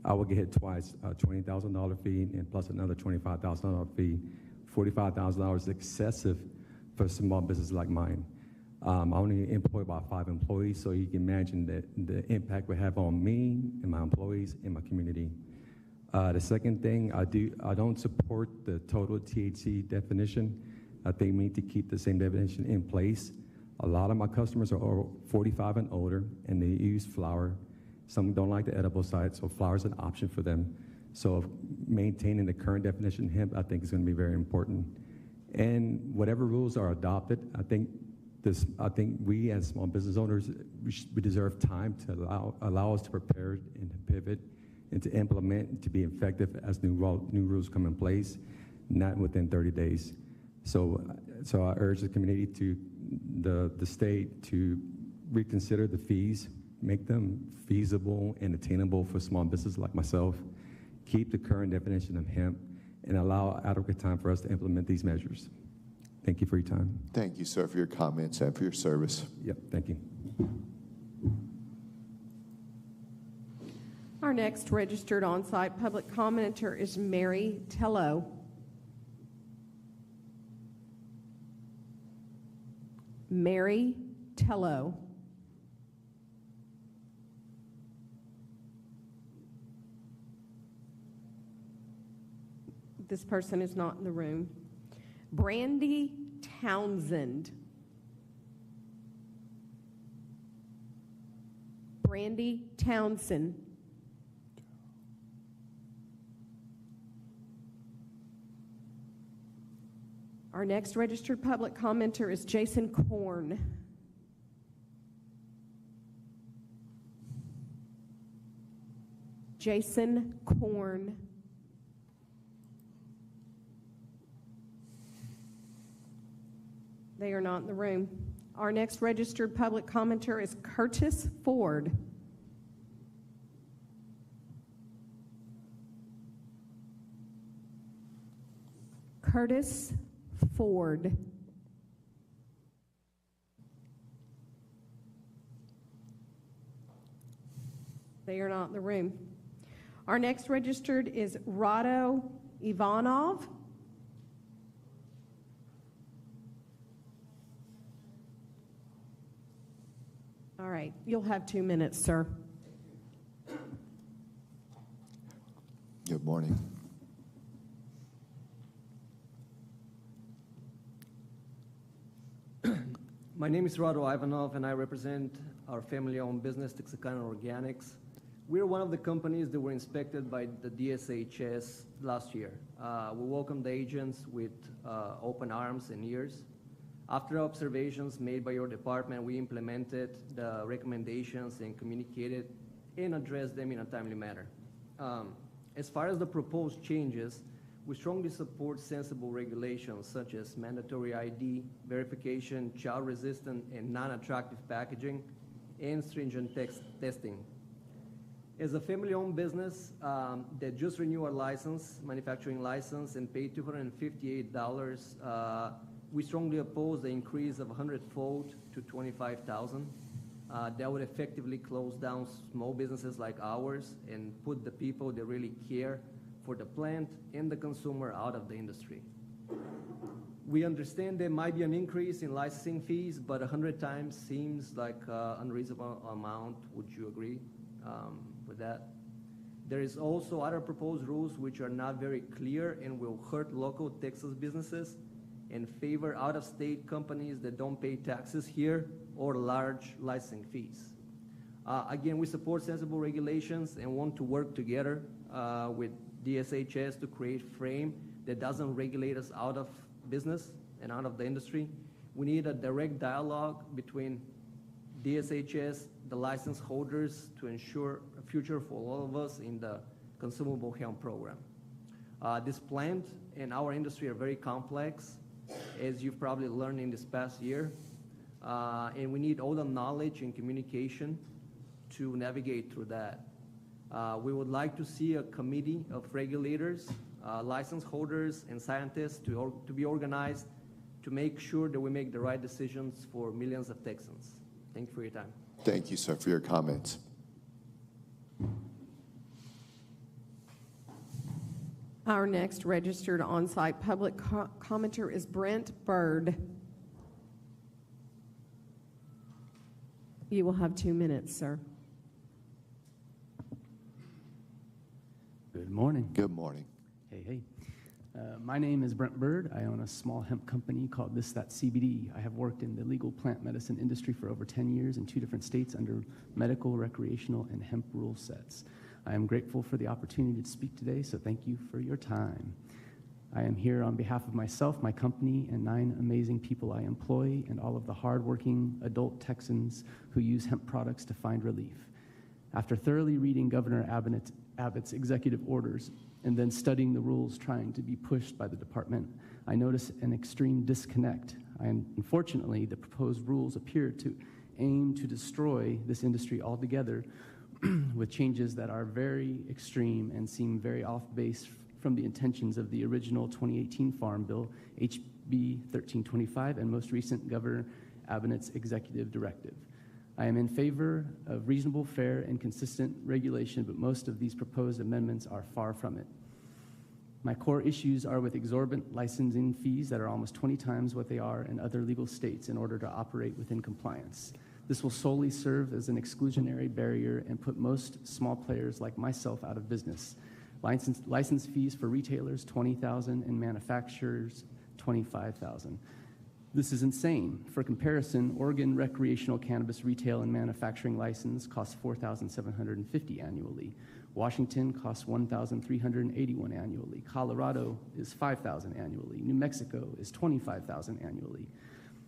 I will get hit twice, a $20,000 fee and plus another $25,000 fee. $45,000 is excessive for a small business like mine. I only employ about 5 employees, so you can imagine that the impact we have on me and my employees and my community. The second thing, I don't support the total THC definition. I think we need to keep the same definition in place. A lot of my customers are 45 and older, and they use flower. Some don't like the edible side, so flower is an option for them. So maintaining the current definition of hemp, I think, is going to be very important. And whatever rules are adopted, I think we as small business owners, we deserve time to allow us to prepare and to pivot and to implement and to be effective as new rules come in place, not within 30 days. So I urge the community the state to reconsider the fees, make them feasible and attainable for small businesses like myself, keep the current definition of hemp, and allow adequate time for us to implement these measures. Thank you for your time. Thank you, sir, for your comments and for your service. Yep, thank you. Our next registered on-site public commenter is Mary Tello. Mary Tello. This person is not in the room. Brandy Townsend. Brandy Townsend. Our next registered public commenter is Jason Korn. Jason Korn. They are not in the room. Our next registered public commenter is Curtis Ford. Curtis Ford. They are not in the room. Our next registered is Rado Ivanov. All right, you'll have 2 minutes, sir. Good morning. My name is Rado Ivanov, and I represent our family-owned business, Texarkana Organics. We're one of the companies that were inspected by the DSHS last year. We welcomed the agents with open arms and ears. After observations made by your department, we implemented the recommendations and communicated and addressed them in a timely manner. As far as the proposed changes, we strongly support sensible regulations such as mandatory ID, verification, child-resistant and non-attractive packaging, and stringent testing. As a family-owned business that just renewed our manufacturing license, and paid $258, we strongly oppose the increase of 100-fold to $25,000. That would effectively close down small businesses like ours and put the people that really care for the plant and the consumer out of the industry. We understand there might be an increase in licensing fees, but 100 times seems like an unreasonable amount. Would you agree with that? There is also other proposed rules which are not very clear and will hurt local Texas businesses and favor out-of-state companies that don't pay taxes here or large licensing fees. Again, we support sensible regulations and want to work together with DSHS to create a frame that doesn't regulate us out of business and out of the industry. We need a direct dialogue between DSHS, the license holders, to ensure a future for all of us in the consumable hemp program. This plant and our industry are very complex, as you've probably learned in this past year, and we need all the knowledge and communication to navigate through that. We would like to see a committee of regulators, license holders, and scientists to be organized to make sure that we make the right decisions for millions of Texans. Thank you for your time. Thank you, sir, for your comments. Our next registered on-site public commenter is Brent Bird. You will have 2 minutes, sir. Good morning. Good morning. Hey. My name is Brent Bird. I own a small hemp company called This That CBD. I have worked in the legal plant medicine industry for over 10 years in 2 different states under medical, recreational, and hemp rule sets. I am grateful for the opportunity to speak today, so thank you for your time. I am here on behalf of myself, my company, and 9 amazing people I employ, and all of the hardworking adult Texans who use hemp products to find relief. After thoroughly reading Governor Abbott's executive orders and then studying the rules trying to be pushed by the department, I notice an extreme disconnect. Unfortunately, the proposed rules appear to aim to destroy this industry altogether with changes that are very extreme and seem very off base from the intentions of the original 2018 Farm Bill, HB 1325, and most recent Governor Abbott's executive directive. I am in favor of reasonable, fair, and consistent regulation, but most of these proposed amendments are far from it. My core issues are with exorbitant licensing fees that are almost 20 times what they are in other legal states in order to operate within compliance. This will solely serve as an exclusionary barrier and put most small players like myself out of business. License fees for retailers, $20,000, and manufacturers, $25,000. This is insane. For comparison, Oregon recreational cannabis retail and manufacturing license costs $4,750 annually. Washington costs $1,381 annually. Colorado is $5,000 annually. New Mexico is $25,000 annually.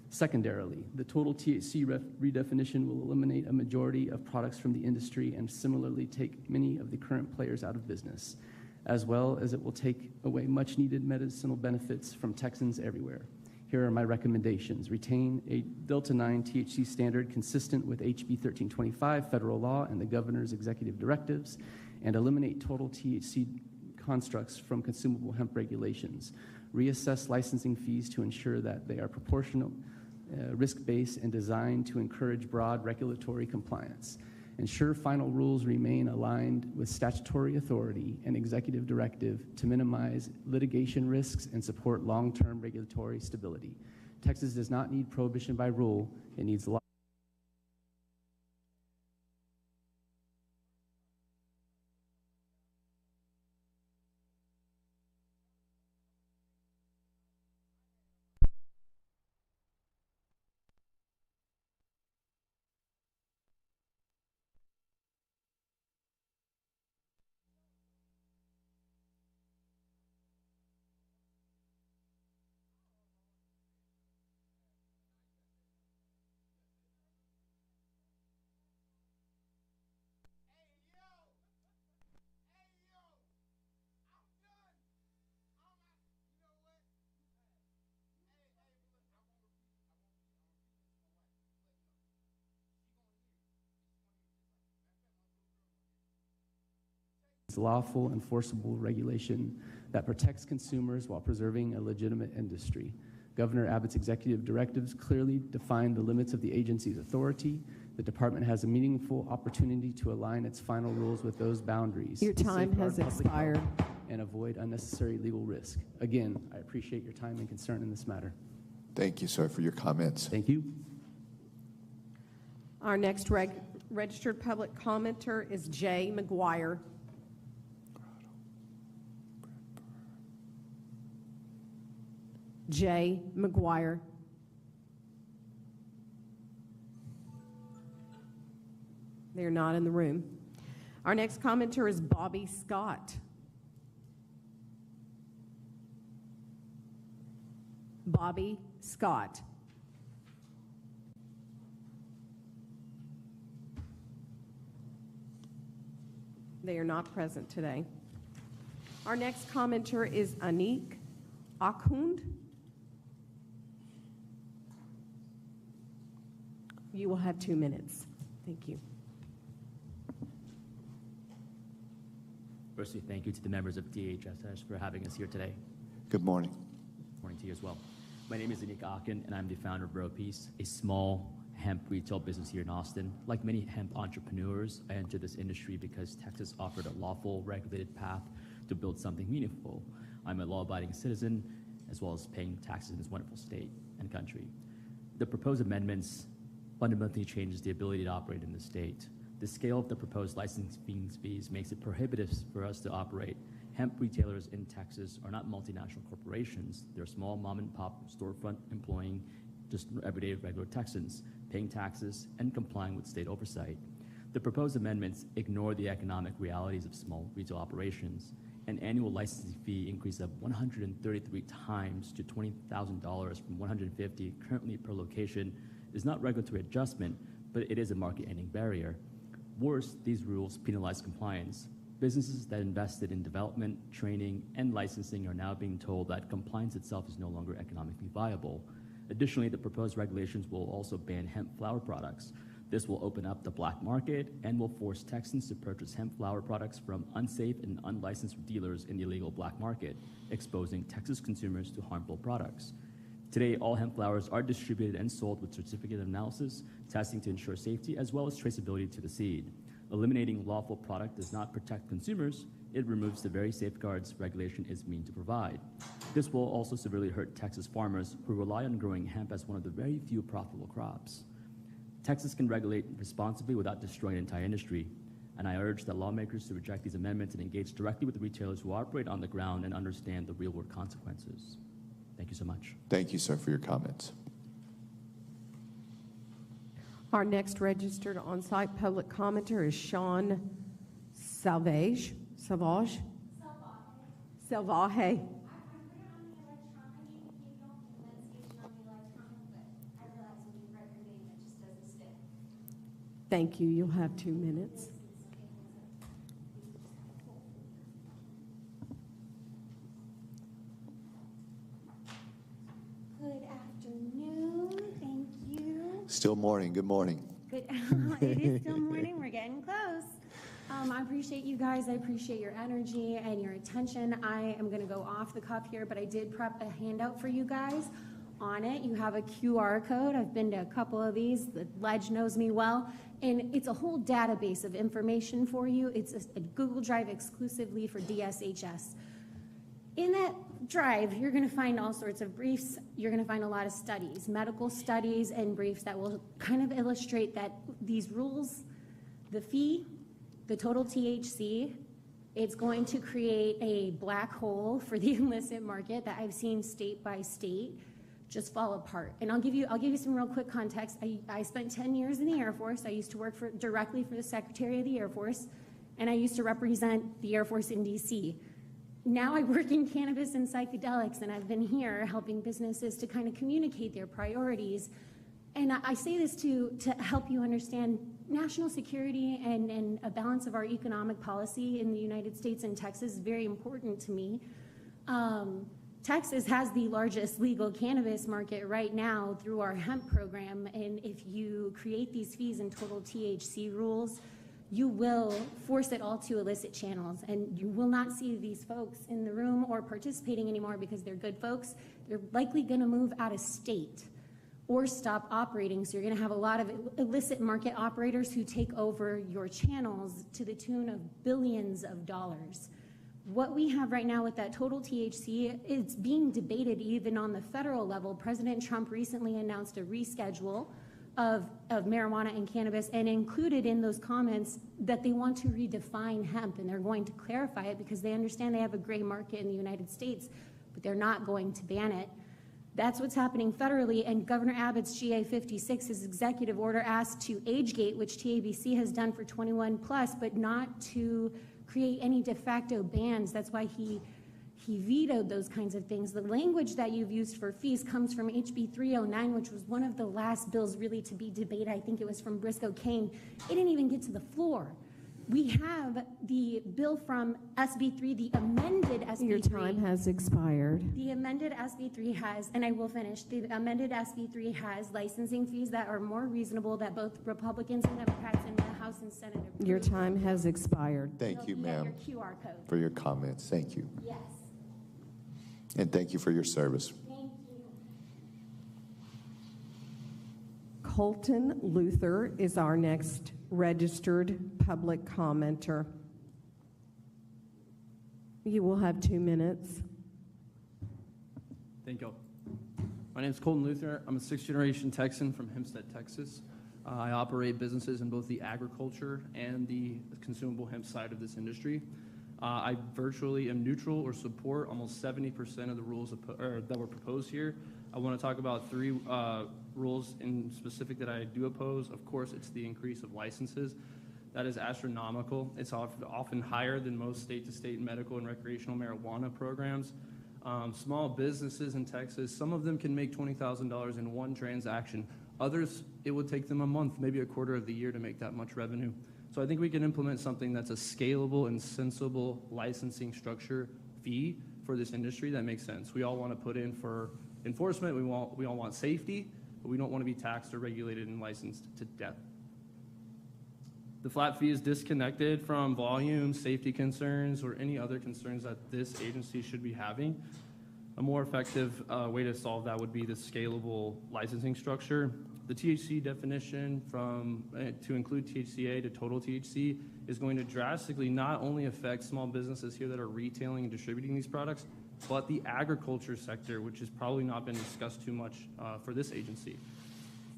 Secondarily, the total THC redefinition will eliminate a majority of products from the industry and similarly take many of the current players out of business, as well as it will take away much-needed medicinal benefits from Texans everywhere. Here are my recommendations. Retain a Delta-9 THC standard consistent with HB 1325 federal law and the governor's executive directives, and eliminate total THC constructs from consumable hemp regulations. reassess licensing fees to ensure that they are proportional, risk-based, and designed to encourage broad regulatory compliance. Ensure final rules remain aligned with statutory authority and executive directive to minimize litigation risks and support long-term regulatory stability. Texas does not need prohibition by rule, it needs law. Lawful, enforceable regulation that protects consumers while preserving a legitimate industry. Governor Abbott's executive directives clearly define the limits of the agency's authority. The department has a meaningful opportunity to align its final rules with those boundaries. Your time has expired. And avoid unnecessary legal risk. Again, I appreciate your time and concern in this matter. Thank you, sir, for your comments. Thank you. Our next registered public commenter is Jay McGuire. Jay McGuire. They're not in the room. Our next commenter is Bobby Scott. Bobby Scott. They are not present today. Our next commenter is Anik Akhund. You will have 2 minutes. Thank you. Firstly, thank you to the members of DHSS for having us here today. Good morning. Morning to you as well. My name is Anik Akhund, and I'm the founder of Bro Peace, a small hemp retail business here in Austin. Like many hemp entrepreneurs, I entered this industry because Texas offered a lawful, regulated path to build something meaningful. I'm a law-abiding citizen, as well as paying taxes in this wonderful state and country. The proposed amendments fundamentally changes the ability to operate in the state. The scale of the proposed licensing fees makes it prohibitive for us to operate. Hemp retailers in Texas are not multinational corporations. They're small mom-and-pop storefront employing just everyday regular Texans, paying taxes and complying with state oversight. The proposed amendments ignore the economic realities of small retail operations. An annual licensing fee increase of 133 times to $20,000 from $150 currently per location is not regulatory adjustment, but it is a market-ending barrier. Worse, these rules penalize compliance. Businesses that invested in development, training, and licensing are now being told that compliance itself is no longer economically viable. Additionally, the proposed regulations will also ban hemp flower products. This will open up the black market and will force Texans to purchase hemp flower products from unsafe and unlicensed dealers in the illegal black market, exposing Texas consumers to harmful products. Today, all hemp flowers are distributed and sold with certificate of analysis, testing to ensure safety, as well as traceability to the seed. Eliminating lawful product does not protect consumers, it removes the very safeguards regulation is meant to provide. This will also severely hurt Texas farmers who rely on growing hemp as one of the very few profitable crops. Texas can regulate responsibly without destroying the entire industry, and I urge that lawmakers to reject these amendments and engage directly with the retailers who operate on the ground and understand the real-world consequences. Thank you so much. Thank you, sir, for your comments. Our next registered on-site public commenter is Sean Salvage. Thank you. You'll have 2 minutes. Good afternoon. Thank you. Still morning. Good morning. Good. It is still morning. We're getting close. I appreciate you guys. I appreciate your energy and your attention. I am going to go off the cuff here, but I did prep a handout for you guys. On it, you have a QR code. I've been to a couple of these. The Ledge knows me well. And it's a whole database of information for you. It's a Google Drive exclusively for DSHS. In that drive, you're going to find all sorts of briefs. You're going to find a lot of studies, medical studies and briefs that will kind of illustrate that these rules, the fee, the total THC, it's going to create a black hole for the illicit market that I've seen state by state just fall apart. And I'll give you some real quick context. I spent 10 years in the Air Force. I used to work directly for the Secretary of the Air Force, and I used to represent the Air Force in DC. Now I work in cannabis and psychedelics, and I've been here helping businesses to kind of communicate their priorities. And I say this to help you understand national security and a balance of our economic policy in the United States and Texas is very important to me. Texas has the largest legal cannabis market right now through our hemp program, and if you create these fees and total THC rules, you will force it all to illicit channels, and you will not see these folks in the room or participating anymore because they're good folks. They're likely going to move out of state or stop operating, so you're going to have a lot of illicit market operators who take over your channels to the tune of billions of dollars. What we have right now with that total THC, it's being debated even on the federal level. President Trump recently announced a reschedule of marijuana and cannabis and included in those comments that they want to redefine hemp, and they're going to clarify it because they understand they have a gray market in the United States, but they're not going to ban it. That's what's happening federally, and Governor Abbott's GA 56, his executive order, asked to age gate, which TABC has done for 21 plus, but not to create any de facto bans. That's why he vetoed those kinds of things. The language that you've used for fees comes from HB 309, which was one of the last bills really to be debated. I think it was from Briscoe Kane. It didn't even get to the floor. We have the bill from SB 3, the amended SB 3. Your time has expired. The amended SB 3 has, and I will finish, the amended SB 3 has licensing fees that are more reasonable that both Republicans and Democrats in the House and Senate approved. Your time has expired. Thank you, ma'am, Your QR code. for your comments. Thank you. Yes. And thank you for your service. Thank you. Colton Luther is our next registered public commenter. You will have 2 minutes. Thank you. My name is Colton Luther. I'm a sixth-generation Texan from Hempstead, Texas. I operate businesses in both the agriculture and the consumable hemp side of this industry. I virtually am neutral or support almost 70% of the rules that were proposed here. I want to talk about 3 rules in specific that I do oppose. Of course, it's the increase of licenses. That is astronomical. It's often higher than most state-to-state medical and recreational marijuana programs. Small businesses in Texas, some of them can make $20,000 in one transaction. Others, it would take them a month, maybe a quarter of the year to make that much revenue. So I think we can implement something that's a scalable and sensible licensing structure fee for this industry that makes sense. We all want to put in for enforcement. We all want safety, but we don't want to be taxed or regulated and licensed to death. The flat fee is disconnected from volume, safety concerns, or any other concerns that this agency should be having. A more effective way to solve that would be the scalable licensing structure. The THC definition to include THCA to total THC is going to drastically not only affect small businesses here that are retailing and distributing these products, but the agriculture sector, which has probably not been discussed too much for this agency.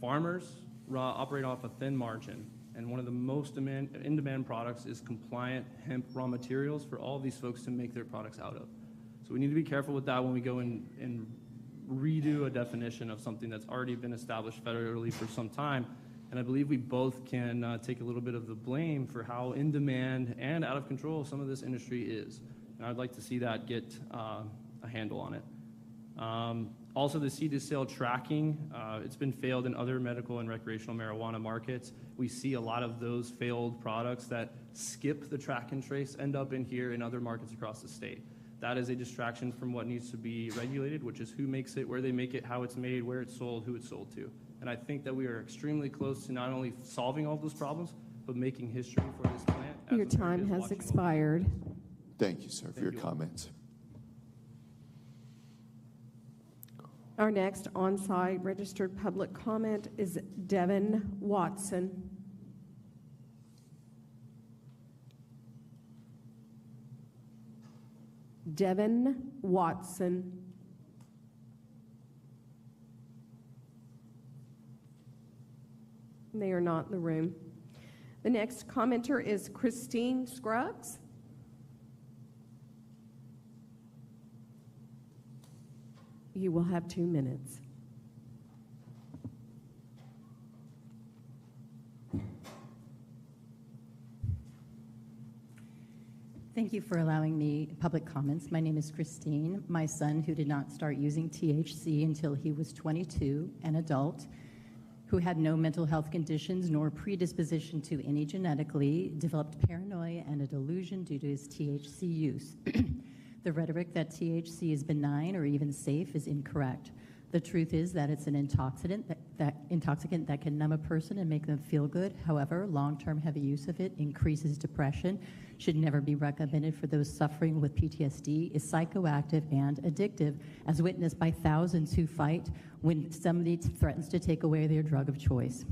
Farmers operate off a thin margin, and one of the most in-demand products is compliant hemp raw materials for all these folks to make their products out of. So we need to be careful with that when we go and redo a definition of something that's already been established federally for some time. And I believe we both can take a little bit of the blame for how in demand and out of control some of this industry is. And I'd like to see that get a handle on it. Also, the seed to sale tracking, it's been failed in other medical and recreational marijuana markets. We see a lot of those failed products that skip the track and trace end up in here in other markets across the state. That is a distraction from what needs to be regulated, which is who makes it, where they make it, how it's made, where it's sold, who it's sold to. And I think that we are extremely close to not only solving all of those problems, but making history for this plant. as Your America time is has watching expired. Thank you, sir, for your you. comments. Our next on-site registered public comment is Devin Watson. Devin Watson. They are not in the room. The next commenter is Christine Scruggs. You will have 2 minutes. Thank you for allowing me public comments. My name is Christine. My son, who did not start using THC until he was 22, an adult, who had no mental health conditions nor predisposition to any genetically, developed paranoia and a delusion due to his THC use. The rhetoric that THC is benign or even safe is incorrect. The truth is that it's an intoxicant that can numb a person and make them feel good. However, long-term heavy use of it increases depression, should never be recommended for those suffering with PTSD, is psychoactive and addictive, as witnessed by thousands who fight when somebody threatens to take away their drug of choice.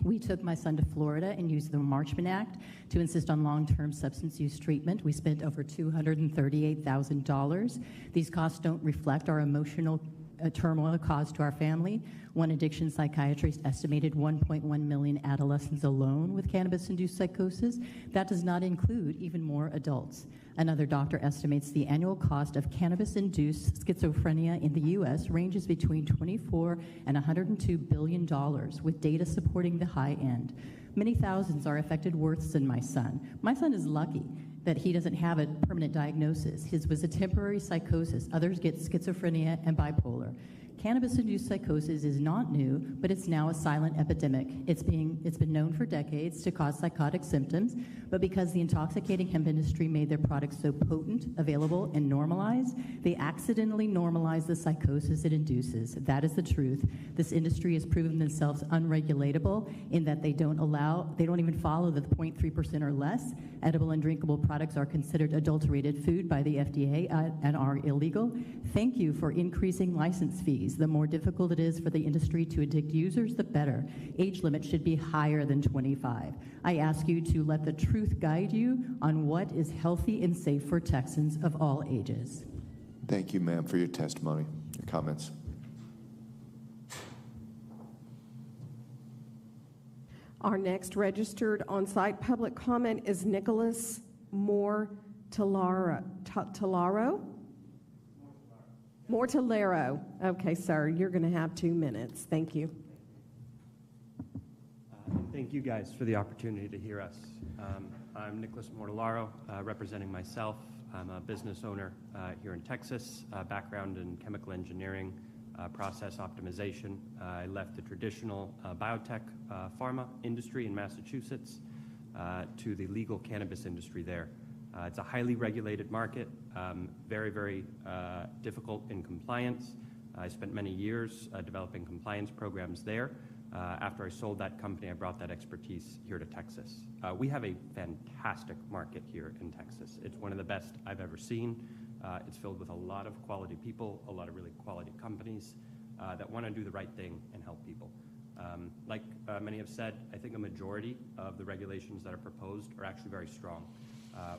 We took my son to Florida and used the Marchman Act to insist on long-term substance use treatment. We spent over $238,000. These costs don't reflect our emotional turmoil caused to our family. One addiction psychiatrist estimated 1.1 million adolescents alone with cannabis-induced psychosis. That does not include even more adults. Another doctor estimates the annual cost of cannabis-induced schizophrenia in the U.S. ranges between $24 and $102 billion, with data supporting the high end. Many thousands are affected worse than my son. My son is lucky that he doesn't have a permanent diagnosis. His was a temporary psychosis. Others get schizophrenia and bipolar. Cannabis-induced psychosis is not new, but it's now a silent epidemic. It's been known for decades to cause psychotic symptoms, but because the intoxicating hemp industry made their products so potent, available, and normalized, they accidentally normalize the psychosis it induces. That is the truth. This industry has proven themselves unregulatable in that they don't even follow the 0.3% or less. Edible and drinkable products are considered adulterated food by the FDA and are illegal. Thank you for increasing license fees. The more difficult it is for the industry to addict users, the better. Age limit should be higher than 25. I ask you to let the truth guide you on what is healthy and safe for Texans of all ages. Thank you, ma'am, for your testimony, your comments. Our next registered on-site public comment is Nicholas Mortellaro. Mortellaro. Okay, sir, you're going to have 2 minutes. Thank you. Thank you guys for the opportunity to hear us. I'm Nicholas Mortellaro, representing myself. I'm a business owner here in Texas, background in chemical engineering, process optimization. I left the traditional biotech pharma industry in Massachusetts to the legal cannabis industry there. It's a highly regulated market, very, very difficult in compliance. I spent many years developing compliance programs there. After I sold that company, I brought that expertise here to Texas. We have a fantastic market here in Texas. It's one of the best I've ever seen. It's filled with a lot of quality people, a lot of really quality companies that want to do the right thing and help people. Like many have said, I think a majority of the regulations that are proposed are actually very strong.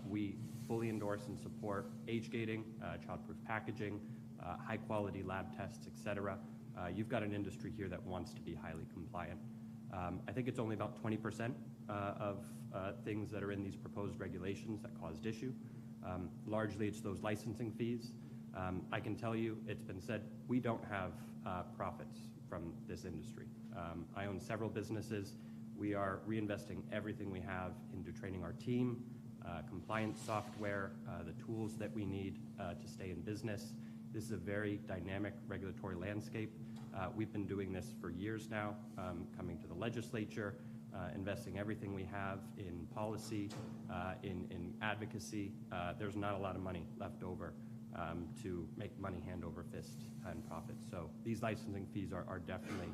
We fully endorse and support age gating, childproof packaging, high-quality lab tests, et cetera. You've got an industry here that wants to be highly compliant. I think it's only about 20% of things that are in these proposed regulations that caused issue. Largely, it's those licensing fees. I can tell you, it's been said, we don't have profits from this industry. I own several businesses. We are reinvesting everything we have into training our team, compliance software, the tools that we need to stay in business. This is a very dynamic regulatory landscape. We've been doing this for years now, coming to the legislature, investing everything we have in policy, in advocacy. There's not a lot of money left over to make money hand over fist and profits. So these licensing fees are definitely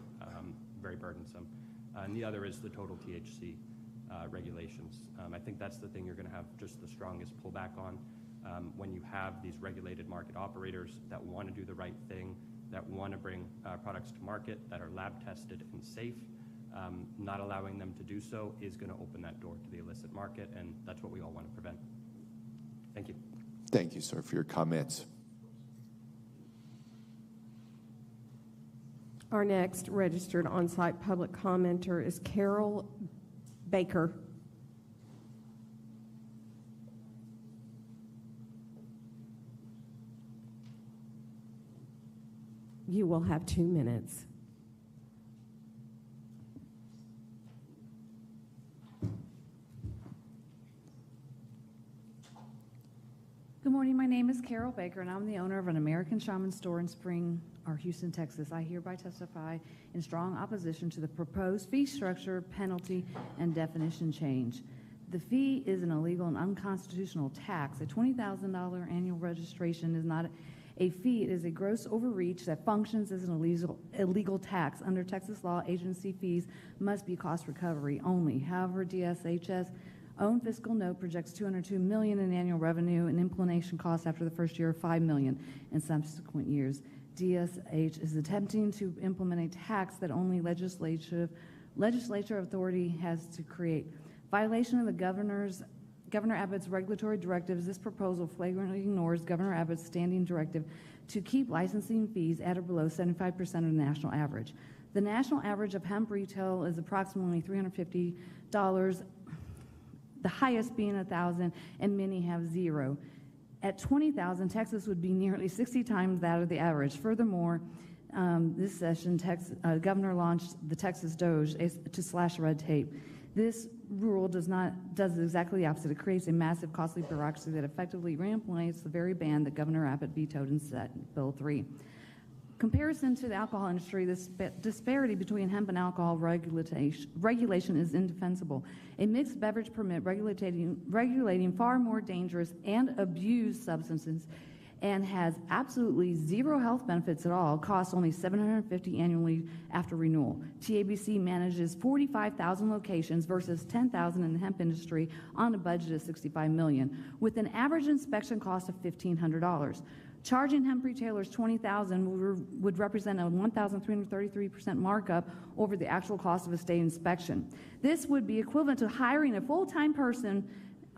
very burdensome. And the other is the total THC regulations. I think that's the thing you're going to have just the strongest pullback on when you have these regulated market operators that want to do the right thing, that want to bring products to market that are lab tested and safe. Not allowing them to do so is going to open that door to the illicit market, and that's what we all want to prevent. Thank you. Thank you, sir, for your comments. Our next registered on-site public commenter is Carol Baker. You will have 2 minutes. Good morning. My name is Carol Baker, and I'm the owner of an American Shaman store in Spring, or Houston, Texas. I hereby testify in strong opposition to the proposed fee structure, penalty, and definition change. The fee is an illegal and unconstitutional tax. A $20,000 annual registration is not a fee. It is a gross overreach that functions as an illegal tax. Under Texas law, agency fees must be cost recovery only. However, DSHS own fiscal note projects $202 million in annual revenue and implementation costs after the first year of $5 million in subsequent years. DSH is attempting to implement a tax that only legislature authority has to create. Violation of the Governor Abbott's regulatory directives, this proposal flagrantly ignores Governor Abbott's standing directive to keep licensing fees at or below 75% of the national average. The national average of hemp retail is approximately $350, the highest being $1,000, and many have zero. At $20,000, Texas would be nearly 60 times that of the average. Furthermore, this session, Governor launched the Texas Doge to slash red tape. This rule does exactly the opposite. It creates a massive, costly bureaucracy that effectively reimplements the very ban that Governor Abbott vetoed in Bill 3. Comparison to the alcohol industry, this disparity between hemp and alcohol regulation is indefensible. A mixed beverage permit regulating far more dangerous and abused substances and has absolutely zero health benefits at all, costs only $750 annually after renewal. TABC manages 45,000 locations versus 10,000 in the hemp industry on a budget of $65 million, with an average inspection cost of $1,500. Charging hemp retailers $20,000 would represent a 1,333% markup over the actual cost of a state inspection. This would be equivalent to hiring a full-time person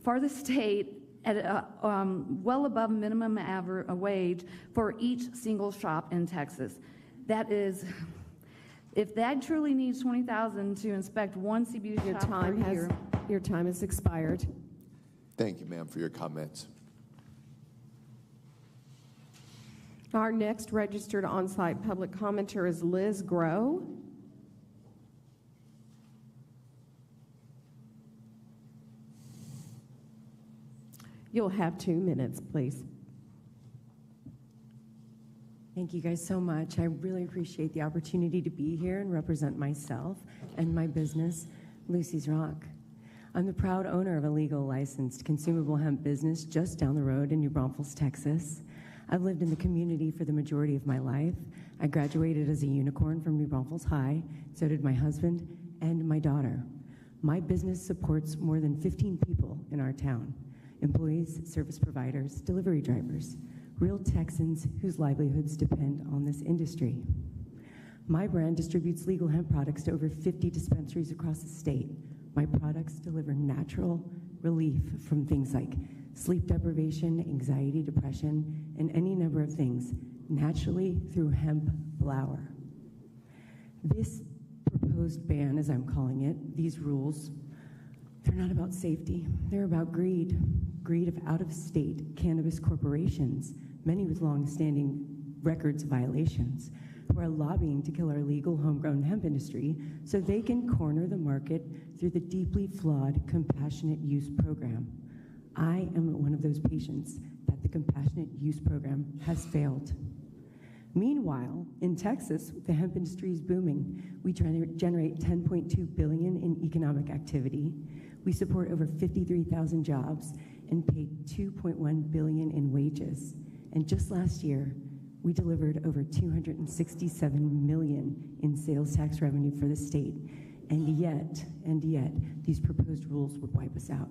for the state at well above minimum average wage for each single shop in Texas. That is, if that truly needs $20,000 to inspect one CBD shop per year. Your time has expired. Thank you, ma'am, for your comments. Our next registered on-site public commenter is Liz Grow. You'll have 2 minutes, please. Thank you guys so much. I really appreciate the opportunity to be here and represent myself and my business, Lucy's Rock. I'm the proud owner of a legal licensed consumable hemp business just down the road in New Braunfels, Texas. I've lived in the community for the majority of my life. I graduated as a unicorn from New Braunfels High, so did my husband and my daughter. My business supports more than 15 people in our town: employees, service providers, delivery drivers, real Texans whose livelihoods depend on this industry. My brand distributes legal hemp products to over 50 dispensaries across the state. My products deliver natural relief from things like sleep deprivation, anxiety, depression, and any number of things, naturally through hemp flower. This proposed ban, as I'm calling it, these rules, they're not about safety. They're about greed. Greed of out-of-state cannabis corporations, many with long-standing records of violations, who are lobbying to kill our legal homegrown hemp industry so they can corner the market through the deeply flawed compassionate use program. I am one of those patients that the compassionate use program has failed. Meanwhile, in Texas, the hemp industry is booming. We generate $10.2 billion in economic activity. We support over 53,000 jobs and paid $2.1 billion in wages. And just last year, we delivered over $267 million in sales tax revenue for the state. And yet, these proposed rules would wipe us out.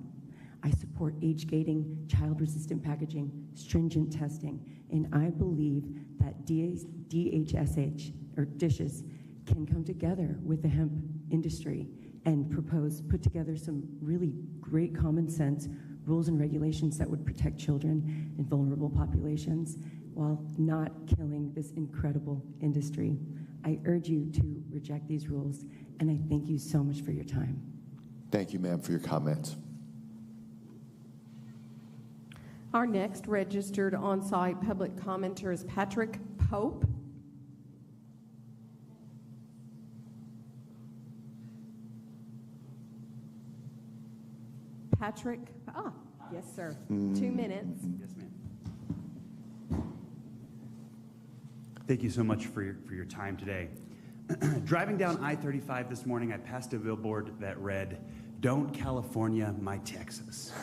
I support age gating, child-resistant packaging, stringent testing, and I believe that DHSH, or dishes, can come together with the hemp industry and put together some really great common sense rules and regulations that would protect children and vulnerable populations while not killing this incredible industry. I urge you to reject these rules, and I thank you so much for your time. Thank you, ma'am, for your comments. Our next registered on-site public commenter is Patrick Pope. Patrick, yes, sir. 2 minutes. Yes, ma'am. Thank you so much for your time today. Driving down I-35 this morning, I passed a billboard that read, "Don't California my Texas."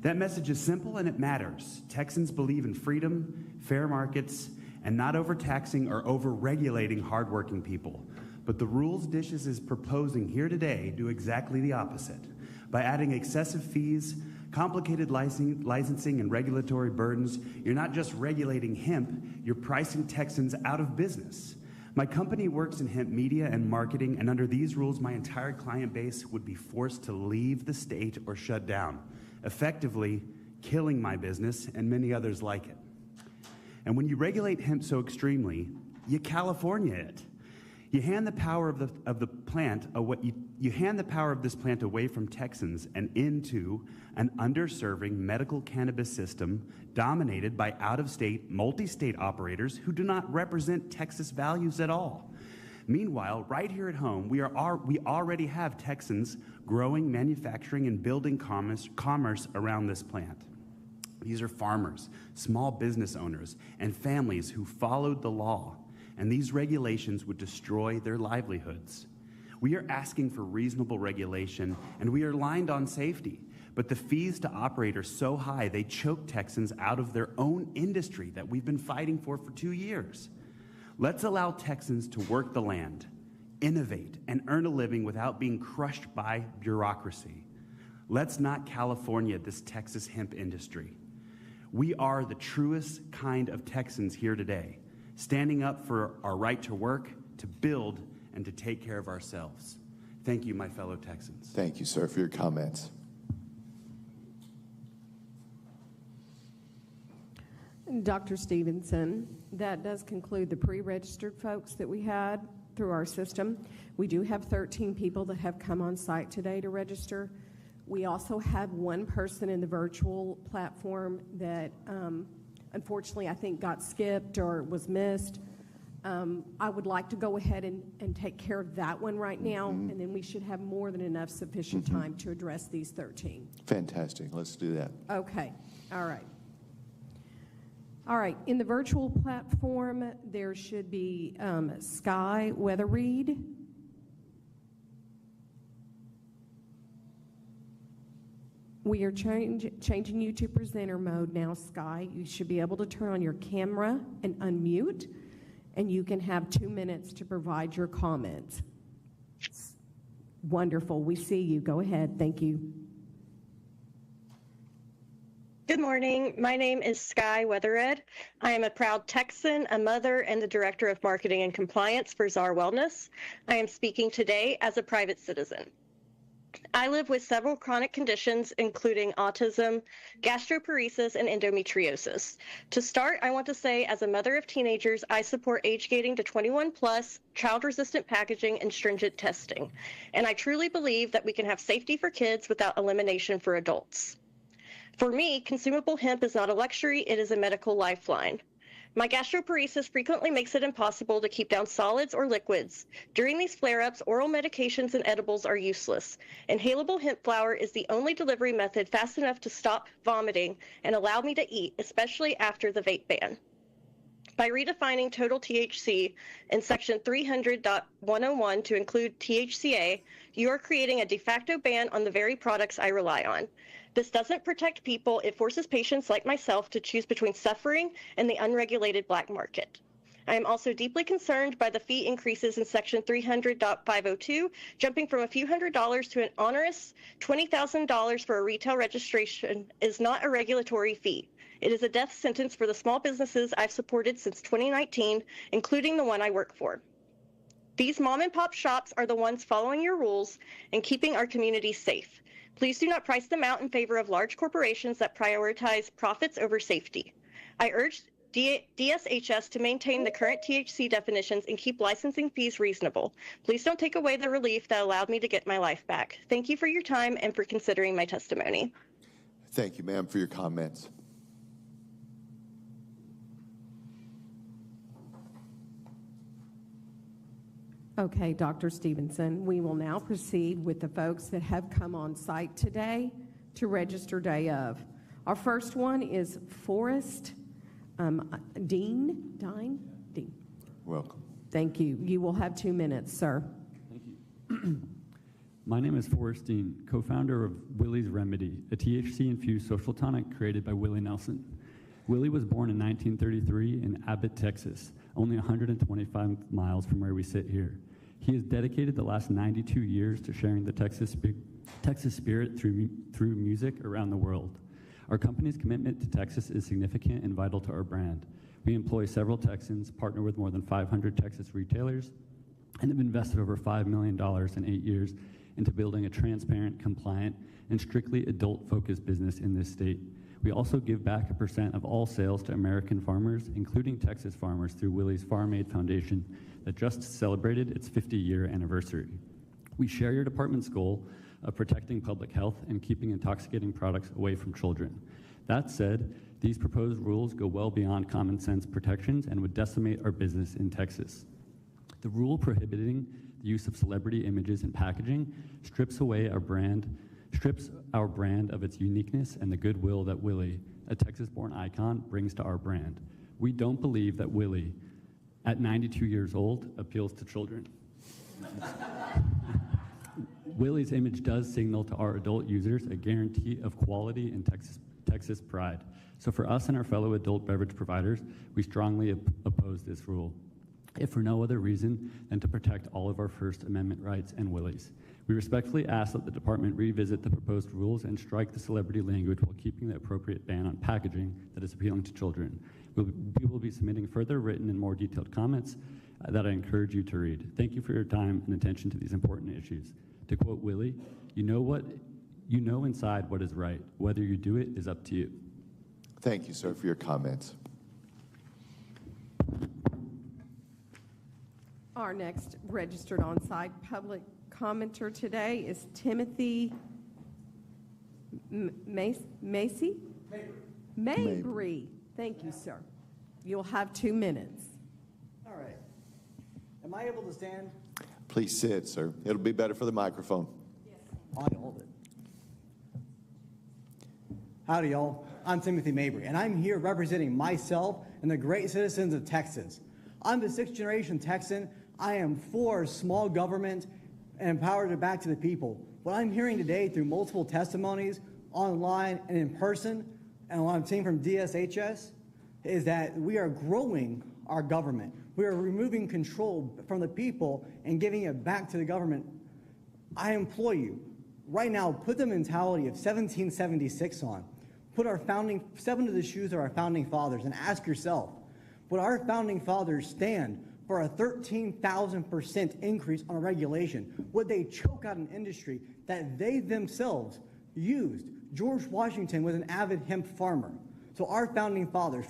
That message is simple and it matters. Texans believe in freedom, fair markets, and not overtaxing or over-regulating hardworking people. But the rules Dishes is proposing here today do exactly the opposite. By adding excessive fees, complicated licensing, and regulatory burdens, you're not just regulating hemp, you're pricing Texans out of business. My company works in hemp media and marketing, and under these rules, my entire client base would be forced to leave the state or shut down, effectively killing my business and many others like it. And when you regulate hemp so extremely, you California it. You hand the power of the plant you hand the power of this plant away from Texans and into an underserving medical cannabis system dominated by out-of-state, multi-state operators who do not represent Texas values at all. Meanwhile, right here at home, we already have Texans growing, manufacturing, and building commerce around this plant. These are farmers, small business owners, and families who followed the law, and these regulations would destroy their livelihoods. We are asking for reasonable regulation, and we are aligned on safety, but the fees to operate are so high they choke Texans out of their own industry that we've been fighting for 2 years. Let's allow Texans to work the land, innovate, and earn a living without being crushed by bureaucracy. Let's not California this Texas hemp industry. We are the truest kind of Texans here today, standing up for our right to work, to build, and to take care of ourselves. Thank you, my fellow Texans. Thank you, sir, for your comments. Dr. Stevenson, that does conclude the pre-registered folks that we had through our system. We do have 13 people that have come on site today to register. We also have one person in the virtual platform that unfortunately I think got skipped or was missed. I would like to go ahead and take care of that one right now, and then we should have more than enough sufficient time to address these 13. Fantastic. Let's do that. Okay. All right. All right. In the virtual platform, there should be Sky Weatherreed. We are changing you to presenter mode now, Sky. You should be able to turn on your camera and unmute, and you can have 2 minutes to provide your comments. Wonderful. We see you. Go ahead. Thank you. Good morning. My name is Sky Weatherred. I am a proud Texan, a mother, and the Director of Marketing and Compliance for Czar Wellness. I am speaking today as a private citizen. I live with several chronic conditions, including autism, gastroparesis, and endometriosis. To start, I want to say, as a mother of teenagers, I support age gating to 21 plus, child-resistant packaging, and stringent testing. And I truly believe that we can have safety for kids without elimination for adults. For me, consumable hemp is not a luxury, it is a medical lifeline. My gastroparesis frequently makes it impossible to keep down solids or liquids. During these flare-ups, oral medications and edibles are useless. Inhalable hemp flower is the only delivery method fast enough to stop vomiting and allow me to eat, especially after the vape ban. By redefining total THC in section 300.101 to include THCA, you are creating a de facto ban on the very products I rely on. This doesn't protect people, it forces patients like myself to choose between suffering and the unregulated black market. I am also deeply concerned by the fee increases in Section 300.502, jumping from a few $100s to an onerous $20,000 for a retail registration is not a regulatory fee. It is a death sentence for the small businesses I've supported since 2019, including the one I work for. These mom and pop shops are the ones following your rules and keeping our community safe. Please do not price them out in favor of large corporations that prioritize profits over safety. I urge DSHS to maintain the current THC definitions and keep licensing fees reasonable. Please don't take away the relief that allowed me to get my life back. Thank you for your time and for considering my testimony. Thank you, ma'am, for your comments. Okay, Dr. Stevenson, we will now proceed with the folks that have come on site today to register day of. Our first one is Forrest Dean. Welcome. Thank you. You will have 2 minutes, sir. Thank you. My name is Forrest Dean, co-founder of Willie's Remedy, a THC-infused social tonic created by Willie Nelson. Willie was born in 1933 in Abbott, Texas, only 125 miles from where we sit here. He has dedicated the last 92 years to sharing the Texas spirit through music around the world. Our company's commitment to Texas is significant and vital to our brand. We employ several Texans, partner with more than 500 Texas retailers, and have invested over $5 million in 8 years into building a transparent, compliant, and strictly adult-focused business in this state. We also give back 1% of all sales to American farmers, including Texas farmers, through Willie's Farm Aid Foundation that just celebrated its 50-year anniversary. We share your department's goal of protecting public health and keeping intoxicating products away from children. That said, these proposed rules go well beyond common sense protections and would decimate our business in Texas. The rule prohibiting the use of celebrity images in packaging strips our brand of its uniqueness and the goodwill that Willie, a Texas-born icon, brings to our brand. We don't believe that Willie, at 92 years old, appeals to children. Willie's image does signal to our adult users a guarantee of quality and Texas pride. So for us and our fellow adult beverage providers, we strongly oppose this rule, if for no other reason than to protect all of our First Amendment rights and Willie's. We respectfully ask that the department revisit the proposed rules and strike the celebrity language while keeping the appropriate ban on packaging that is appealing to children. We will be submitting further written and more detailed comments that I encourage you to read. Thank you for your time and attention to these important issues. To quote Willie, you know inside what is right. Whether you do it is up to you. Thank you, sir, for your comments. Our next registered on-site public commenter today is Timothy Mabry. Thank you, sir. You'll have 2 minutes. All right. Am I able to stand? Please sit, sir. It'll be better for the microphone. Yes. I hold it. Howdy, y'all. I'm Timothy Mabry, and I'm here representing myself and the great citizens of Texas. I'm the 6th-generation Texan. I am for small government and empowered it back to the people. What I'm hearing today through multiple testimonies, online and in person, and what I'm seeing from DSHS, is that we are growing our government. We are removing control from the people and giving it back to the government. I implore you, right now, put the mentality of 1776 on. Step into the shoes of our founding fathers and ask yourself, would our founding fathers stand for a 13,000% increase on a regulation? Would they choke out an industry that they themselves used? George Washington was an avid hemp farmer. So our founding fathers,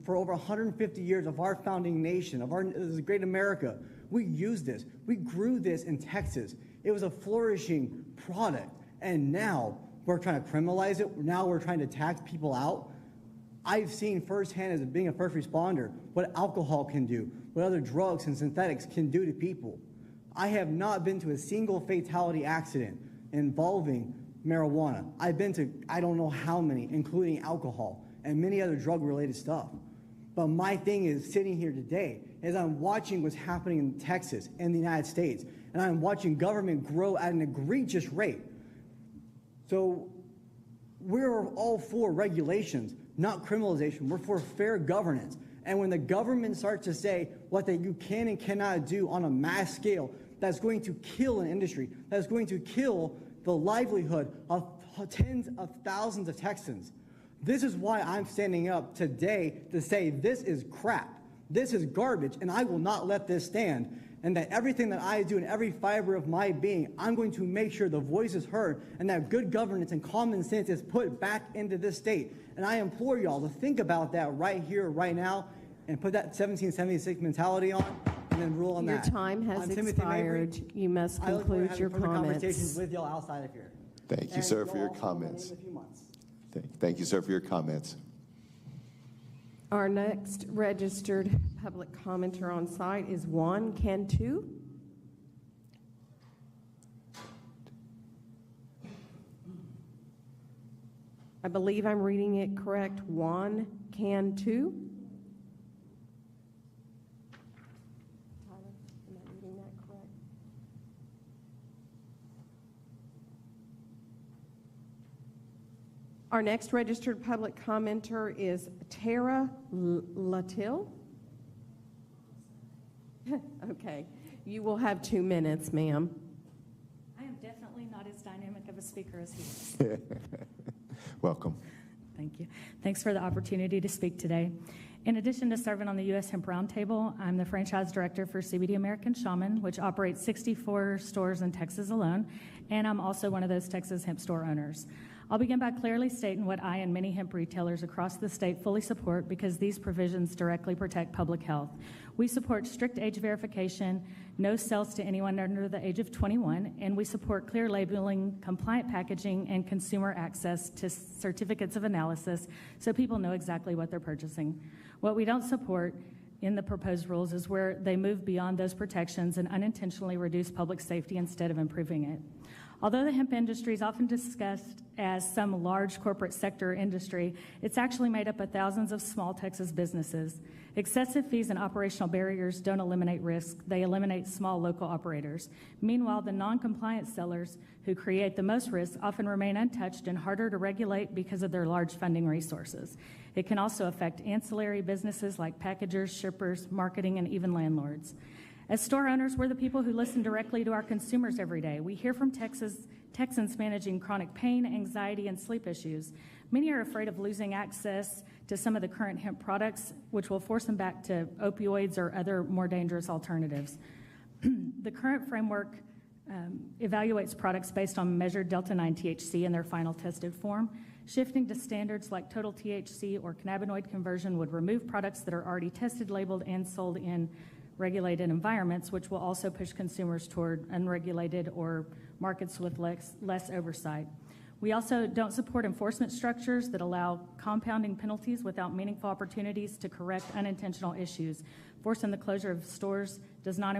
for over 150 years of our founding nation, of this great America, we used this. We grew this in Texas. It was a flourishing product. And now we're trying to criminalize it. Now we're trying to tax people out. I've seen firsthand, as being a first responder, what alcohol can do, what other drugs and synthetics can do to people. I have not been to a single fatality accident involving marijuana. I've been to I don't know how many, including alcohol and many other drug-related stuff. But my thing is, sitting here today, is I'm watching what's happening in Texas and the United States, and I'm watching government grow at an egregious rate. So we're all for regulations, not criminalization. We're for fair governance. And when the government starts to say what you can and cannot do on a mass scale, that's going to kill an industry, that's going to kill the livelihood of tens of thousands of Texans. This is why I'm standing up today to say this is crap, this is garbage, and I will not let this stand. And that everything that I do in every fiber of my being, I'm going to make sure the voice is heard and that good governance and common sense is put back into this state. And I implore y'all to think about that right here, right now, and put that 1776 mentality on and then rule on Your that. time has I'm Timothy expired. Mabry. You must I look forward to conclude your having further conversations comments. with y'all outside of here. Thank you, And sir, for your y'all will know comments. in a few months. Thank you, sir, for your comments. Our next registered public commenter on site is Juan Cantu. I believe I'm reading it correct. Juan Cantu. Tyler, am I reading that correct? Our next registered public commenter is Tara Latil. Okay, you will have 2 minutes, ma'am. I am definitely not as dynamic of a speaker as he is. Welcome. Thank you. Thanks for the opportunity to speak today. In addition to serving on the U.S. Hemp Roundtable, I'm the franchise director for CBD American Shaman, which operates 64 stores in Texas alone, and I'm also one of those Texas hemp store owners. I'll begin by clearly stating what I and many hemp retailers across the state fully support because these provisions directly protect public health. We support strict age verification, no sales to anyone under the age of 21, and we support clear labeling, compliant packaging, and consumer access to certificates of analysis so people know exactly what they're purchasing. What we don't support in the proposed rules is where they move beyond those protections and unintentionally reduce public safety instead of improving it. Although the hemp industry is often discussed as some large corporate sector industry, it's actually made up of thousands of small Texas businesses. Excessive fees and operational barriers don't eliminate risk, they eliminate small local operators. Meanwhile, the non-compliant sellers who create the most risk often remain untouched and harder to regulate because of their large funding resources. It can also affect ancillary businesses like packagers, shippers, marketing, and even landlords. As store owners, we're the people who listen directly to our consumers every day. We hear from Texans managing chronic pain, anxiety, and sleep issues. Many are afraid of losing access to some of the current hemp products, which will force them back to opioids or other more dangerous alternatives. The current framework evaluates products based on measured Delta-9 THC in their final tested form. Shifting to standards like total THC or cannabinoid conversion would remove products that are already tested, labeled, and sold in regulated environments, which will also push consumers toward unregulated or markets with less oversight. We also don't support enforcement structures that allow compounding penalties without meaningful opportunities to correct unintentional issues. Forcing the closure of stores does not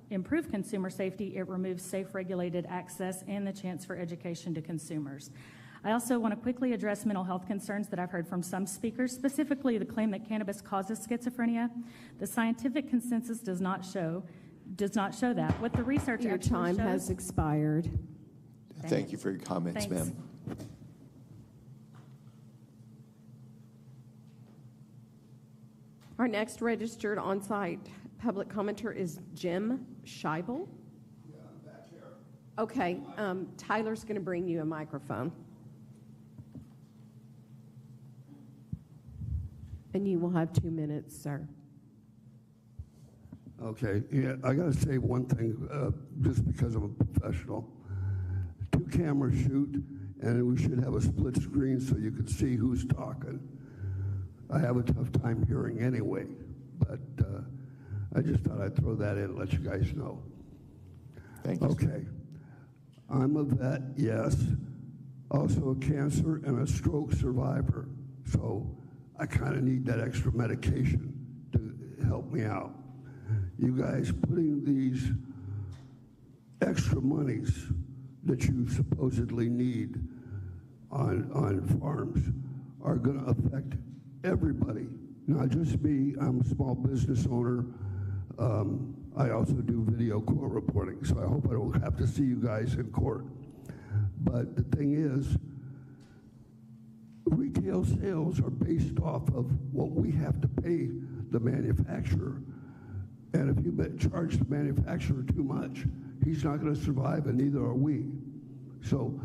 improve consumer safety. It removes safe, regulated access and the chance for education to consumers. I also want to quickly address mental health concerns that I've heard from some speakers, specifically the claim that cannabis causes schizophrenia. The scientific consensus does not show that. What the research Your actually time shows, has expired. Thank you for your comments, Thanks. ma'am. Our next registered on-site public commenter is Jim Scheibel. Yeah, I'm back here. Okay, Tyler's going to bring you a microphone. And you will have 2 minutes, sir. Okay, yeah, I got to say one thing, just because I'm a professional. 2 cameras shoot, and we should have a split screen so you can see who's talking. I have a tough time hearing anyway, but I just thought I'd throw that in and let you guys know. Thank you. Okay, I'm a vet, yes, also a cancer and a stroke survivor, so I kind of need that extra medication to help me out. You guys putting these extra monies that you supposedly need on farms are going to affect everybody, not just me. I'm a small business owner. I also do video court reporting, so I hope I don't have to see you guys in court. But the thing is, retail sales are based off of what we have to pay the manufacturer. And if you charge the manufacturer too much, he's not going to survive, and neither are we. So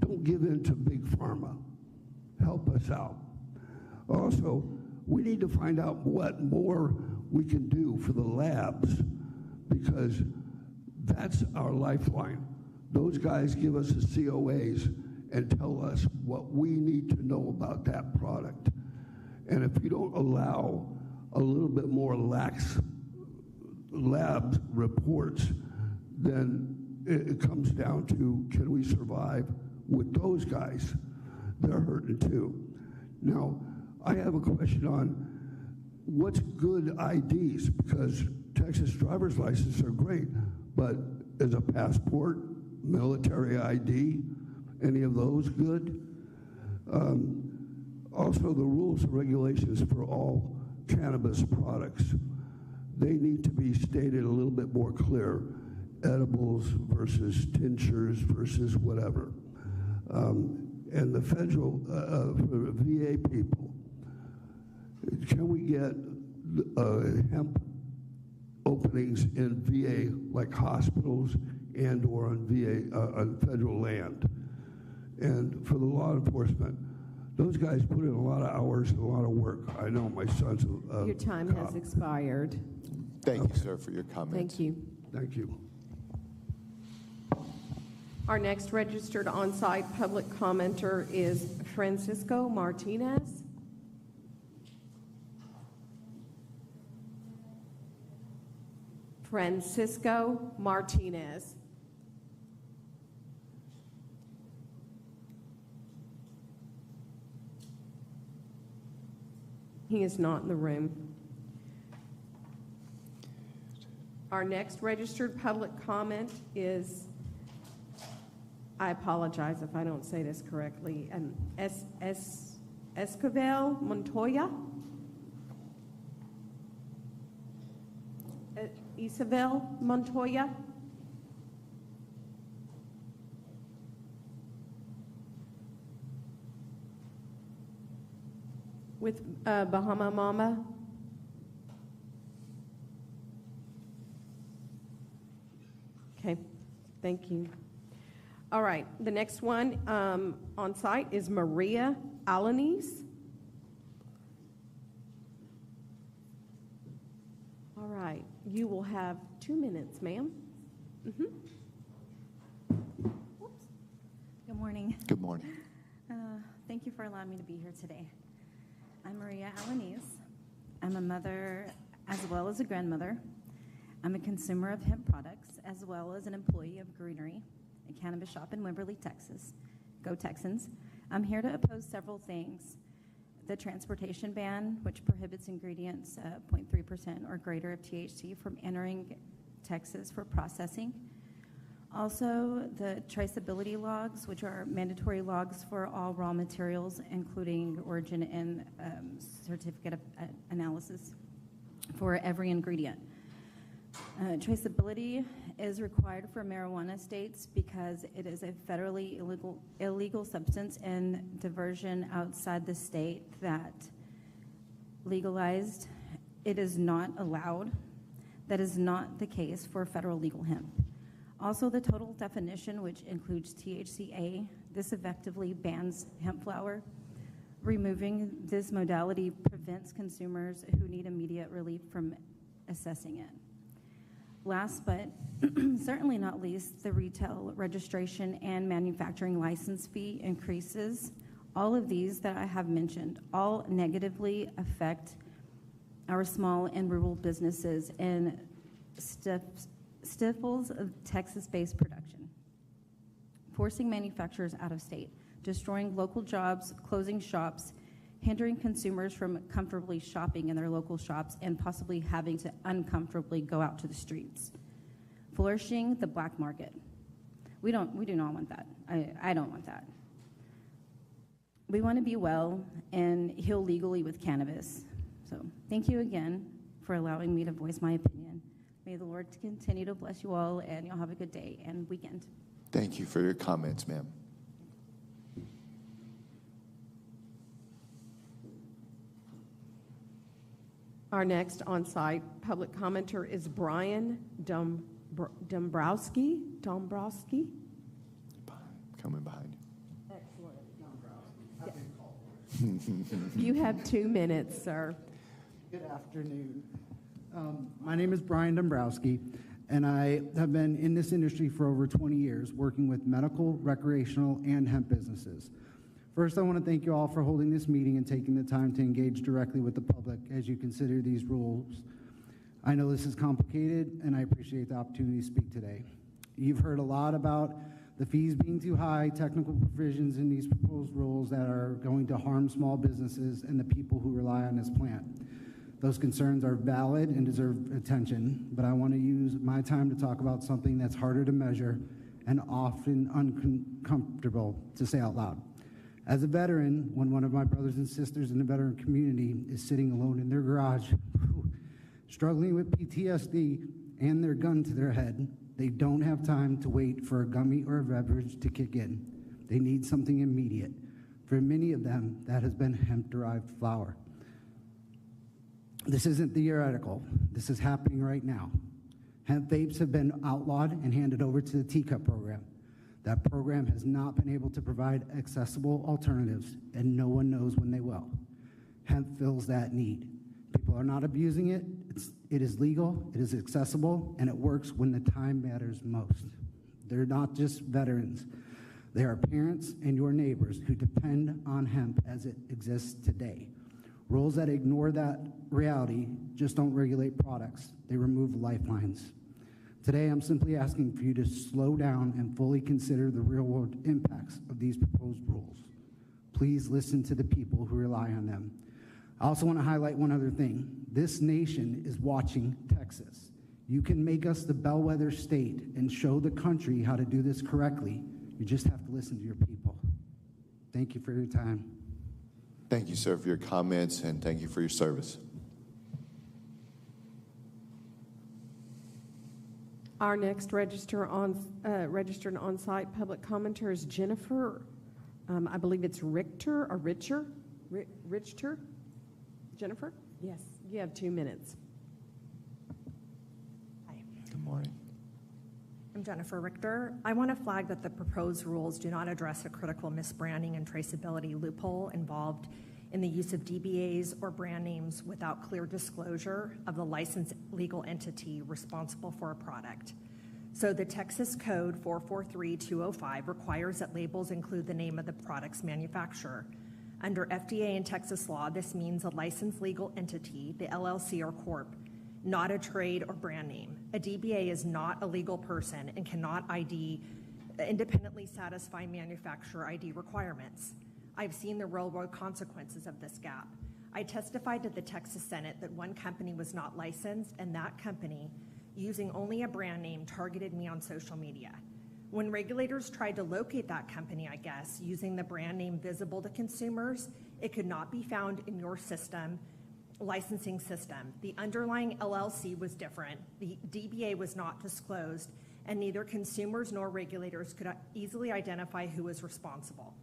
don't give in to big pharma. Help us out. Also, we need to find out what more we can do for the labs, because that's our lifeline. Those guys give us the COAs and tell us what we need to know about that product. And if you don't allow a little bit more lax lab reports, then it comes down to, can we survive with those guys? They're hurting too. Now, I have a question on what's good IDs, because Texas driver's licenses are great, but is a passport, military ID, any of those good? Also, the rules and regulations for all cannabis products, they need to be stated a little bit more clear. Edibles versus tinctures versus whatever. And the federal, for VA people, can we get hemp openings in VA, like hospitals and or on VA, on federal land? And for the law enforcement, those guys put in a lot of hours and a lot of work. I know my son's a Your time cop. has expired. Thank you, sir, for your comments. Thank you. Thank you. Our next registered on-site public commenter is Francisco Martinez. Francisco Martinez. He is not in the room. Our next registered public comment is, I apologize if I don't say this correctly, Esquivel Montoya? Isabel Montoya? With Bahama Mama? Okay, thank you. All right, the next one on site is Maria Alanis. All right, you will have 2 minutes, ma'am. Good morning. Good morning. Thank you for allowing me to be here today. I'm Maria Alanis. I'm a mother as well as a grandmother. I'm a consumer of hemp products as well as an employee of Greenery, a cannabis shop in Wimberley, Texas. Go Texans. I'm here to oppose several things. The transportation ban, which prohibits ingredients 0.3% or greater of THC from entering Texas for processing. Also, the traceability logs, which are mandatory logs for all raw materials, including origin and certificate of analysis for every ingredient. Traceability is required for marijuana states because it is a federally illegal substance and diversion outside the state that legalized. It is not allowed. That is not the case for federal legal hemp. Also, the total definition, which includes THCA, this effectively bans hemp flower. Removing this modality prevents consumers who need immediate relief from assessing it. Last but certainly not least, the retail registration and manufacturing license fee increases. All of these that I have mentioned all negatively affect our small and rural businesses and stifles of Texas-based production, forcing manufacturers out of state, destroying local jobs, closing shops, hindering consumers from comfortably shopping in their local shops and possibly having to uncomfortably go out to the streets, flourishing the black market. We do not want that. I don't want that. We want to be well and heal legally with cannabis. So thank you again for allowing me to voice my opinion. May the Lord continue to bless you all, and you'll have a good day and weekend. Thank you for your comments, ma'am. Our next on-site public commenter is Brian Dombrowski. Coming behind you. You have 2 minutes, sir. Good afternoon. My name is Brian Dombrowski, and I have been in this industry for over 20 years, working with medical, recreational, and hemp businesses. First, I want to thank you all for holding this meeting and taking the time to engage directly with the public as you consider these rules. I know this is complicated, and I appreciate the opportunity to speak today. You've heard a lot about the fees being too high, technical provisions in these proposed rules that are going to harm small businesses and the people who rely on this plant. Those concerns are valid and deserve attention, but I want to use my time to talk about something that's harder to measure and often uncomfortable to say out loud. As a veteran, when one of my brothers and sisters in the veteran community is sitting alone in their garage, struggling with PTSD and their gun to their head, they don't have time to wait for a gummy or a beverage to kick in. They need something immediate. For many of them, that has been hemp-derived flower. This isn't theoretical. This is happening right now. Hemp vapes have been outlawed and handed over to the teacup program. That program has not been able to provide accessible alternatives, and no one knows when they will. Hemp fills that need. People are not abusing it. It is legal, it is accessible, and it works when the time matters most. They're not just veterans. They are parents and your neighbors who depend on hemp as it exists today. Rules that ignore that reality just don't regulate products. They remove lifelines. Today, I'm simply asking for you to slow down and fully consider the real-world impacts of these proposed rules. Please listen to the people who rely on them. I also want to highlight one other thing. This nation is watching Texas. You can make us the bellwether state and show the country how to do this correctly. You just have to listen to your people. Thank you for your time. Thank you, sir, for your comments, and thank you for your service. Our next registered on-site public commenter is Jennifer. I believe it's Richter or Richter. Jennifer? Yes. You have 2 minutes. Hi. Good morning. I'm Jennifer Richter. I want to flag that the proposed rules do not address a critical misbranding and traceability loophole involved in the use of DBAs or brand names without clear disclosure of the licensed legal entity responsible for a product. So the Texas Code 443205 requires that labels include the name of the product's manufacturer. Under FDA and Texas law, this means a licensed legal entity, the LLC or corp, not a trade or brand name. A DBA is not a legal person and cannot independently satisfy manufacturer ID requirements. I've seen the real-world consequences of this gap. I testified to the Texas Senate that one company was not licensed, and that company, using only a brand name, targeted me on social media. When regulators tried to locate that company, I guess, using the brand name visible to consumers, it could not be found in your licensing system. The underlying LLC was different, the DBA was not disclosed, and neither consumers nor regulators could easily identify who was responsible.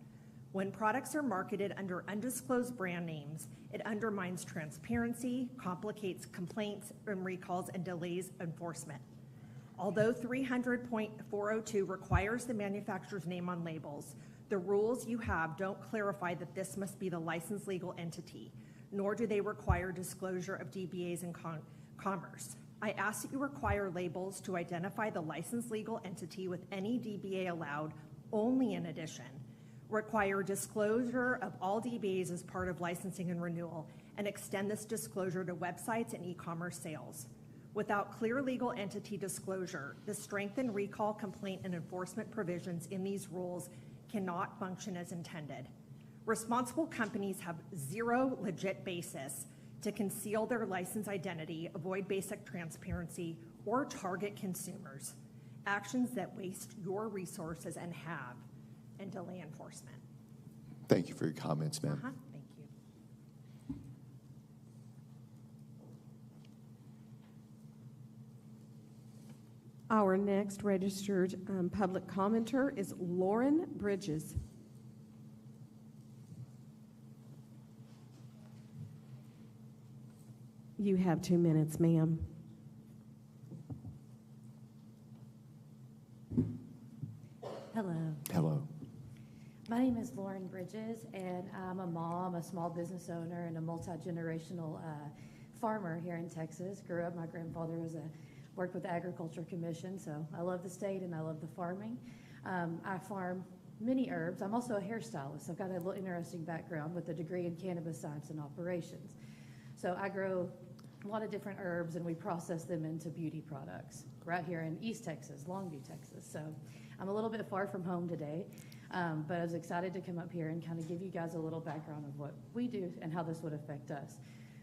When products are marketed under undisclosed brand names, it undermines transparency, complicates complaints and recalls, and delays enforcement. Although 300.402 requires the manufacturer's name on labels, the rules you have don't clarify that this must be the licensed legal entity, nor do they require disclosure of DBAs in commerce. I ask that you require labels to identify the licensed legal entity with any DBA allowed only in addition, require disclosure of all DBAs as part of licensing and renewal, and extend this disclosure to websites and e-commerce sales. Without clear legal entity disclosure, the strengthened recall, complaint, and enforcement provisions in these rules cannot function as intended. Responsible companies have zero legit basis to conceal their license identity, avoid basic transparency, or target consumers, actions that waste your resources and delay enforcement. Thank you for your comments, ma'am. Thank you. Our next registered public commenter is Lauren Bridges. You have 2 minutes, ma'am. Hello. Hello. My name is Lauren Bridges, and I'm a mom, a small business owner, and a multi-generational farmer here in Texas. Grew up, my grandfather worked with the Agriculture Commission, so I love the state and I love the farming. I farm many herbs. I'm also a hairstylist. I've got a little interesting background with a degree in cannabis science and operations. So I grow a lot of different herbs, and we process them into beauty products right here in East Texas, Longview, Texas. So I'm a little bit far from home today, but I was excited to come up here and kind of give you guys a little background of what we do and how this would affect us.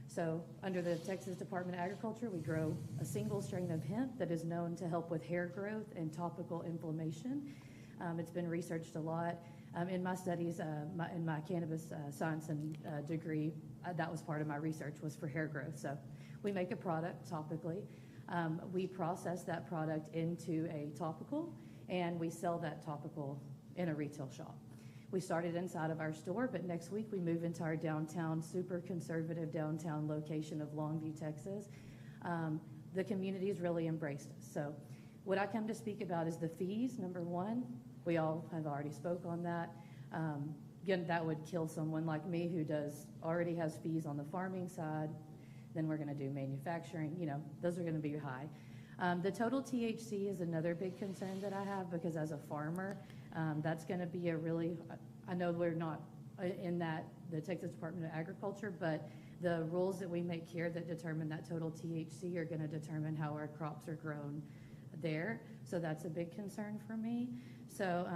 So under the Texas Department of Agriculture, we grow a single strain of hemp that is known to help with hair growth and topical inflammation. It's been researched a lot. In my studies, in my cannabis science and degree, that was part of my research, was for hair growth. So we make a product topically. We process that product into a topical, and we sell that topical in a retail shop. We started inside of our store, but next week we move into our downtown, super conservative downtown location of Longview, Texas. The community's really embraced us. So what I come to speak about is the fees, number one. We all have already spoke on that. Again, that would kill someone like me who already has fees on the farming side. Then we're going to do manufacturing. Those are going to be high. The total THC is another big concern that I have, because as a farmer, that's going to be I know we're not in the Texas Department of Agriculture, but the rules that we make here that determine that total THC are going to determine how our crops are grown there. So that's a big concern for me. So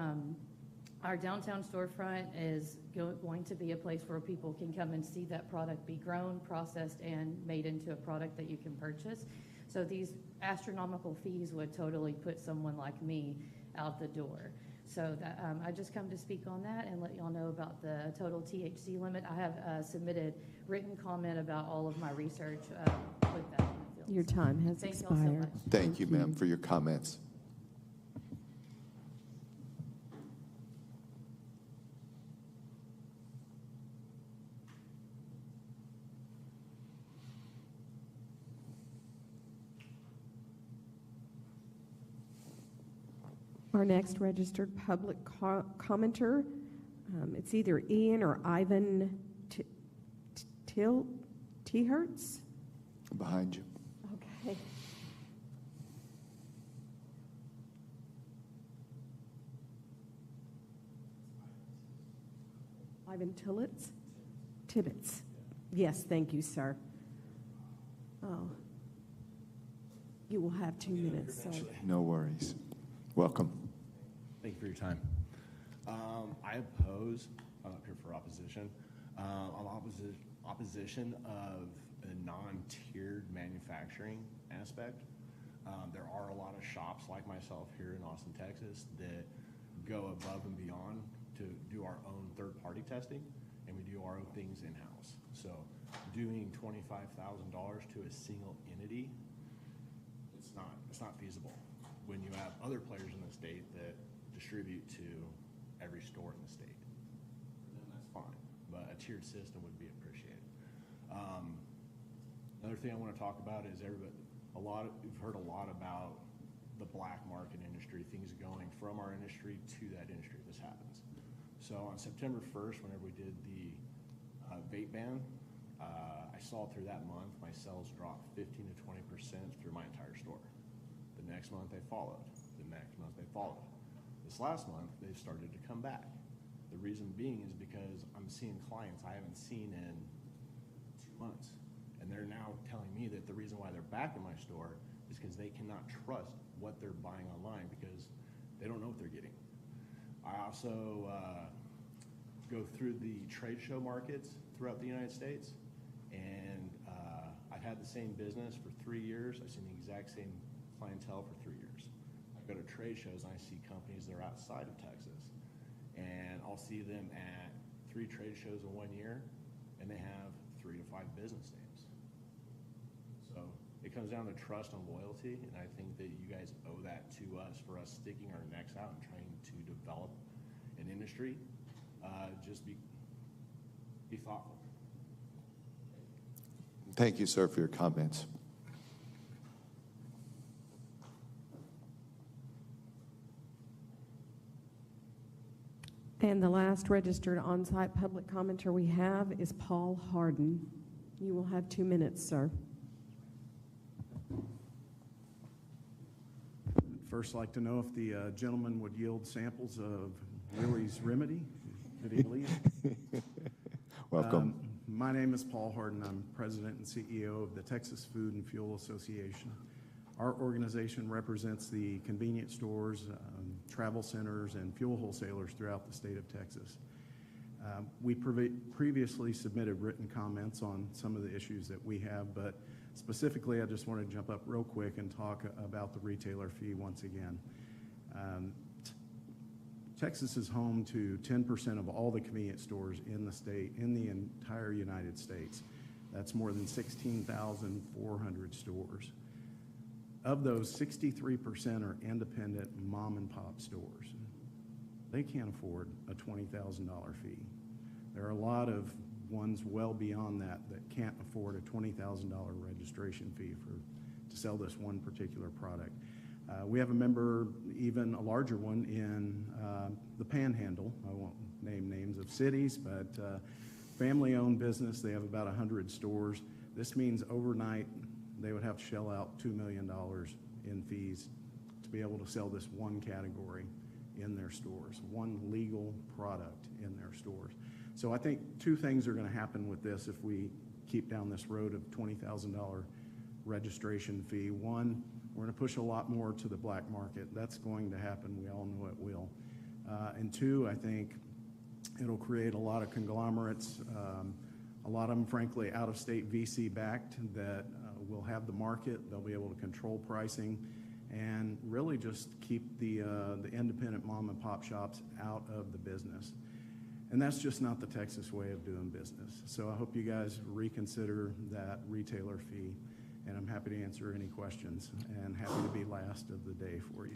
our downtown storefront is going to be a place where people can come and see that product be grown, processed, and made into a product that you can purchase. So these astronomical fees would totally put someone like me out the door. So that, I just come to speak on that and let y'all know about the total THC limit. I have submitted written comment about all of my research with that in the field. Your time has Thank y'all so expired. much. Thank you, ma'am, for your comments. Our next registered public commenter, it's either Ian or Ivan T-Hertz. Behind you. Okay. Ivan Tibbetts. Yes, thank you, sir. Oh. You will have 2 minutes, sir. No worries. Welcome. Thank you for your time. I oppose, I'm up here for opposition. I'm opposition of a non-tiered manufacturing aspect. There are a lot of shops like myself here in Austin, Texas that go above and beyond to do our own third-party testing, and we do our own things in-house. So doing $25,000 to a single entity, it's not feasible when you have other players in the state that distribute to every store in the state. Then that's fine, but a tiered system would be appreciated. Another thing I want to talk about is we've heard a lot about the black market industry, things going from our industry to that industry. This happens. So on September 1st, whenever we did the vape ban, I saw through that month my sales dropped 15 to 20% through my entire store. The next month they followed. The next month they followed. This last month they've started to come back. The reason being is because I'm seeing clients I haven't seen in 2 months. And they're now telling me that the reason why they're back in my store is because they cannot trust what they're buying online because they don't know what they're getting. I also go through the trade show markets throughout the United States, and I've had the same business for 3 years. I've seen the exact same clientele for 3 years. I go to trade shows and I see companies that are outside of Texas, and I'll see them at 3 trade shows in 1 year, and they have 3 to 5 business names. So it comes down to trust and loyalty, and I think that you guys owe that to us for us sticking our necks out and trying to develop an industry. Just be thoughtful. Thank you, sir, for your comments. And the last registered on-site public commenter we have is Paul Harden. You will have 2 minutes, sir. First, like to know if the gentleman would yield samples of Willie's Remedy. Did he leave? Welcome. My name is Paul Harden. I'm president and CEO of the Texas Food and Fuel Association. Our organization represents the convenience stores, travel centers, and fuel wholesalers throughout the state of Texas. We previously submitted written comments on some of the issues that we have, but specifically, I just want to jump up real quick and talk about the retailer fee once again. Texas is home to 10% of all the convenience stores in the state, in the entire United States. That's more than 16,400 stores. Of those, 63% are independent mom and pop stores. They can't afford a $20,000 fee. There are a lot of ones well beyond that can't afford a $20,000 registration fee to sell this one particular product. We have a member, even a larger one, in the Panhandle. I won't name names of cities, but family-owned business. They have about 100 stores. This means overnight they would have to shell out $2 million in fees to be able to sell this one category in their stores, one legal product in their stores. So I think two things are going to happen with this if we keep down this road of $20,000 registration fee. One, we're going to push a lot more to the black market. That's going to happen. We all know it will. And two, I think it'll create a lot of conglomerates, a lot of them, frankly, out-of-state VC-backed that will have the market. They'll be able to control pricing and really just keep the independent mom-and-pop shops out of the business. And that's just not the Texas way of doing business. So I hope you guys reconsider that retailer fee. And I'm happy to answer any questions and happy to be last of the day for you.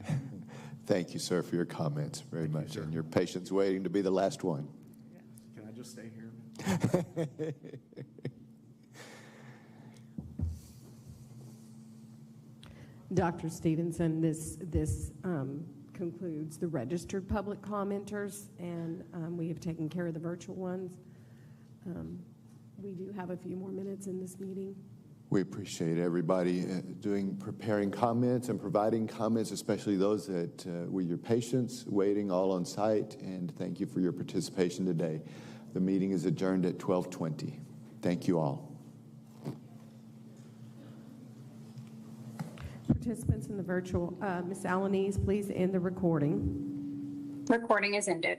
Thank you, sir, for your comments very much. And your patience waiting to be the last one. Can I just stay here? Dr. Stevenson, this concludes the registered public commenters, and we have taken care of the virtual ones. We do have a few more minutes in this meeting. We appreciate everybody preparing comments and providing comments, especially those that were your patients waiting all on site, and thank you for your participation today. The meeting is adjourned at 12:20. Thank you all. Participants in the virtual, Ms. Alanese, please end the recording. Recording is ended.